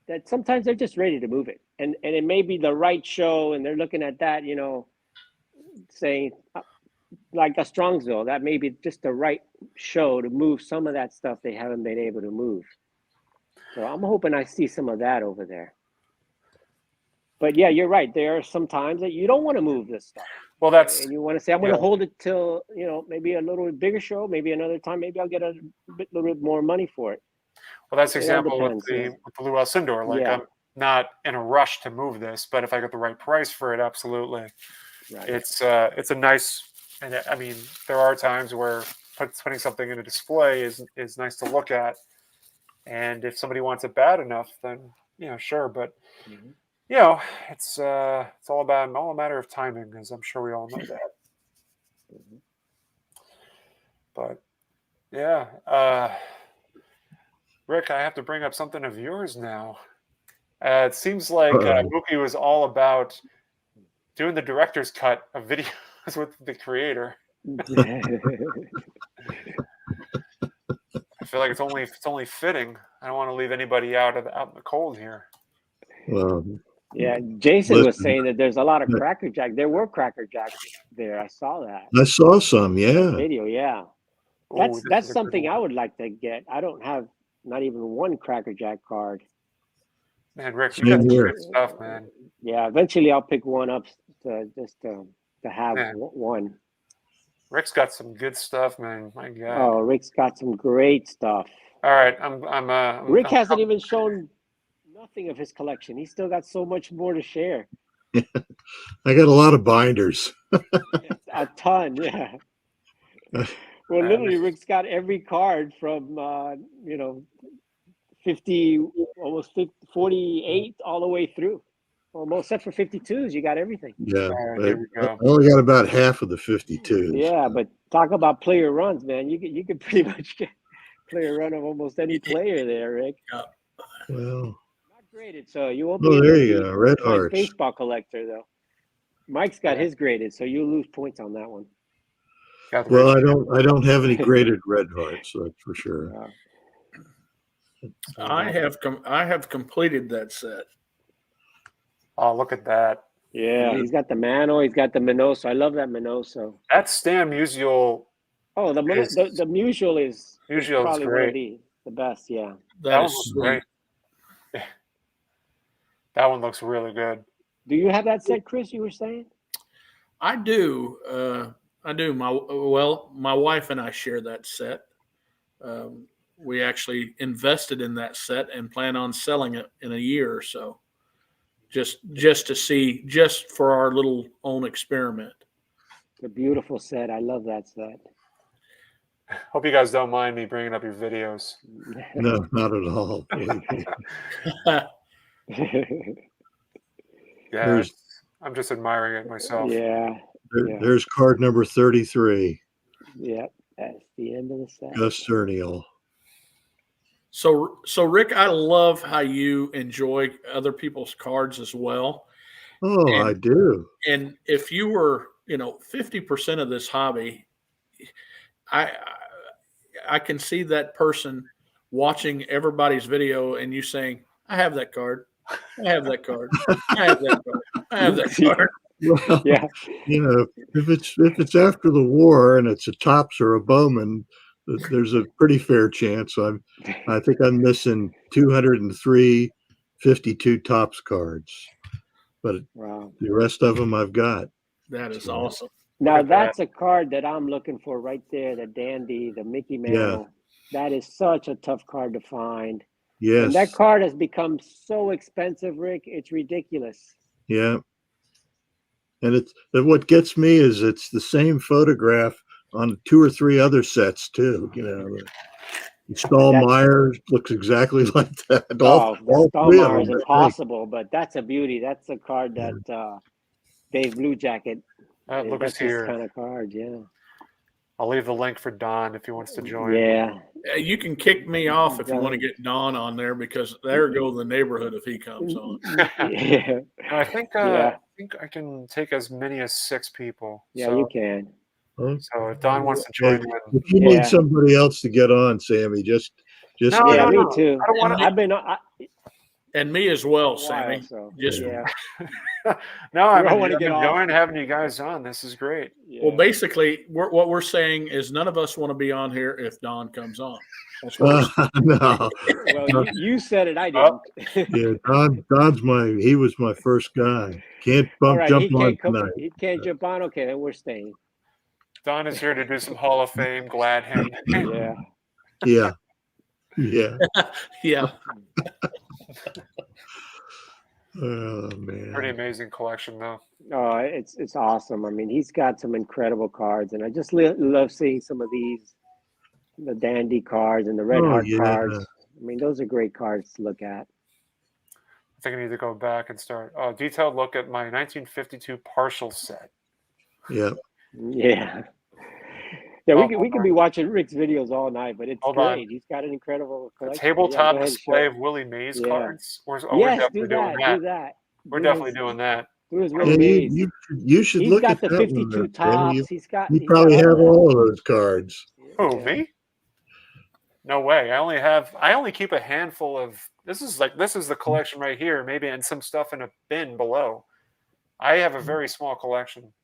that sometimes they're just ready to move it, and it may be the right show, and they're looking at that, you know, saying like a Strongsville, that may be just the right show to move some of that stuff they haven't been able to move. So I'm hoping I see some of that over there. But yeah, you're right. There are some times that you don't want to move this stuff. Well, that's, and you want to say, I'm going to hold it till, you know, maybe a little bigger show, maybe another time, maybe I'll get a little bit more money for it. well, that's the It all example with depends, the Lou Alcindor. Like, I'm not in a rush to move this, but if I get the right price for it, absolutely. Right. It's a nice, and I mean, there are times where putting something in a display is nice to look at, and if somebody wants it bad enough, then, you know, sure. But you know, it's all a matter of timing, as I'm sure we all know that. But yeah, Rick, I have to bring up something of yours now. It seems like Mookie was all about doing the director's cut of videos with the creator. I feel like it's only fitting. I don't want to leave anybody out in the cold here. Well, yeah, Jason was saying that there's a lot of Cracker Jack. There were Cracker Jacks there. I saw that. I saw some, yeah. Video, yeah. That's something I would like to get. I don't have not even one Cracker Jack card. Man, Rick, you got some good stuff, man. Yeah, eventually I'll pick one up to have one. Rick's got some good stuff, man. My God. Oh, Rick's got some great stuff. All right, Rick hasn't even shown nothing of his collection. He's still got so much more to share. I got a lot of binders. A ton, yeah. Well, literally, Rick's got every card from 50, almost 50, 48, all the way through. Almost, except for 52s, you got everything. Yeah, here we go. I only got about half of the 52s. Yeah, but talk about player runs, man. You could pretty much get player run of almost any player there, Rick. Well, not graded, so you won't be. Oh, there you go, Red Hearts. Baseball collector though. Mike's got his graded, so you lose points on that one. Well, I don't have any graded Red Hearts, that's for sure. I have completed that set. Oh, look at that. Yeah, he's got the Mano, he's got the Minoso. I love that Minoso. That Stan Musial. Oh, the Musial is probably great. One of the best, yeah. That was great. That one looks really good. Do you have that set, Chris, you were saying? I do. My wife and I share that set. we actually invested in that set and plan on selling it in a year or so. Just to see, just for our little own experiment. It's a beautiful set. I love that set. Hope you guys don't mind me bringing up your videos. No, not at all. Yeah, There's- I'm just admiring it myself. Yeah. Yeah. There's card number 33, Yep. That's the end of the set. Gus Cernial. So Rick, I love how you enjoy other people's cards as well. Oh, I do. And if you were, 50% of this hobby, I can see that person watching everybody's video and you saying, I have that card. I have that card. I have that card. I have that card. Well, Yeah. if it's after the war and it's a Topps or a Bowman, there's a pretty fair chance. I think I'm missing 203 52 Topps cards, but Wow. the rest of them I've got. That is awesome. Now at that. that's a card that I'm looking for right there. The Dandy, the Mickey Mantle. That is such a tough card to find. Yes. And that card has become so expensive, Rick. It's ridiculous. Yeah. And what gets me is it's the same photograph on 2 or 3 other sets too. Stahlmeyer looks exactly like that. All three of Stahlmeyer is them, impossible, but that's a beauty. That's a card that Dave Blue Jacket. Look That's us here. his kind of card, yeah. I'll leave the link for Don if he wants to join. Yeah. You can kick me off if you want to get Don on there, because there go the neighborhood if he comes on. Yeah. I think Yeah. I think I can take as many as 6 people. Yeah, so, you can. So if Don wants to join in, If you need somebody else to get on, Sammy, just No, Yeah, no, me no. too. I don't want to. I've been And me as well, a while, Sammy. so Just yeah. No, We all I'm wanna get off. enjoying having you guys on. This is great. Yeah. Well, basically, what we're saying is none of us want to be on here if Don comes on. That's what we're no. Well, you said it. I didn't. Yeah, he was my first guy. Can't All right, jump on tonight. he can't jump on. Okay, then we're staying. Don is here to do some Hall of Fame. Glad him. Yeah. Yeah. Yeah. yeah. Oh man. Pretty amazing collection, though. Oh, it's awesome. I mean, he's got some incredible cards, and I just love seeing some of these, the Dandy cards and the Red Heart cards. I mean, those are great cards to look at. I think I need to go back and start. Oh, detailed look at my 1952 partial set. Yeah. Yeah. Yeah, we could be watching Rick's videos all night, but it's great. He's got an incredible collection. Tabletop display of Willie Mays cards. We're definitely doing that. Do that. We're definitely doing that. Do his Willie Mays. You should He's look got at the that 52 one, tops. You probably have all of those cards. Who, me? No way. I only keep a handful of. This is the collection right here, maybe, and some stuff in a bin below. I have a very small collection.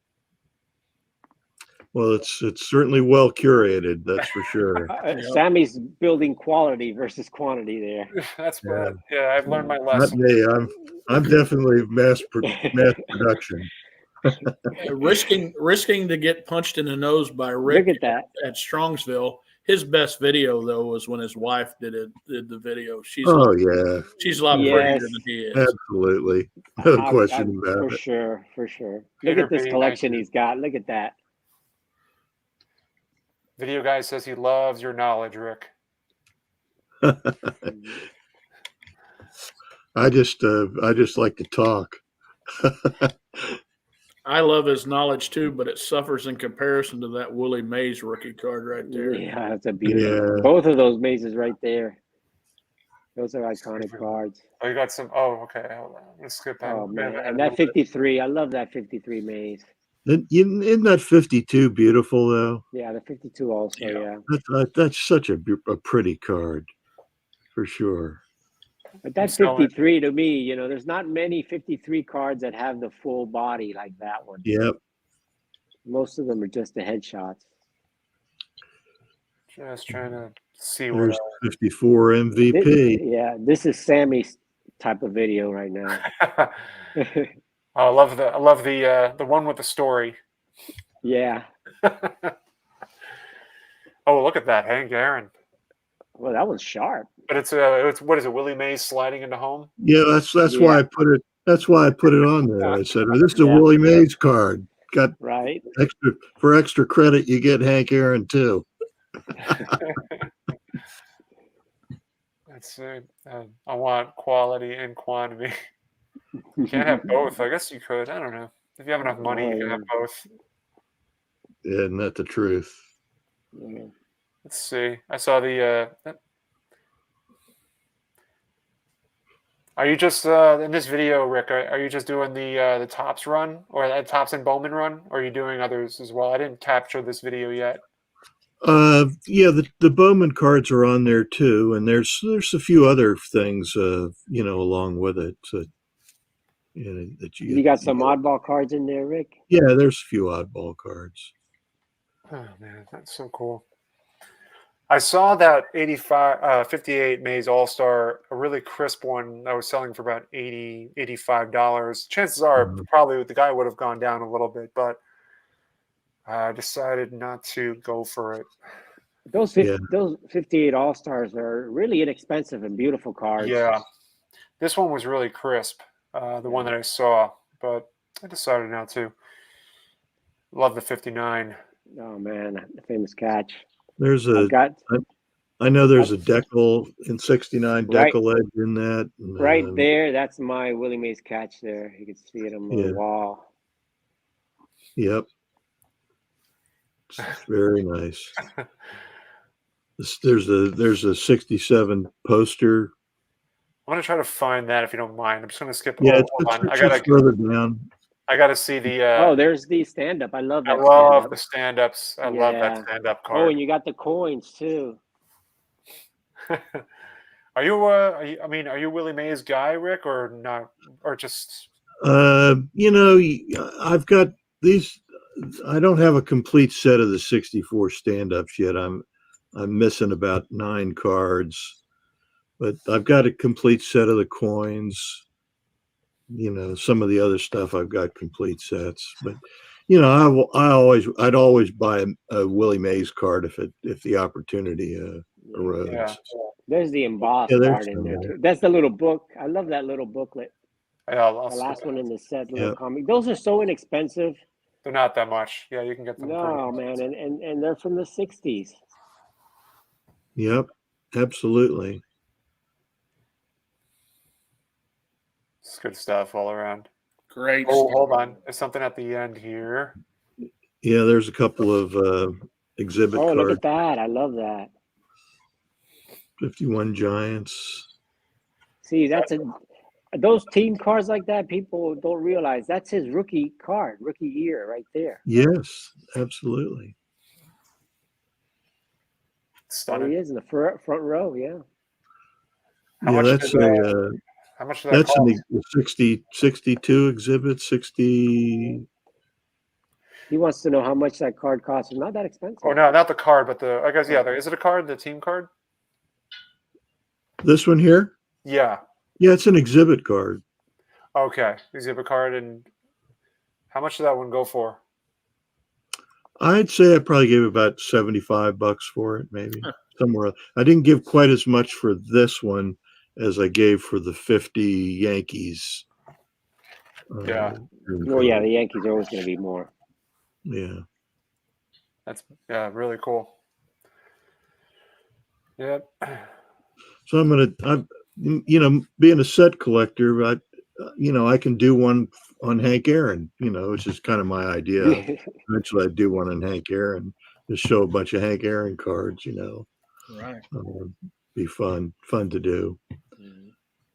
Well, it's certainly well curated, that's for sure. Sammy's building quality versus quantity there. That's what. Yeah, I've learned my Not lesson. me. I'm definitely mass production. risking to get punched in the nose by Rick Look at that at Strongsville. His best video though was when his wife did the video. She's a lot prettier than he is. Absolutely, no question about it. For sure. Look Peter at this B, collection he's got. Look at that. Video guy says he loves your knowledge, Rick. I just like to talk. I love his knowledge too, but it suffers in comparison to that Willie Mays rookie card right there. Yeah, that's a beautiful. Yeah. Both of those mazes right there. Those are iconic cards. Oh, you got some. Oh, okay. Hold on. Let's skip that. Oh man, and that 53. I love that 53 maze. Isn't that 52 beautiful though? Yeah, the 52 also. Yeah. That's such a pretty card, for sure. But that 53 to me, there's not many 53 cards that have the full body like that one. Yep. Most of them are just the headshots. Just trying to see There's what 54 MVP. This is Sammy's type of video right now. I love the one with the story. Yeah. Oh, look at that, Hank Aaron. Well, that was sharp. But it's what is it? Willie Mays sliding into home. Yeah, that's Yeah. why I put it. That's why I put it on there. I said, "This is a Yeah. Willie Mays card. Got Right. extra credit. You get Hank Aaron too." Let's see. I want quality and quantity. Can't have both. I guess you could. I don't know. If you have enough money, you can have both. Isn't that the truth? Yeah. Let's see. I saw the. Are you just in this video, Rick? Are you just doing the Tops run or the Tops and Bowman run, or are you doing others as well? I didn't capture this video yet. Yeah, the Bowman cards are on there too, and there's a few other things, along with it. So, that You got some oddball cards in there, Rick? Yeah, there's a few oddball cards. Oh man, that's so cool. I saw that 58 Mays All-Star, a really crisp one that was selling for about $85. Chances are probably the guy would have gone down a little bit, but I decided not to go for it. Those 58 All-Stars are really inexpensive and beautiful cards. Yeah. This one was really crisp, the one that I saw, but I decided not to. Love the 59. Oh man, the famous catch. There's I know there's a decal in 69 decal edge in that. Right there, that's my Willie Mays catch there. You can see it on the wall. Yep. It's very nice. There's a 67 poster. I'm gonna try to find that if you don't mind. I'm just gonna skip. Yeah, hold on. it's further down. I gotta see the. There's the stand-up. I love that. I love the stand-ups. I love that stand-up card. Oh, and you got the coins too. Are you are you a Willie Mays guy, Rick, or not, or just? I've got these. I don't have a complete set of the 64 stand-ups yet. I'm missing about 9 cards, but I've got a complete set of the coins. Some of the other stuff I've got complete sets, but I'd always buy a Willie Mays card if the opportunity arose. Yeah. There's the embossed card in there too. That's the little book. I love that little booklet. Yeah, the last one in the set, little comic. Those are so inexpensive. They're not that much. Yeah, you can get them. No, man, and they're from the 60s. Yep, absolutely. It's good stuff all around. Great. Oh, hold on. There's something at the end here. Yeah, there's a couple of exhibit cards. Look at that. I love that. 51 Giants. See, those team cards like that, people don't realize that's his rookie card, rookie year right there. Yes, absolutely. Stunning. There he is in the front row, yeah. How much that's how much did that that's cost? an 62 exhibit, 60. He wants to know how much that card costs. It's not that expensive. Oh no, not the card, but I guess is it a card, the team card? This one here? Yeah. Yeah, it's an exhibit card. Okay, exhibit card, and how much did that one go for? I'd say I probably gave about $75 for it, maybe somewhere. I didn't give quite as much for this one as I gave for the 50 Yankees. Yeah. Well, yeah, the Yankees are always going to be more. Yeah. That's really cool. Yep. So being a set collector, I can do one on Hank Aaron, which is kind of my idea. Eventually I'd do one on Hank Aaron, just show a bunch of Hank Aaron cards, Right. Be fun to do.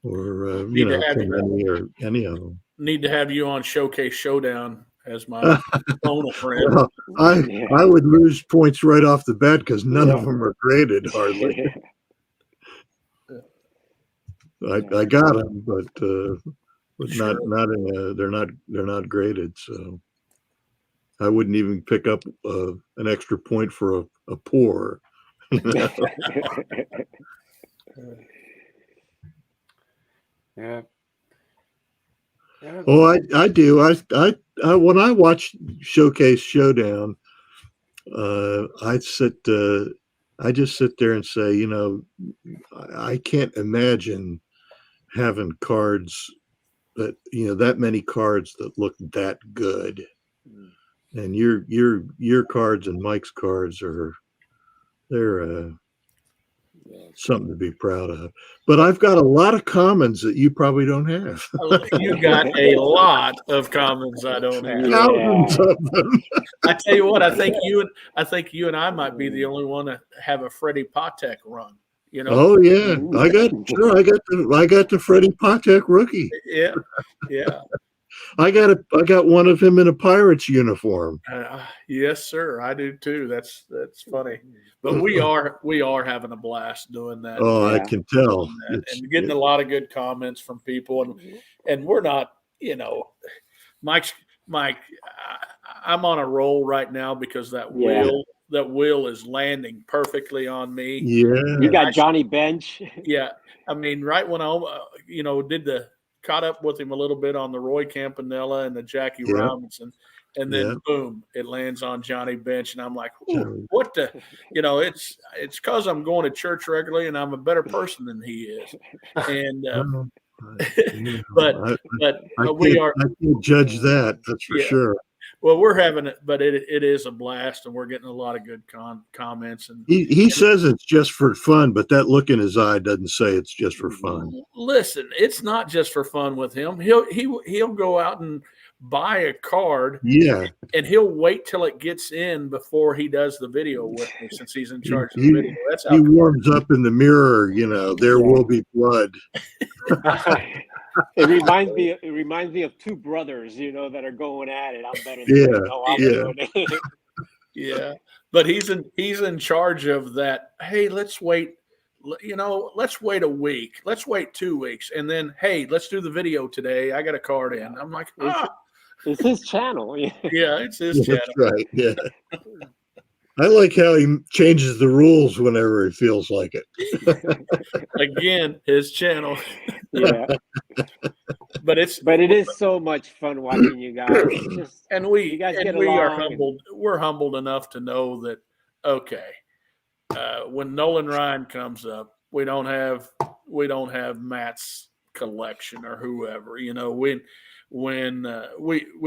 Or, or any of them. Need to have you on Showcase Showdown as my phone friend. Well, I would lose points right off the bat because none of them are graded hardly. I got them, but Sure. they're not graded. So I wouldn't even pick up an extra point for a pour. Yeah. Oh, I do. I when I watch Showcase Showdown, I sit I just sit there and say, I can't imagine having cards that many cards that look that good. And your cards and Mike's cards they're something to be proud of. But I've got a lot of commons that you probably don't have. You got a lot of commons I don't have. Thousands of them. I tell you what, I think you and I might be the only one to have a Freddie Patek run. Oh yeah, I got the Freddie Patek rookie. Yeah. I got one of him in a Pirates uniform. Yes, sir. I do too. That's funny. But we are having a blast doing that. Oh, I can tell. And getting a lot of good comments from people, and we're not, Mike. I'm on a roll right now because that wheel is landing perfectly on me. Yeah, you got Johnny Bench. Yeah, I mean, right when I caught up with him a little bit on the Roy Campanella and the Jackie Robinson, and then boom, it lands on Johnny Bench, and I'm like, what the, it's because I'm going to church regularly and I'm a better person than he is, and but we are. I can't judge that. That's for sure. Well, we're having it, but it is a blast, and we're getting a lot of good comments. And he says it's just for fun, but that look in his eye doesn't say it's just for fun. Listen, it's not just for fun with him. He'll go out and buy a card, and he'll wait till it gets in before he does the video with me, since he's in charge of the video. That's how he warms up in the mirror. There will be blood. It reminds me of two brothers, that are going at it. I'm better than you. Yeah. But he's in charge of that. Hey, let's wait. Let's wait a week. Let's wait 2 weeks, and then hey, let's do the video today. I got a card in. I'm like, it's his channel. Yeah, it's his channel. That's right. Yeah. I like how he changes the rules whenever he feels like it. Again, his channel. Yeah. But it is so much fun watching you guys. We are humbled. We're humbled enough to know that when Nolan Ryan comes up, we don't have Matt's collection or whoever. We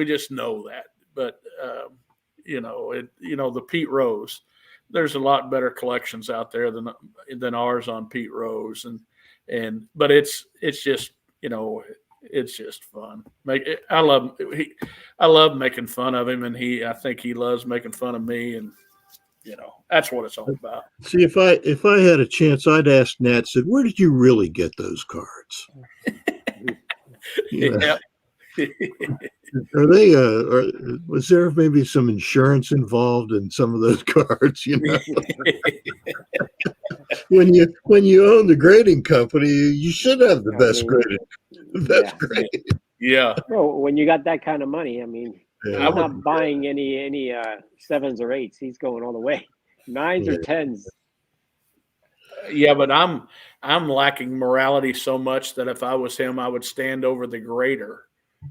just know that. But the Pete Rose, there's a lot better collections out there than ours on Pete Rose, but it's just it's just fun. I love making fun of him, and I think he loves making fun of me, and that's what it's all about. See, if I had a chance, I'd ask Nat. Said, where did you really get those cards? Yeah. Are they? Was there maybe some insurance involved in some of those cards? When you own the grading company, you should have the best grading. Grade. Yeah. Well, when you got that kind of money, I mean, he's not buying any 7s or 8s. He's going all the way, 9s or 10s. Yeah, but I'm lacking morality so much that if I was him, I would stand over the grader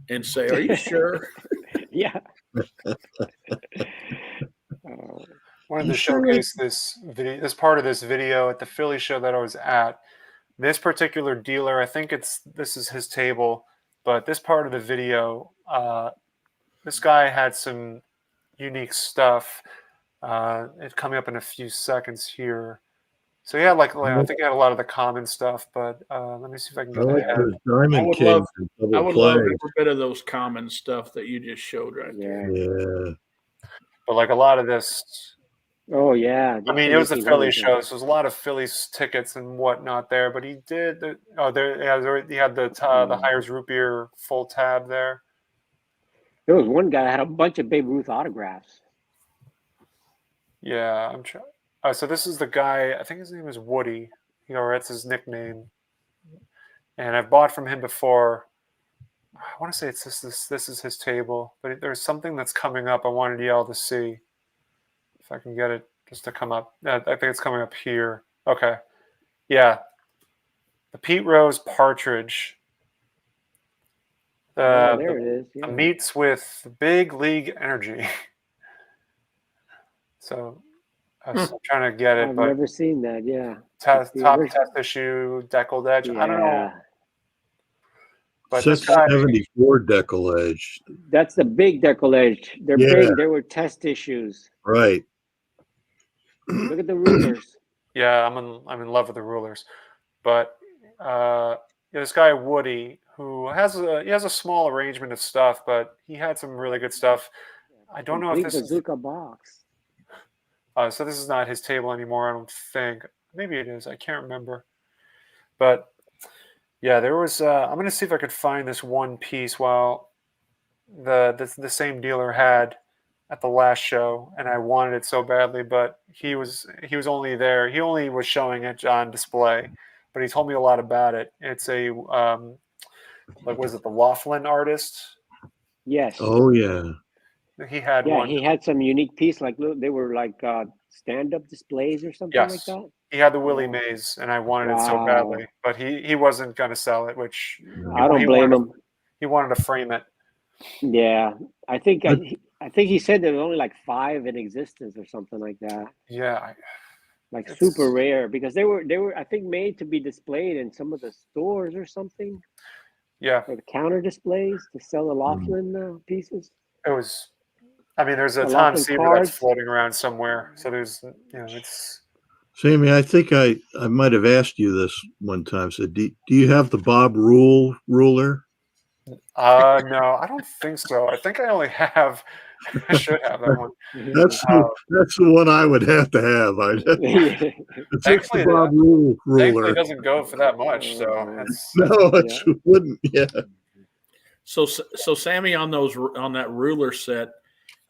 and say, "Are you sure?" Yeah. Wanted to showcase this part of this video at the Philly show that I was at. This particular dealer, I think this is his table, but this part of the video, this guy had some unique stuff. It's coming up in a few seconds here. So yeah, I think he had a lot of the common stuff, but let me see if I can get that. I would love every bit of those common stuff that you just showed right there. Yeah. But like a lot of this. Oh yeah. I mean, it was the Philly show, so there's a lot of Phillies tickets and whatnot there. But he did. He had the Hires Root Beer full tab there. There was one guy that had a bunch of Babe Ruth autographs. Yeah, I'm trying. So this is the guy. I think his name is Woody. Or that's his nickname. And I've bought from him before. I want to say it's this is his table, but there's something that's coming up. I wanted y'all to see if I can get it just to come up. I think it's coming up here. Okay, yeah, the Pete Rose partridge. There it is. Yeah. Meets with Big League Energy. So I'm trying to get it, I've but never seen that. Yeah. top See, where's- test issue deckled edge. I don't know, Yeah. but Set this guy, 74 decollage. That's the big decollage. They're Yeah. big. There were test issues. Right. Look at the rulers. yeah, I'm in love with the rulers, but this guy Woody, who has a small arrangement of stuff, but he had some really good stuff. I don't know if Complete this is bazooka box. so. This is not his table anymore. I don't think. Maybe it is. I can't remember. But yeah, there was. I'm gonna see if I could find this one piece while the same dealer had at the last show, and I wanted it so badly, but he was only there. He only was showing it on display, but he told me a lot about it. It's a like was it the Laughlin artist? Yes. Oh yeah. He had Yeah, one. he had some unique piece. Like they were like stand-up displays or something like Yes. that. He had the Willie Wow. Mays, and I wanted it so Wow. badly, but he wasn't going to sell it, which I don't blame him. he wanted to frame it. Yeah, I think But- I think he said there were only like 5 in existence or something like that. Yeah, Like It's- super rare because they were I think made to be displayed in some of the stores or something, yeah. or the counter displays to sell the Laughlin pieces. It was. I mean, there's a The Tom Laughlin Seaver cards. that's floating around somewhere. So there's, it's. Sammy, I think I might have asked you this one time. Said, do you have the Bob ruler? No, I don't think so. I think I only have. I should have that one. That's the one I would have to have. It's Thankfully, the Bob Thankfully, ruler. it doesn't go for that much. So that's. No, it wouldn't. Yeah. So Sammy, on that ruler set,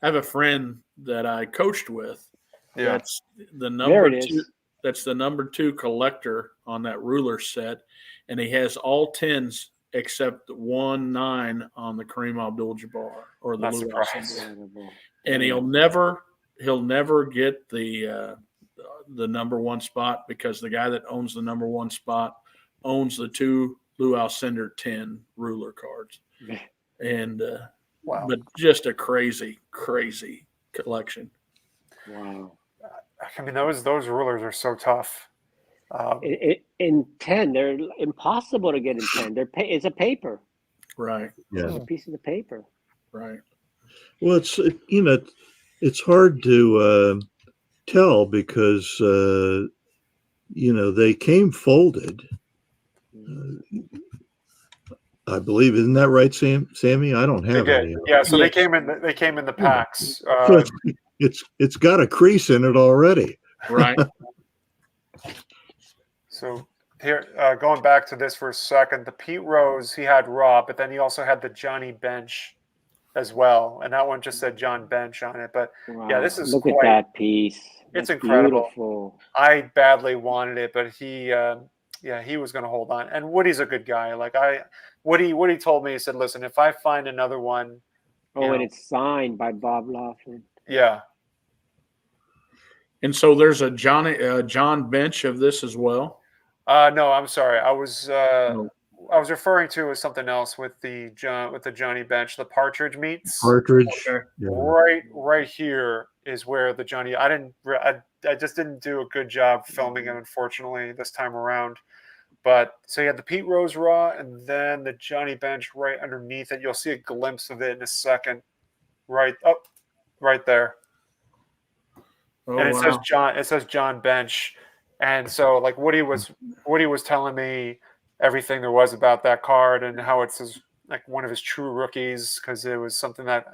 I have a friend that I coached with. Yeah. That's the There number it 2. is. That's the number 2 collector on that ruler set, and he has all 10s except 1 9 on the Kareem Abdul-Jabbar or the Not Lou surprised. Alcindor. And he'll never get the number 1 spot because the guy that owns the number 1 spot owns the 2 Lou Alcindor 10 ruler cards. And Wow. but just a crazy collection. Wow. I mean, those rulers are so tough. In 10, they're impossible to get in 10. It's a paper. Right. Yeah. It's a piece of the paper. Right. Well, it's hard to tell because they came folded. I believe, isn't that right, Sammy? I don't They have did. any. Yeah. So Yes. they came in the packs. So it's got a crease in it already. Right. So here, going back to this for a second, the Pete Rose, he had raw, but then he also had the Johnny Bench as well, and that one just said John Bench on it. But Wow. yeah, this is Look quite. at that piece. It's That's incredible. Beautiful. I badly wanted it, but he was going to hold on. And Woody's a good guy. Woody told me, he said, "Listen, if I find another one." And it's signed by Bob Laughlin. Yeah. And so there's a John Bench of this as well. No, I'm sorry. I was referring to something else with the Johnny Bench, the Partridge meats. Partridge. Okay. Yeah. Right here is where the Johnny. I just didn't do a good job filming it, unfortunately, this time around. But so you had the Pete Rose raw, and then the Johnny Bench right underneath it. You'll see a glimpse of it in a second. Right there. Oh, And it wow. says John Bench. And so like Woody was telling me everything there was about that card and how it's like one of his true rookies, because it was something that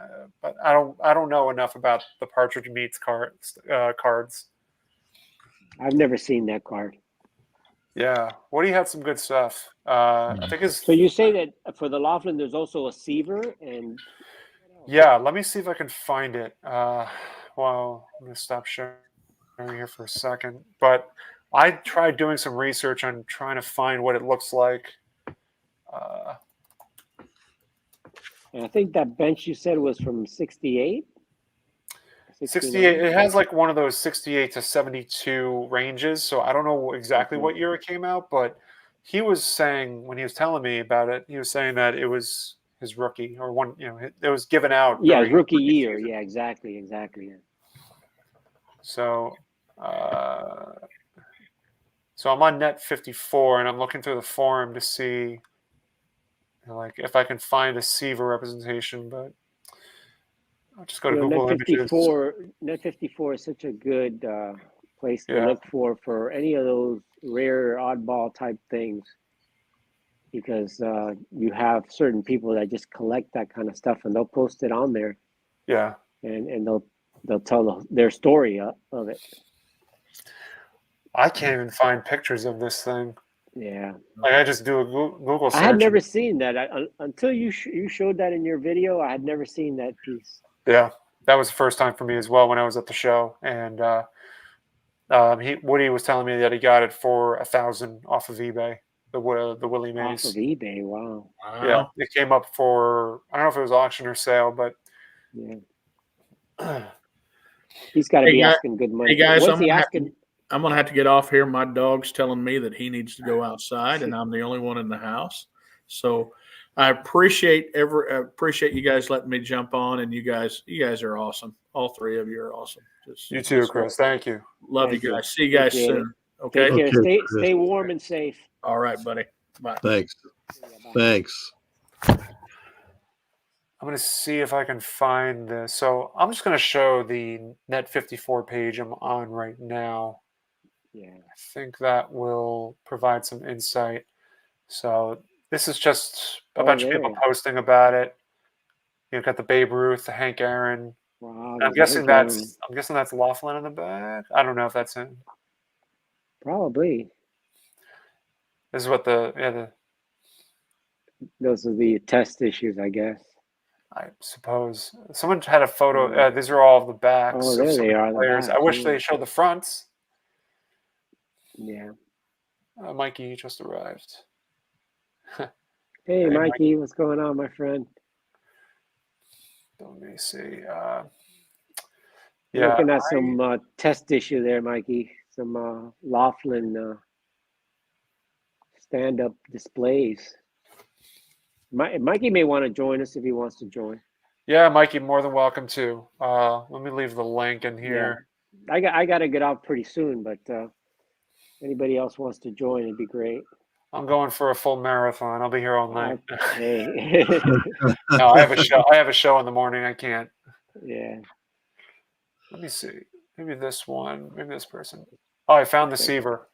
but I don't know enough about the Partridge Meats cards. I've never seen that card. Yeah, Woody had some good stuff. I think his. So you say that for the Laughlin, there's also a Seaver and. Yeah, let me see if I can find it. Well, I'm gonna stop sharing here for a second. But I tried doing some research on trying to find what it looks like. And I think that bench you said was from 68? 68. It has like one of those 68 to 72 ranges. So I don't know exactly what year it came out, but he was saying when he was telling me about it, he was saying that it was his rookie or one, it was given out. Yeah, his during rookie year. season. Yeah, exactly. Yeah. So So I'm on Net 54, and I'm looking through the forum to see, like, if I can find a Seaver representation. But I'll just go to Google Images. Net 54 is such a good place to Yeah. look for any of those rare oddball type things, because you have certain people that just collect that kind of stuff, and they'll post it on there, Yeah. and they'll tell their story of it. I can't even find pictures of this thing. Yeah. Like, I just do a Google search. I had never seen that until you showed that in your video. I had never seen that piece. Yeah, that was the first time for me as well when I was at the show. And Woody was telling me that he got it for $1,000 off of eBay. The Willie Mays. Off of eBay. Wow. Yeah, it came up for, I don't know if it was auction or sale, but yeah, he's got to be asking good money. Hey guys, What's he asking? I'm going to have to get off here. My dog's telling me that he needs to go outside, and I'm the only one in the house. So I appreciate you guys letting me jump on, and you guys are awesome. All three of you are awesome. You too, Chris. Thank you. Love you guys. See you guys soon. Okay. Take care. Okay, stay warm and safe. All right, buddy. Bye. Thanks. Thanks. I'm going to see if I can find this. So I'm just going to show the Net 54 page I'm on right now. Yeah. I think that will provide some insight. So this is just a bunch of people posting about it. You've got the Babe Ruth, the Hank Aaron. Wow. I'm guessing that's Laughlin in the back. I don't know if that's him. Probably. This is what those are the test issues, I guess. I suppose someone had a photo. These are all of the backs. Oh, there they are. The players. back, I wish they showed the fronts. Yeah. Mikey just arrived. Hey, Mikey, what's going on, my friend? Let me see. Looking at some test issue there, Mikey. Some Laughlin stand-up displays. Mikey may want to join us if he wants to join. Yeah, Mikey, more than welcome to. Let me leave the link in here. Yeah. I got to get out pretty soon, but anybody else wants to join, it'd be great. I'm going for a full marathon. I'll be here all night. Hey. No, I have a show. I have a show in the morning. I can't. Yeah. Let me see. Maybe this one. Maybe this person. Oh, I found the Seaver.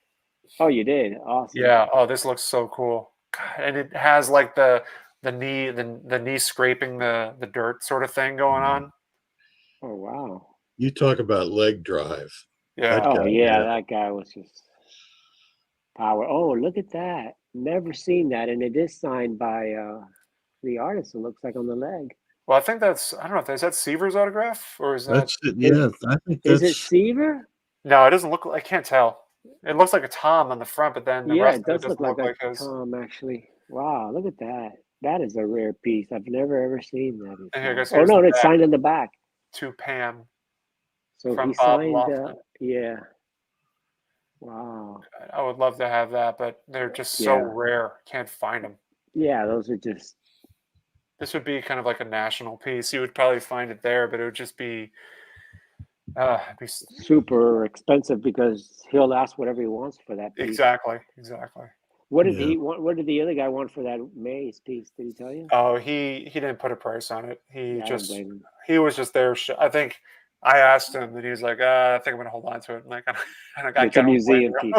Oh, you did. Awesome. Yeah. Oh, this looks so cool. God, and it has like the knee scraping the dirt sort of thing going on. Oh wow. You talk about leg drive. Yeah. That guy was just power. Oh, look at that. Never seen that. And it is signed by the artist, it looks like, on the leg. Well, I think that's, I don't know, is that Seaver's autograph or is that? That's it. Yeah, I think Is that's. it Seaver? No, it doesn't look. I can't tell. It looks like a Tom on the front, but then the rest it does of it look doesn't like a his. Tom, actually. Wow, look at that. That is a rare piece. I've never ever seen that And here, before. guys, Oh no, the it's back. signed in the back. To Pam. So from he Bob signed. Laughlin. Yeah. Wow. I would love to have that, but they're just so rare. Can't find them. Yeah, those are just. This would be kind of like a national piece. You would probably find it there, but it would just be super expensive because he'll ask whatever he wants for that piece. Exactly. What did he want? What did the other guy want for that Mays piece? Did he tell you? Oh, he didn't put a price on it. He was just there. I think I asked him, and he was like, "I think I'm going to hold on to it." I'm like, it's a museum piece.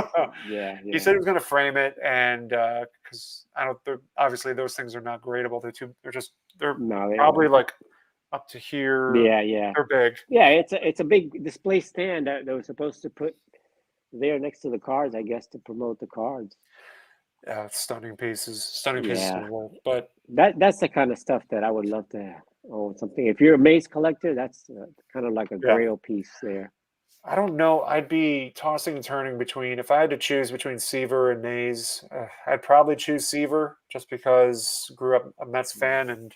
Yeah. He said he was going to frame it, and because obviously those things are not gradable. They're probably like up to here. Yeah. They're big. Yeah, it's a big display stand that they were supposed to put there next to the cards, I guess, to promote the cards. Yeah, stunning pieces of the world. But that's the kind of stuff that I would love to own. Something. If you're a Maze collector, that's kind of like a grail piece there. I don't know. I'd be tossing and turning between. If I had to choose between Seaver and Maze, I'd probably choose Seaver just because grew up a Mets fan, and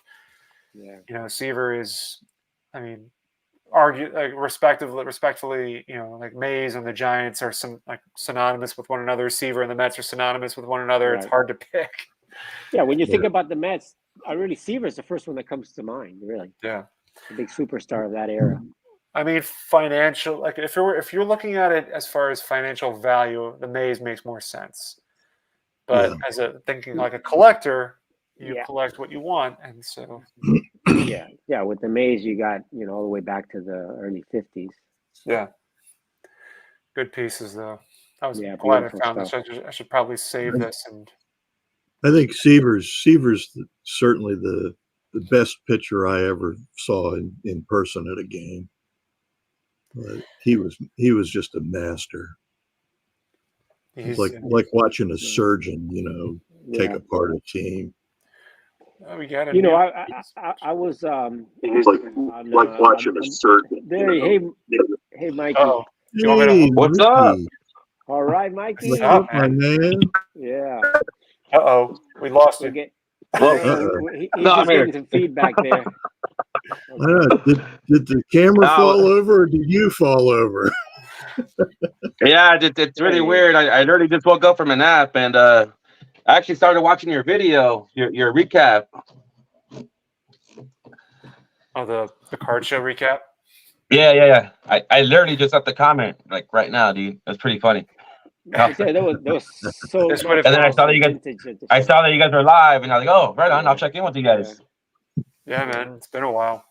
Seaver is, I mean, respectfully, like Maze and the Giants are synonymous with one another. Seaver and the Mets are synonymous with one another. Right. It's hard to pick. Yeah, when you think about the Mets, Seaver is the first one that comes to mind. Really. Yeah. The big superstar of that era. I mean, financial. Like if you're looking at it as far as financial value, the maze makes more sense. But Yeah. as a thinking like a collector, you Yeah. collect what you want, and so Yeah. With the maze, you got all the way back to the early 50s. yeah, good pieces though. I was Yeah, glad I beautiful found this. stuff. I should probably save this and I think Seaver's certainly the best pitcher I ever saw in person at a game. He was just a master. It's he's. like watching a surgeon, take Yeah. apart a team. Oh, we got a You know, new. I was He's like watching a surgeon. there. Hey, Mikey. Oh, you want me to? Hey, What's up? Mikey. All right, Mikey. What's up, up, my man? Yeah. Oh, we lost We're you. get, Well, he's no, just I'm here. getting some feedback there. I don't know, did the camera No. fall over or did you fall over? Yeah, it's really weird. I literally just woke up from a nap and I actually started watching your video, your recap. Oh, the card show recap. Yeah. I literally just left the comment like right now, dude. That's pretty funny. Yeah, that was so. This would have And then I saw that you guys, vintage edition. I saw that you guys were live, and I was like, oh, right on. I'll check in with you guys. Yeah, man, it's been a while.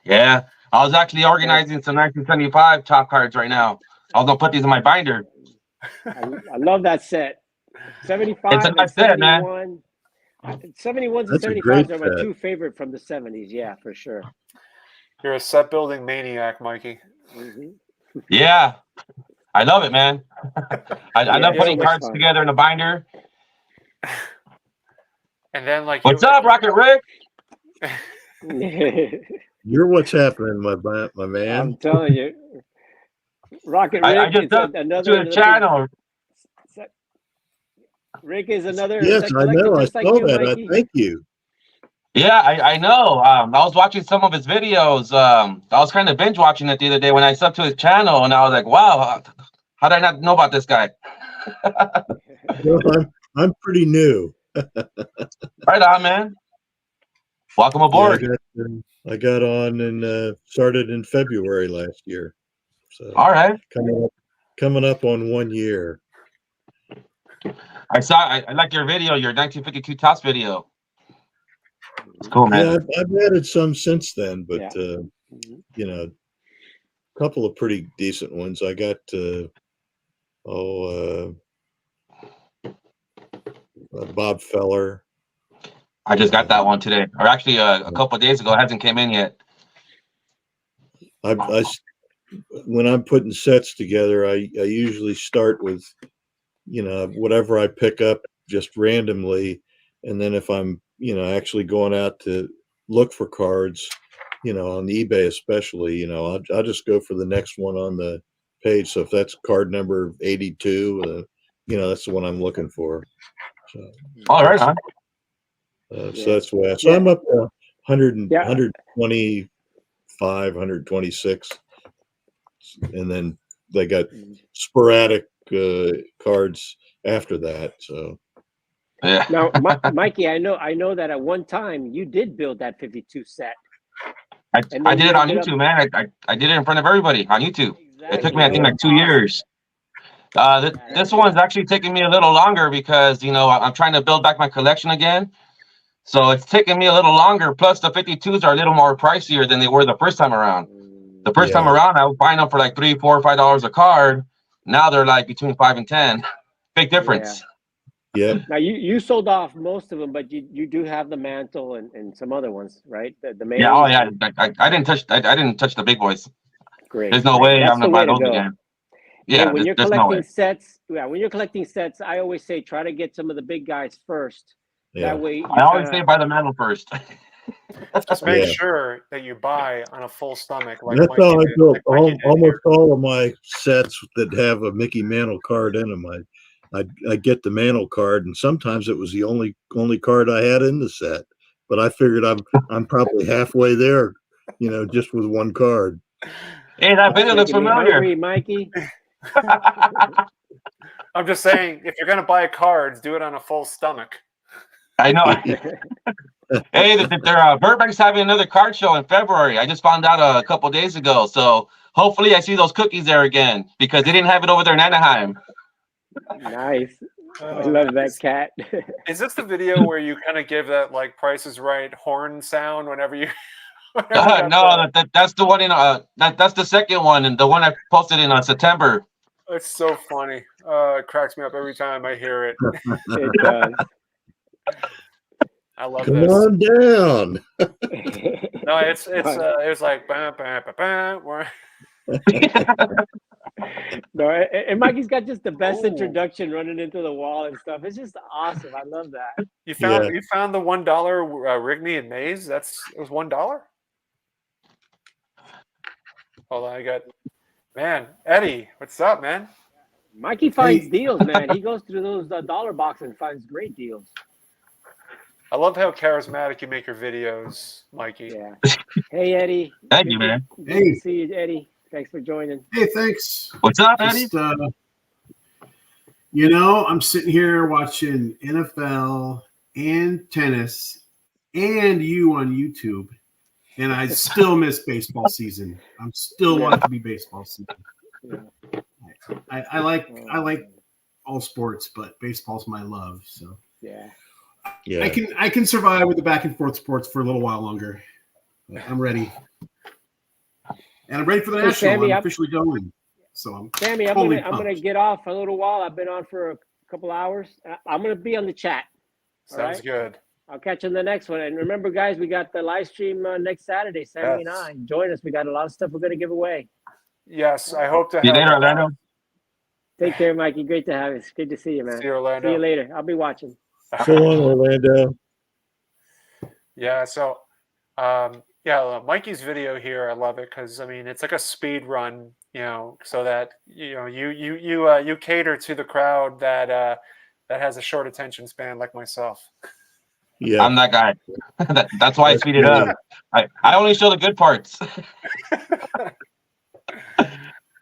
Yeah, I was actually organizing some 1975 top cards right now. I was gonna put these in my binder. I love that set. 75 It's a and nice set, man. 71. 71s and That's a 75s great are my set. two favorite from the 70s. Yeah, for sure. You're a set building maniac, Mikey. Mhm. Yeah, I love it, man. I love it's putting so much cards fun. together in a binder. And then like What's up, Rocket Rick? You're what's happening, my man. I'm telling you, Rocket Rick I just is dubbed another to the channel. Rick is another. Yes, set I know. collector I just like saw you, that. Mikey. Thank you. Yeah, I know. I was watching some of his videos. I was kind of binge watching it the other day when I subbed to his channel, and I was like, wow, how did I not know about this guy? Well, I'm pretty new. Right on, man. Welcome Yeah, aboard. I got on and started in February last year. So All right. coming up on 1 year. I like your video, your 1952 Tops video. It's cool, man. Yeah, I've added some since then, but Yeah. a couple of pretty decent ones. I got Bob Feller. I just got that one today, or actually a couple of days ago. It hasn't came in yet. When I'm putting sets together, I usually start with whatever I pick up just randomly, and then if I'm actually going out to look for cards, on eBay especially, I'll just go for the next one on the page. So if that's card number 82, that's the one I'm looking for. So, All right, huh? So that's why. So I'm up to 100, Yeah. 125, 126, and then they got sporadic cards after that. So Yeah. Now, Mikey, I know that at one time you did build that 52 set. I did it on YouTube, man. I did it in front of everybody on YouTube. Exactly. It took me, I think, like 2 years. This one's actually taking me a little longer because, I'm trying to build back my collection again. So it's taking me a little longer. Plus, the 52s are a little more pricier than they were the first time around. The first time around, I was buying them for like $3, $4, $5 a card. Now they're like between 5 and 10. Big difference. Yeah. Now you sold off most of them, but you do have the mantle and some other ones, right? The maze. Yeah. Oh yeah. I didn't touch the big boys. Great. There's no way That's I'm the gonna buy way to those go. again. Hey, Yeah. when you're There's no way. collecting sets, when you're collecting sets, I always say try to get some of the big guys first. Yeah. That way, I always say buy the mantle first. Just make Yeah. sure that you buy on a full stomach. Like That's Mikey how I did, built like Mikey did almost here. all of my sets that have a Mickey Mantle card in them. I get the Mantle card, and sometimes it was the only card I had in the set. But I figured I'm probably halfway there, just with one card. Hey, that video looks Making me familiar. hungry, Mikey. I'm just saying, if you're gonna buy cards, do it on a full stomach. I know. Hey, Burbank's having another card show in February. I just found out a couple days ago. So hopefully I see those cookies there again because they didn't have it over there in Anaheim. Nice. I love that cat. Is this the video where you kind of give that like Price is Right horn sound whenever you? No, that's the one in that's the second one, and the one I posted in September. It's so funny. It cracks me up every time I hear it. It does. I love Come this. on down. No, it's like bah, bah, bah, bah. No, and Mikey's got just the best Ooh. introduction running into the wall and stuff. It's just awesome. I love that. You found the $1 Rigney and Maze. It was $1. Hold on, Eddie. What's up, man? Mikey finds deals, man. He goes through those dollar boxes and finds great deals. I love how charismatic you make your videos, Mikey. Yeah. Hey, Eddie. Thank you, man. Good to see you, Eddie. Thanks for joining. Hey, thanks. What's up, Eddie? Just, I'm sitting here watching NFL and tennis and you on YouTube, and I still miss baseball season. I'm still want it to be baseball season. Yeah. I like all sports, but baseball's my love. So Yeah. Yeah. I can survive with the back and forth sports for a little while longer. I'm ready. And I'm ready for the national. Sammy, I'm officially going. So Sammy, I'm totally gonna pumped. get off for a little while. I've been on for a couple hours. I'm gonna be on the chat. Sounds good. I'll catch you in the next one. And remember, guys, we got the live stream next Saturday, 79. Join us. We got a lot of stuff we're gonna give away. Yes, I hope to See you have later, Orlando. Take care, Mikey. Great to have you. It's good to see you, man. See you, Orlando. See you later. I'll be watching. So long, Orlando. Yeah, so Mikey's video here, I love it because it's like a speed run, so that you cater to the crowd that has a short attention span like myself. Yeah. I'm that guy. That's why I speed it up. I only show the good parts.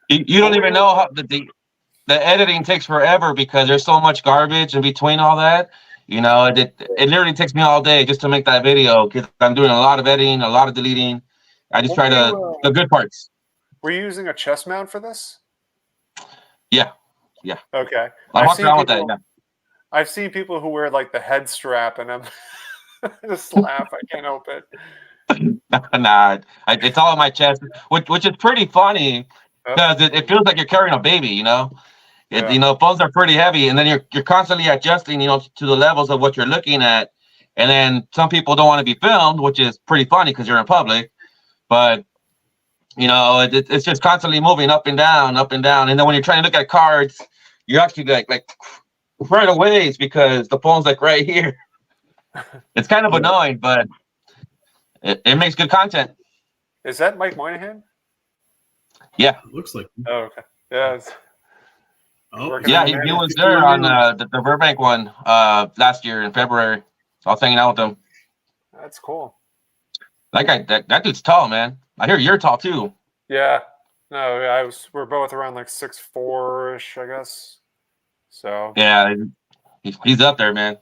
You don't even know how the editing takes forever because there's so much garbage in between all that. It literally takes me all day just to make that video because I'm doing a lot of editing, a lot of deleting. I just try the good parts. Were you using a chest mount for this? Yeah. Okay. I walk around with that. Yeah. I've seen people who wear like the head strap, and I'm I just laugh. I can't help it. Nah, it's all on my chest, which is pretty funny because it feels like you're carrying a baby. Phones are pretty heavy, and then you're constantly adjusting, to the levels of what you're looking at. And then some people don't want to be filmed, which is pretty funny because you're in public. But it's just constantly moving up and down, up and down. And then when you're trying to look at cards, you're actually like right away because the phone's like right here. It's kind of annoying, but it makes good content. Is that Mike Moynihan? Yeah. It looks like. Oh, okay. Yeah. He was there on the Burbank one last year in February. So I was hanging out with him. That's cool. That dude's tall, man. I hear you're tall too. Yeah. No, we're both around like 6'4" I guess. So yeah, he's up there, man.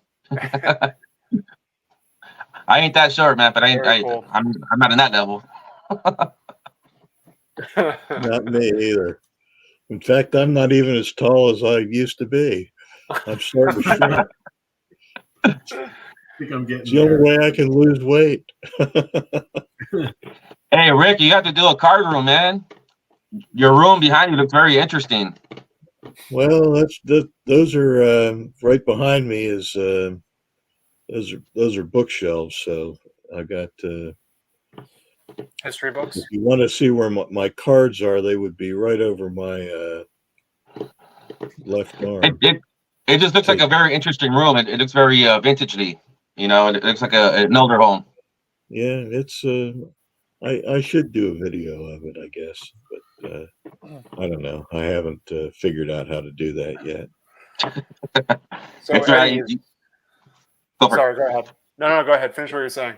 I ain't that short, man, but cool. I'm not in that level. Not me either. In fact, I'm not even as tall as I used to be. I'm starting to shrink. I think I'm getting It's the only way I can lose weight. Hey, Rick, you have to do a card room, man. Your room behind you looks very interesting. Well, those are right behind me. Those are bookshelves. So I got. History books. If you want to see where my cards are, they would be right over my left arm. It just looks like a very interesting room. It looks very vintagely. It looks like an older home. Yeah, it's. I should do a video of it, I guess, but I don't know. I haven't figured out how to do that yet. So It's Eddie, sorry, go ahead. No, go ahead. Finish what you're saying.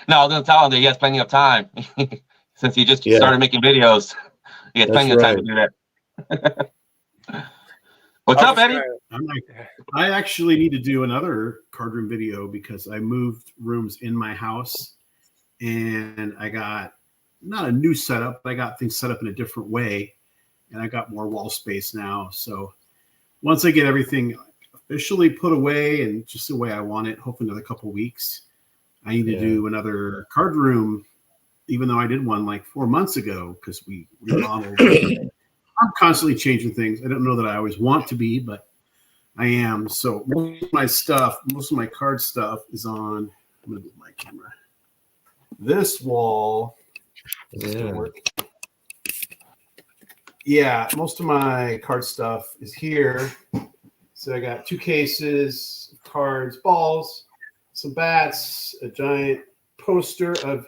No, I was going to tell him that he has plenty of time since he just started making videos. He has plenty of time to do that. What's I up, was just Eddie? I actually need to do another card room video because I moved rooms in my house and I got not a new setup, but I got things set up in a different way and I got more wall space now. So once I get everything officially put away and just the way I want it, hopefully another couple weeks, I need to do another card room, even though I did one like 4 months ago because we remodeled. I'm constantly changing things. I don't know that I always want to be, but I am. So most of my stuff, most of my card stuff is on. I'm going to move my camera. This wall. Yeah. Yeah, most of my card stuff is here. So I got 2 cases of cards, balls, some bats, a giant poster of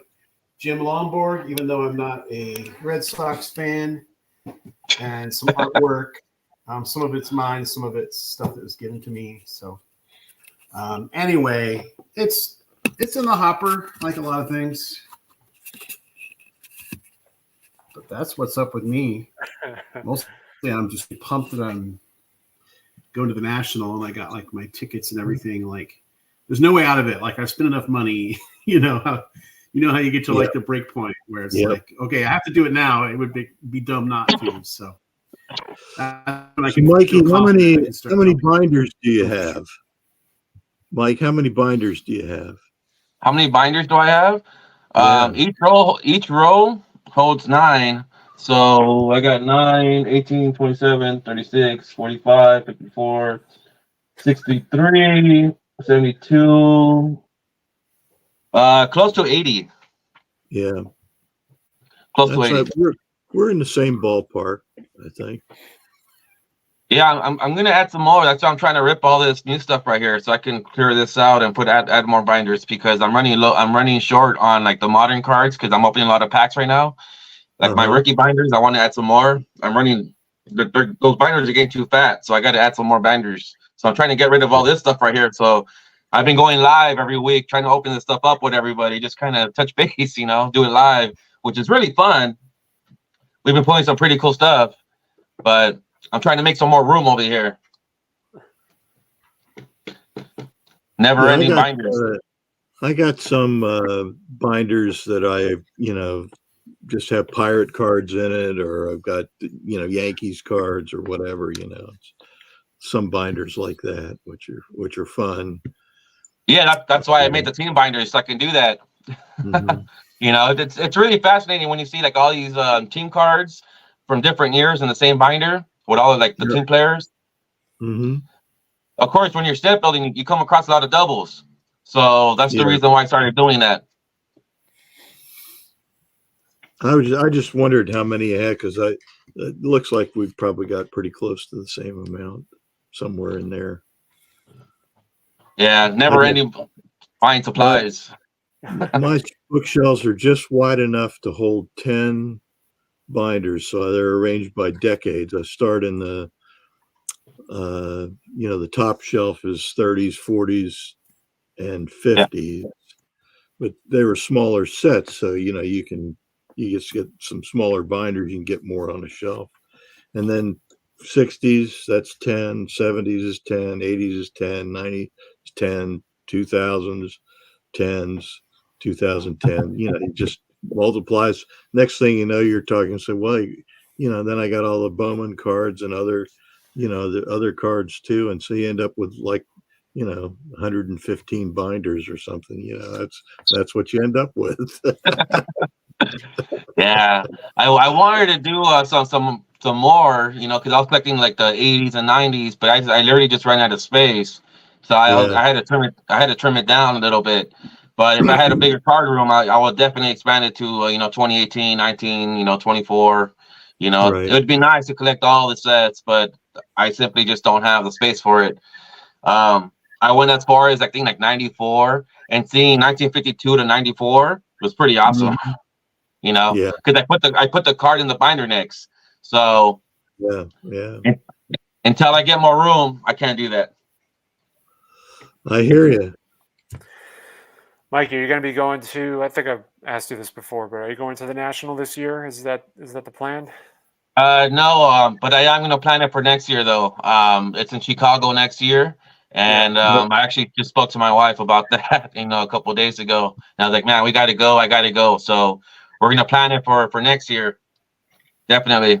Jim Lomborg, even though I'm not a Red Sox fan, and some artwork. Some of it's mine, some of it's stuff that was given to me. So anyway, it's in the hopper, like a lot of things. But that's what's up with me. Mostly I'm just pumped that I'm going to the National and I got like my tickets and everything. Like there's no way out of it. Like I spent enough money, you know how you get to like the break point where it's like, okay, I have to do it now. It would be dumb not to. So Mikey, how many binders do you have? Mike, how many binders do you have? How many binders do I have? Yeah. Each row holds 9. So I got 9, 18, 27, 36, 45, 54, 63, 72, close to 80. Yeah. Close to 80. We're in the same ballpark, I think. Yeah, I'm gonna add some more. That's why I'm trying to rip all this new stuff right here so I can clear this out and add more binders because I'm running low. I'm running short on like the modern cards because I'm opening a lot of packs right now. Like my rookie binders, I want to add some more. I'm running those binders are getting too fat, so I got to add some more binders. So I'm trying to get rid of all this stuff right here. So I've been going live every week, trying to open this stuff up with everybody, just kind of touch base, do it live, which is really fun. We've been pulling some pretty cool stuff, but I'm trying to make some more room over here. Never-ending binders. I got some binders that I, just have pirate cards in it, or I've got, Yankees cards or whatever, some binders like that, which are fun. Yeah, that's why I made the team binders so I can do that. Mm-hmm. It's really fascinating when you see like all these team cards from different years in the same binder with all of like the team players. Mm-hmm. Of course, when you're set building, you come across a lot of doubles. So that's the reason why I started doing that. I just wondered how many you had because it looks like we've probably got pretty close to the same amount somewhere in there. Yeah, never ending buying supplies. My bookshelves are just wide enough to hold 10 binders, so they're arranged by decades. I start in the the top shelf is 30s, 40s, and 50s, but they were smaller sets, so you just get some smaller binders, you can get more on a shelf. And then 60s, that's 10, 70s is 10, 80s is 10, 90s is 10, 2000s, 10s, 2010. It just multiplies. Next thing you know, you're talking, so well, then I got all the Bowman cards and other, the other cards too. And so you end up with like, 115 binders or something. That's what you end up with. Yeah, I wanted to do some more, because I was collecting like the 80s and 90s, but I literally just ran out of space, so I had to trim it down a little bit. But if I had a bigger card room, I would definitely expand it to 2018, 19, 24. It would be nice to collect all the sets, but I simply just don't have the space for it. I went as far as I think like 94, and seeing 1952 to 94 was pretty awesome. Because I put the card in the binder next. So until I get more room, I can't do that. I hear you. Mike, are you going to be going to? I think I've asked you this before, but are you going to the National this year? Is that the plan? No, but I am going to plan it for next year, though. It's in Chicago next year. And I actually just spoke to my wife about that, a couple of days ago. And I was like, man, we got to go. I got to go. So we're going to plan it for next year. Definitely.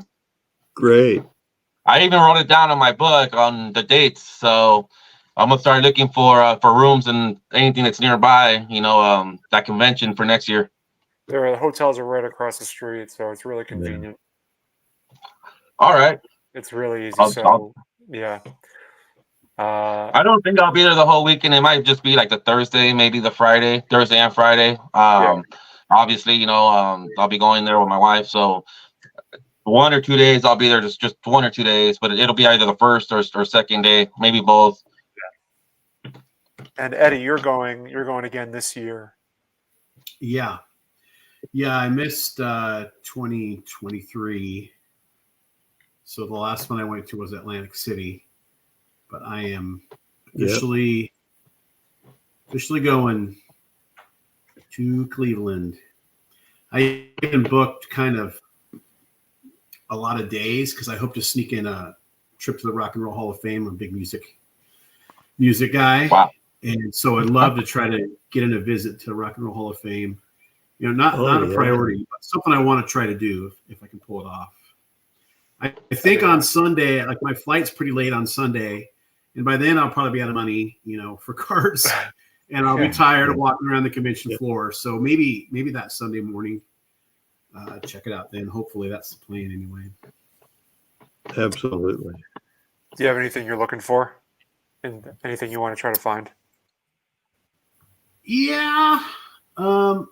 Great. I even wrote it down on my book on the dates. So I'm going to start looking for rooms and anything that's nearby, that convention for next year. The hotels are right across the street, so it's really convenient. All right. It's really easy. Yeah. I don't think I'll be there the whole weekend. It might just be like the Thursday, maybe the Friday, Thursday and Friday. Obviously, I'll be going there with my wife. So 1 or 2 days I'll be there, just 1 or 2 days, but it'll be either the first or second day, maybe both. Yeah. And Eddie, you're going again this year. Yeah. I missed 2023. So the last one I went to was Atlantic City, but I am officially going to Cleveland. I even booked kind of a lot of days because I hope to sneak in a trip to the Rock and Roll Hall of Fame. I'm a big music guy. Wow. And so I'd love to try to get in a visit to Rock and Roll Hall of Fame. Not a priority, but something I want to try to do if I can pull it off. I think on Sunday, like my flight's pretty late on Sunday, and by then I'll probably be out of money, for cards, and I'll be tired of walking around the convention floor. So maybe that Sunday morning, check it out then. Hopefully that's the plan anyway. Absolutely. Do you have anything you're looking for? And anything you want to try to find? Yeah. I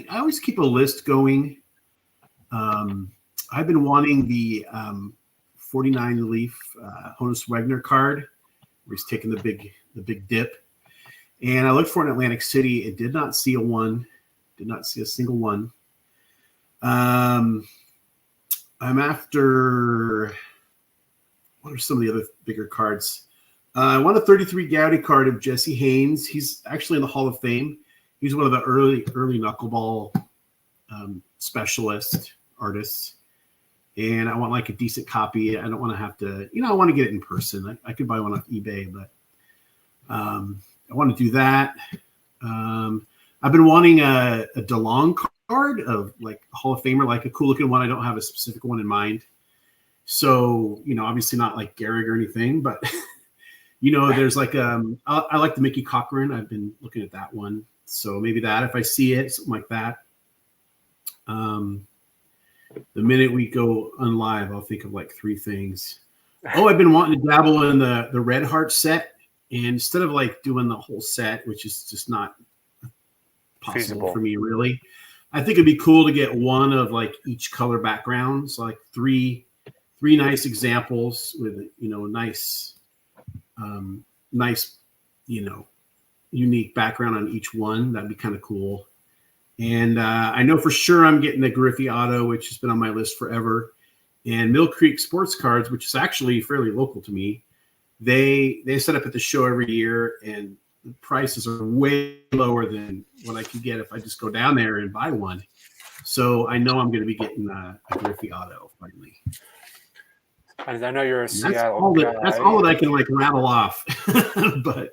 always keep a list going. I've been wanting the 49 leaf Honus Wagner card, where he's taking the big dip. And I looked for an Atlantic City. It did not see a single one. I'm after, what are some of the other bigger cards? I want a 33 Gowdy card of Jesse Haynes. He's actually in the Hall of Fame. He's one of the early knuckleball specialist artists. And I want like a decent copy. I don't want to have to, I want to get it in person. I could buy one off eBay, but I want to do that. I've been wanting a DeLong card of like a Hall of Famer, like a cool looking one. I don't have a specific one in mind. So, obviously not like Gehrig or anything, but there's like, I like the Mickey Cochran. I've been looking at that one. So maybe that, if I see it, something like that. The minute we go unlive, I'll think of like 3 things. Oh, I've been wanting to dabble in the Red Heart set. And instead of like doing the whole set, which is just not possible for me, really, I think it'd be cool to get one of like each color backgrounds, like three nice examples with, nice, unique background on each one. That'd be kind of cool. And I know for sure I'm getting the Griffey Auto, which has been on my list forever, and Mill Creek Sports Cards, which is actually fairly local to me. They set up at the show every year, and the prices are way lower than what I could get if I just go down there and buy one. So I know I'm going to be getting a Griffey Auto finally. I know you're a Seattle guy. That's all that I can like rattle off. But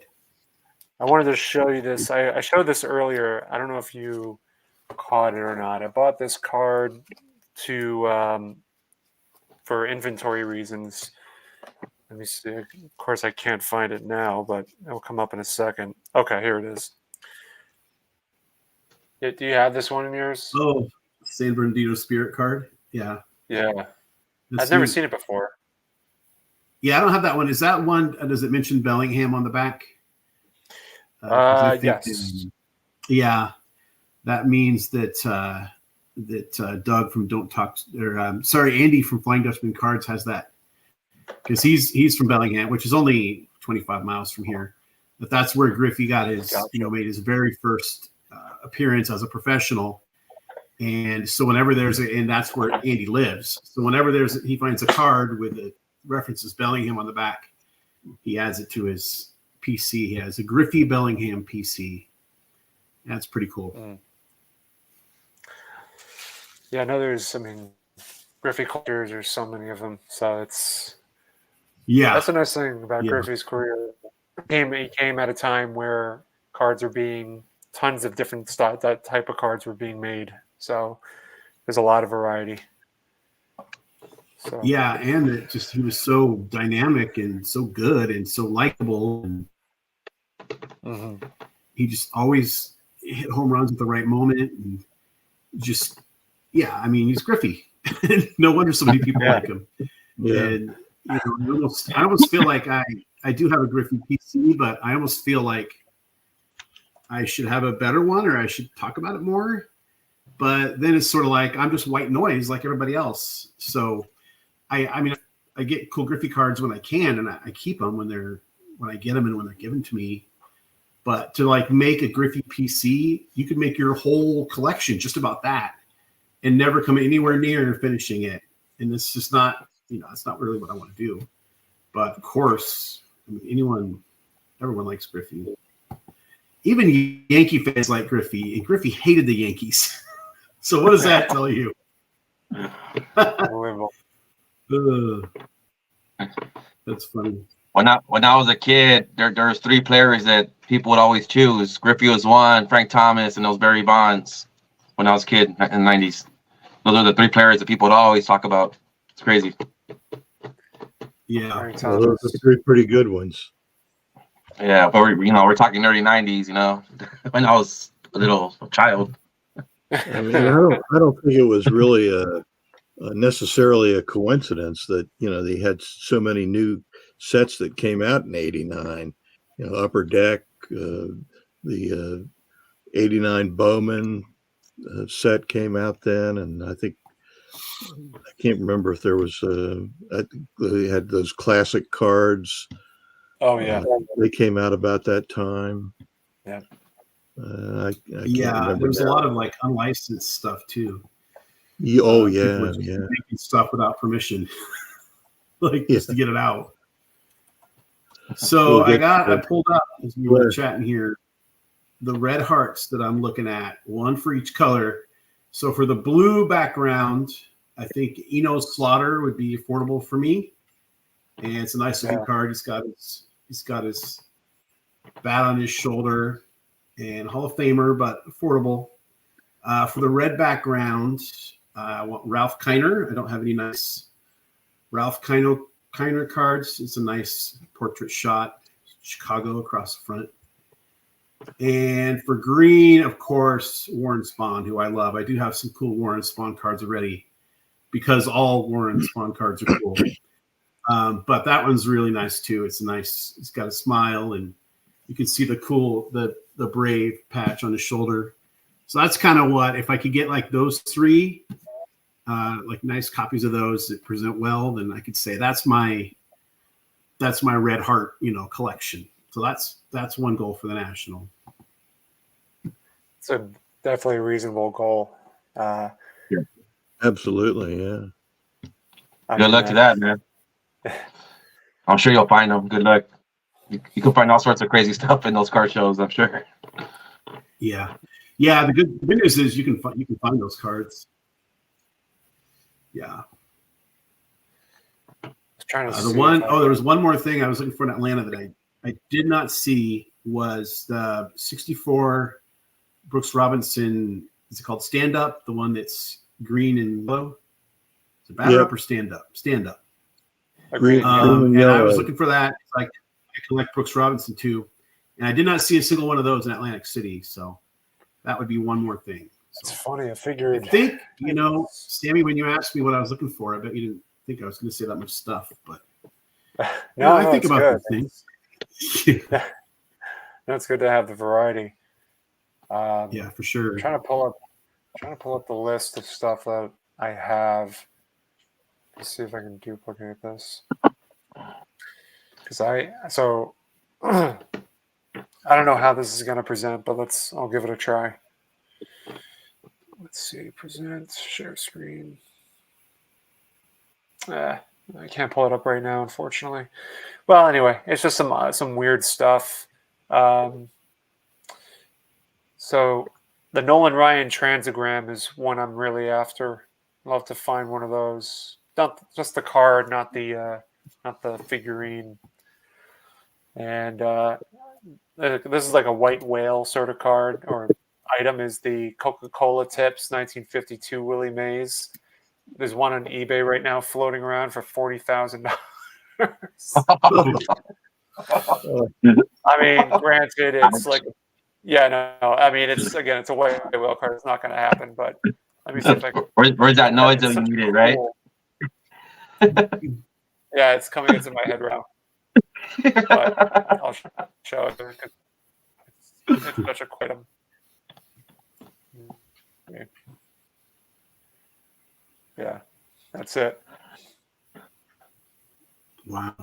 I wanted to show you this. I showed this earlier. I don't know if you caught it or not. I bought this card for inventory reasons. Let me see. Of course, I can't find it now, but it'll come up in a second. Okay, here it is. Do you have this one in yours? Oh, San Bernardino Spirit card? Yeah. Yeah. I've never seen it before. Yeah, I don't have that one. Is that one, does it mention Bellingham on the back? Yes. Yeah. That means that Doug from Don't Talk, or Andy from Flying Dutchman Cards has that, because he's from Bellingham, which is only 25 miles from here. But that's where Griffey got his, made his very first appearance as a professional. And so whenever and that's where Andy lives. So whenever he finds a card with the references Bellingham on the back, he adds it to his PC. He has a Griffey Bellingham PC. That's pretty cool. Yeah, I know there's, Griffey collectors. There's so many of them, so that's Yeah. a nice thing about Yeah. Griffey's career. He came at a time where cards are being tons of different that type of cards were being made. So there's a lot of variety. So Yeah, and it just he was so dynamic and so good and so likable, and he just always hit home runs at the right moment, and just I mean, he's Griffey. No wonder so many people like him. Yeah. And I almost feel like I do have a Griffey PC, but I almost feel like I should have a better one, or I should talk about it more. But then it's sort of like I'm just white noise like everybody else. So I mean, I get cool Griffey cards when I can, and I keep them when I get them and when they're given to me. But to like make a Griffey PC, you could make your whole collection just about that and never come anywhere near finishing it. And it's just not, it's not really what I want to do. But of course, I mean, everyone likes Griffey. Even Yankee fans like Griffey, and Griffey hated the Yankees. So what does that tell you? unbelievable. That's funny. When I was a kid, there was 3 players that people would always choose. Griffey was one, Frank Thomas, and those Barry Bonds. When I was a kid in the 90s, those are the 3 players that people would always talk about. It's crazy. Yeah, Well, those are 3 pretty good ones. Yeah, but we're talking early 90s. When I was a little child. I mean, I don't think it was really necessarily a coincidence that they had so many new sets that came out in '89. Upper Deck, the '89 Bowman set came out then, and I think I can't remember if there was they had those classic cards. Oh yeah, they came out about that time. Yeah. I can't yeah. remember There was a now. lot of like unlicensed stuff too. Oh People yeah, were just yeah. making stuff without permission, like just to get it out. So I pulled up as we were chatting here the red hearts that I'm looking at, one for each color. So for the blue background, I think Eno Slaughter would be affordable for me, and it's a nice looking card. He's got his bat on his shoulder, and Hall of Famer, but affordable. For the red background, I want Ralph Kiner. I don't have any nice Ralph Kiner cards. It's a nice portrait shot, Chicago across the front. And for green, of course, Warren Spahn, who I love. I do have some cool Warren Spahn cards already because all Warren Spahn cards are cool. But that one's really nice too. It's nice. It's got a smile, and you can see the brave patch on his shoulder. So that's kind of what, if I could get like those 3, like nice copies of those that present well, then I could say that's my red heart, collection. So that's one goal for the National. it's definitely a reasonable goal. Absolutely, yeah. Good luck to that, man. I'm sure you'll find them. Good luck. You can find all sorts of crazy stuff in those car shows, I'm sure. Yeah. The good news is you can find those cards. Yeah. Trying to there was one more thing I was looking for in Atlanta that I did not see was the 64 Brooks Robinson. Is it called Stand Up? The one that's green and yellow. Is it batter up or stand up? Stand up. Agreed. And I was looking for that. It's like I collect Brooks Robinson too, and I did not see a single one of those in Atlantic City. So that would be one more thing. It's funny. I figured. I think, Sammy, when you asked me what I was looking for, I bet you didn't think I was going to say that much stuff. But I think about these things. No, it's good to have the variety. Yeah, for sure. I'm trying to pull up the list of stuff that I have. Let's see if I can duplicate this. Because I don't know how this is going to present, but I'll give it a try. Let's see, present, share screen. I can't pull it up right now, unfortunately. Well, anyway, it's just some weird stuff. So the Nolan Ryan Transogram is one I'm really after. Love to find one of those. Not just the card, not the figurine. And this is like a white whale sort of card or item. Is the Coca-Cola Tips 1952 Willie Mays. There's one on eBay right now floating around for $40,000. I mean, granted, it's like, yeah, no. I mean, it's a white whale card. It's not going to happen. But let me see if I can. Where's that noise It's that we such needed, a right? cool- Yeah, it's coming into my head now. But I'll show it. It's such a quick item. Yeah, that's it. Wow.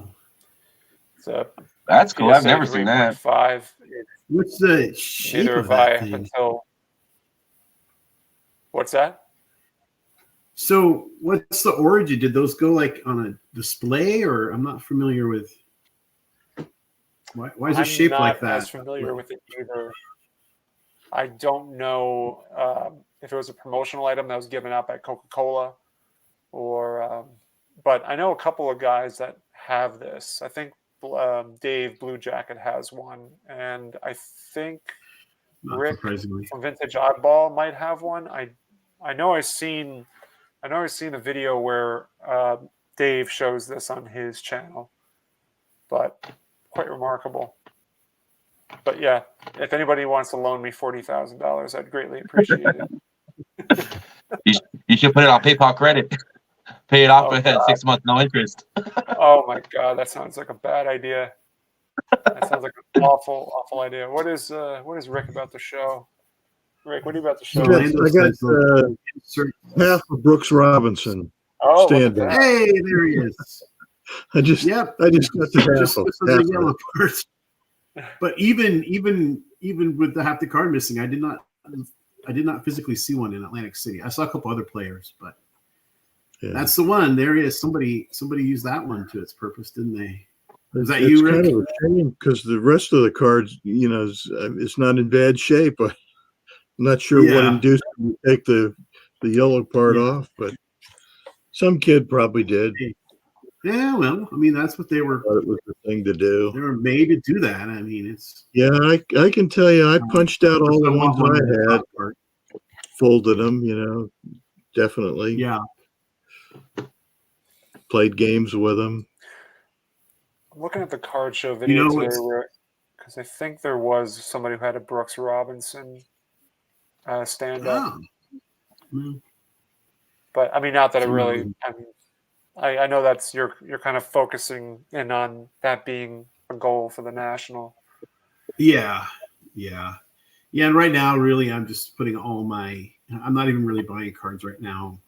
So That's cool. I've PSA never seen that. 3.5. What's the shape Neither of have I that up thing? until. What's that? So what's the origin? Did those go like on a display, or I'm not familiar with? Why is it shaped like that? I'm not as familiar with it either. I don't know if it was a promotional item that was given out by Coca-Cola, or but I know a couple of guys that have this. I think Dave Blue Jacket has one, and I think Not Rick surprisingly. from Vintage Oddball might have one. I know I've seen a video where Dave shows this on his channel, but quite remarkable. But yeah, if anybody wants to loan me $40,000, I'd greatly appreciate it. You should put it on PayPal credit. Pay it off Oh, with God. 6 months, no interest. Oh my God, that sounds like a bad idea. That sounds like an awful, awful idea. What is Rick about the show? Rick, what are you about to show? Orlando I got says, insert- half of Brooks Robinson. Oh, look at stand that. Hey, there he is. I just Yep. got the half Just of for half the of yellow it. part. But even with the half the card missing, I did not physically see one in Atlantic City. I saw a couple other players, but Yeah. that's the one. There he is. Somebody used that one to its purpose, didn't they? Is that It's you, Rick? kind of a shame because the rest of the cards, it's not in bad shape. I'm not sure what Yeah. induced me to take the yellow part Yeah. off, but some kid probably did. Yeah, well, I mean, that's what they were Thought it was the thing to do. made to do that. I mean, it's Yeah, I can tell you, I punched out all the I want ones one with the I had, top part. folded them, definitely. Yeah. Played games with them. I'm looking at the card show video know, today, it's- because I think there was somebody who had a Brooks Robinson stand up. Oh. Well, But I mean, not that it Some really. of them. I mean, I know that's you're kind of focusing in on that being a goal for the national. yeah. And right now, really, I'm just putting all my. I'm not even really buying cards right now,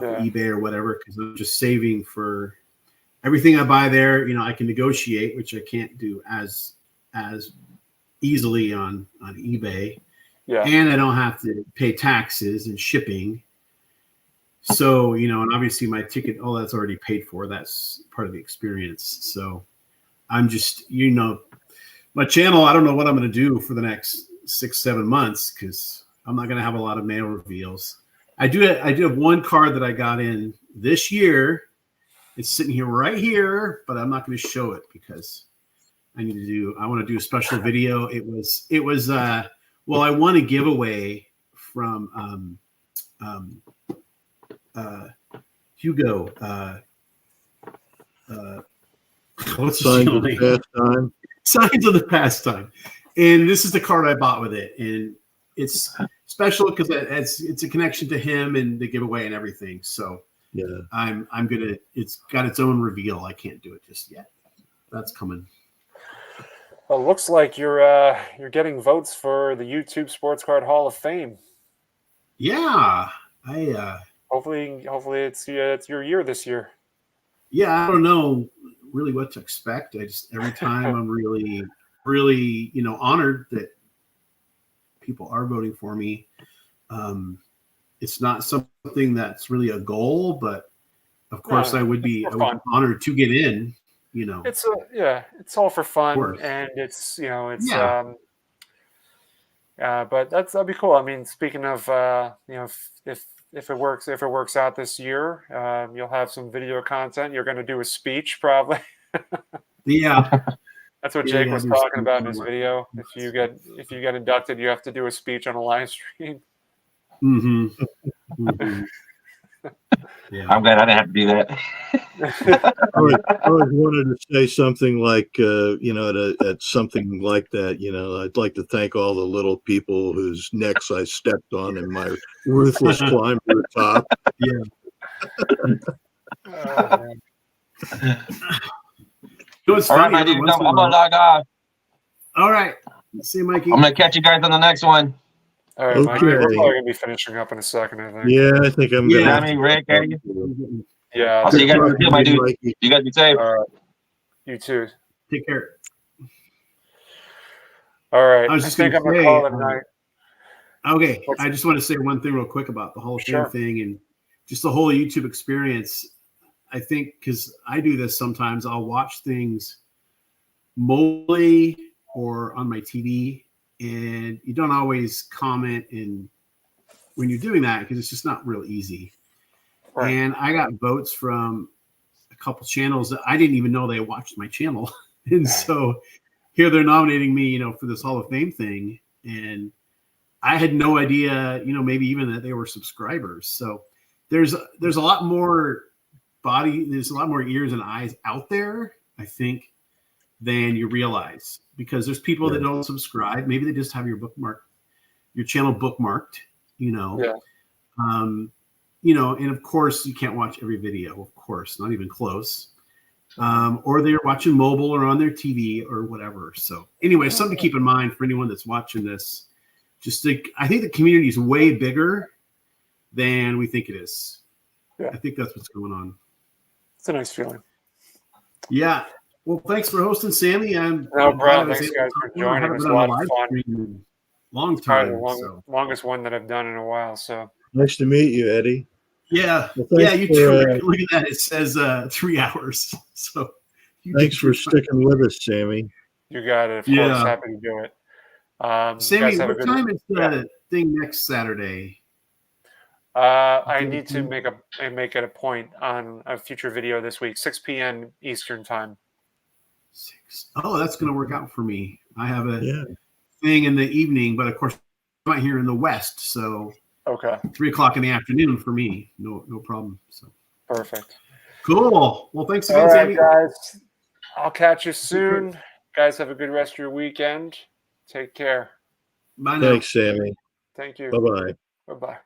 Yeah. eBay or whatever, because I'm just saving for everything I buy there. I can negotiate, which I can't do as easily on eBay, Yeah, and I don't have to pay taxes and shipping. So, and obviously my ticket, all that's already paid for. That's part of the experience. So I'm just, my channel, I don't know what I'm going to do for the next 6-7 months because I'm not going to have a lot of mail reveals. I do have one card that I got in this year. It's sitting here right here, but I'm not going to show it because I want to do a special video. It was well, I won a giveaway from Hugo. What's his Signs channel of the name? pastime. Signs of the Pastime. And this is the card I bought with it. And it's special because it's a connection to him and the giveaway and everything. So Yeah. it's got its own reveal. I can't do it just yet. That's coming. well, it looks like you're getting votes for the YouTube Sports Card Hall of Fame. Yeah. Hopefully it's your year this year. I don't know really what to expect. I just every time I'm really, really, honored that people are voting for me. It's not something that's really a goal, but of course I would be honored to get in. It's it's all for fun, course. and it's Yeah. but that'd be cool. I mean, speaking of if if it works out this year, you'll have some video content. You're going to do a speech probably. Yeah. That's what Yeah, Jake yeah, was there's talking about in some his more. video. If you get inducted, you have to do a speech on a live stream. Mm-hmm. Mm-hmm. Yeah. I'm glad I didn't have to do that. I always wanted to say something like, at something like that, I'd like to thank all the little people whose necks I stepped on in my ruthless climb to the top. Oh, man. You know what's All right, funny? my Every dudes, once I'm in a gonna while- log off. All right. See you, Mikey. I'm gonna catch you guys on the next one. All right, Mike. Okay. We're probably going to be finishing up in a second, I think. Yeah, I think I'm Yeah. gonna. Sammy, Rick, Eddie. Yeah. I'll see you guys Good in the field, my talking to you, dude. Mikey. You guys be safe. All right. You too. Take care. All right. I was I just think gonna I'm going to say, call it a night. Okay. What's- I just want to say one thing real quick about the whole Sure. thing and just the whole YouTube experience. I think because I do this sometimes, I'll watch things mobily or on my TV, and you don't always comment in when you're doing that because it's just not real easy. Right. And I got votes from a couple channels that I didn't even know they watched my channel, and so here they're nominating me, for this Hall of Fame thing, and I had no idea, maybe even that they were subscribers. So there's a lot more there's a lot more ears and eyes out there, I think, than you realize, because there's people that don't subscribe. Maybe they just have your channel bookmarked, Yeah. And of course you can't watch every video, of course, not even close. Or they're watching mobile or on their TV or whatever. So anyway, something to keep in mind for anyone that's watching this. I think the community is way bigger than we think it is. Yeah. I think that's what's going on. It's a nice feeling. Yeah. Well, thanks for hosting, Sammy. No problem. Thanks, guys, for joining. It was a lot of fun. Long Probably time. the longest one that I've done in a while. So Nice to meet you, Eddie. Yeah. Well, Yeah, thanks you for, too. Look at that. It says 3 hours. So Thanks for sticking with us, Sammy. you got it. Of Yeah. course, happy to do it. You Sammy, guys have a what good time is the thing next Saturday? I need to make it a point on a future video this week, 6 p.m. Eastern time. 6. Oh, that's going to work out for me. I have a Yeah. thing in the evening, but of course, I'm not here in the West, so Okay, 3 o'clock in the afternoon for me. No problem. So perfect. cool. Well, thanks All again, right, Sammy. guys. I'll catch you soon. Guys, have a good rest of your weekend. Take care. Bye now. Thanks, Sammy. Thank you. Bye-bye. Bye-bye.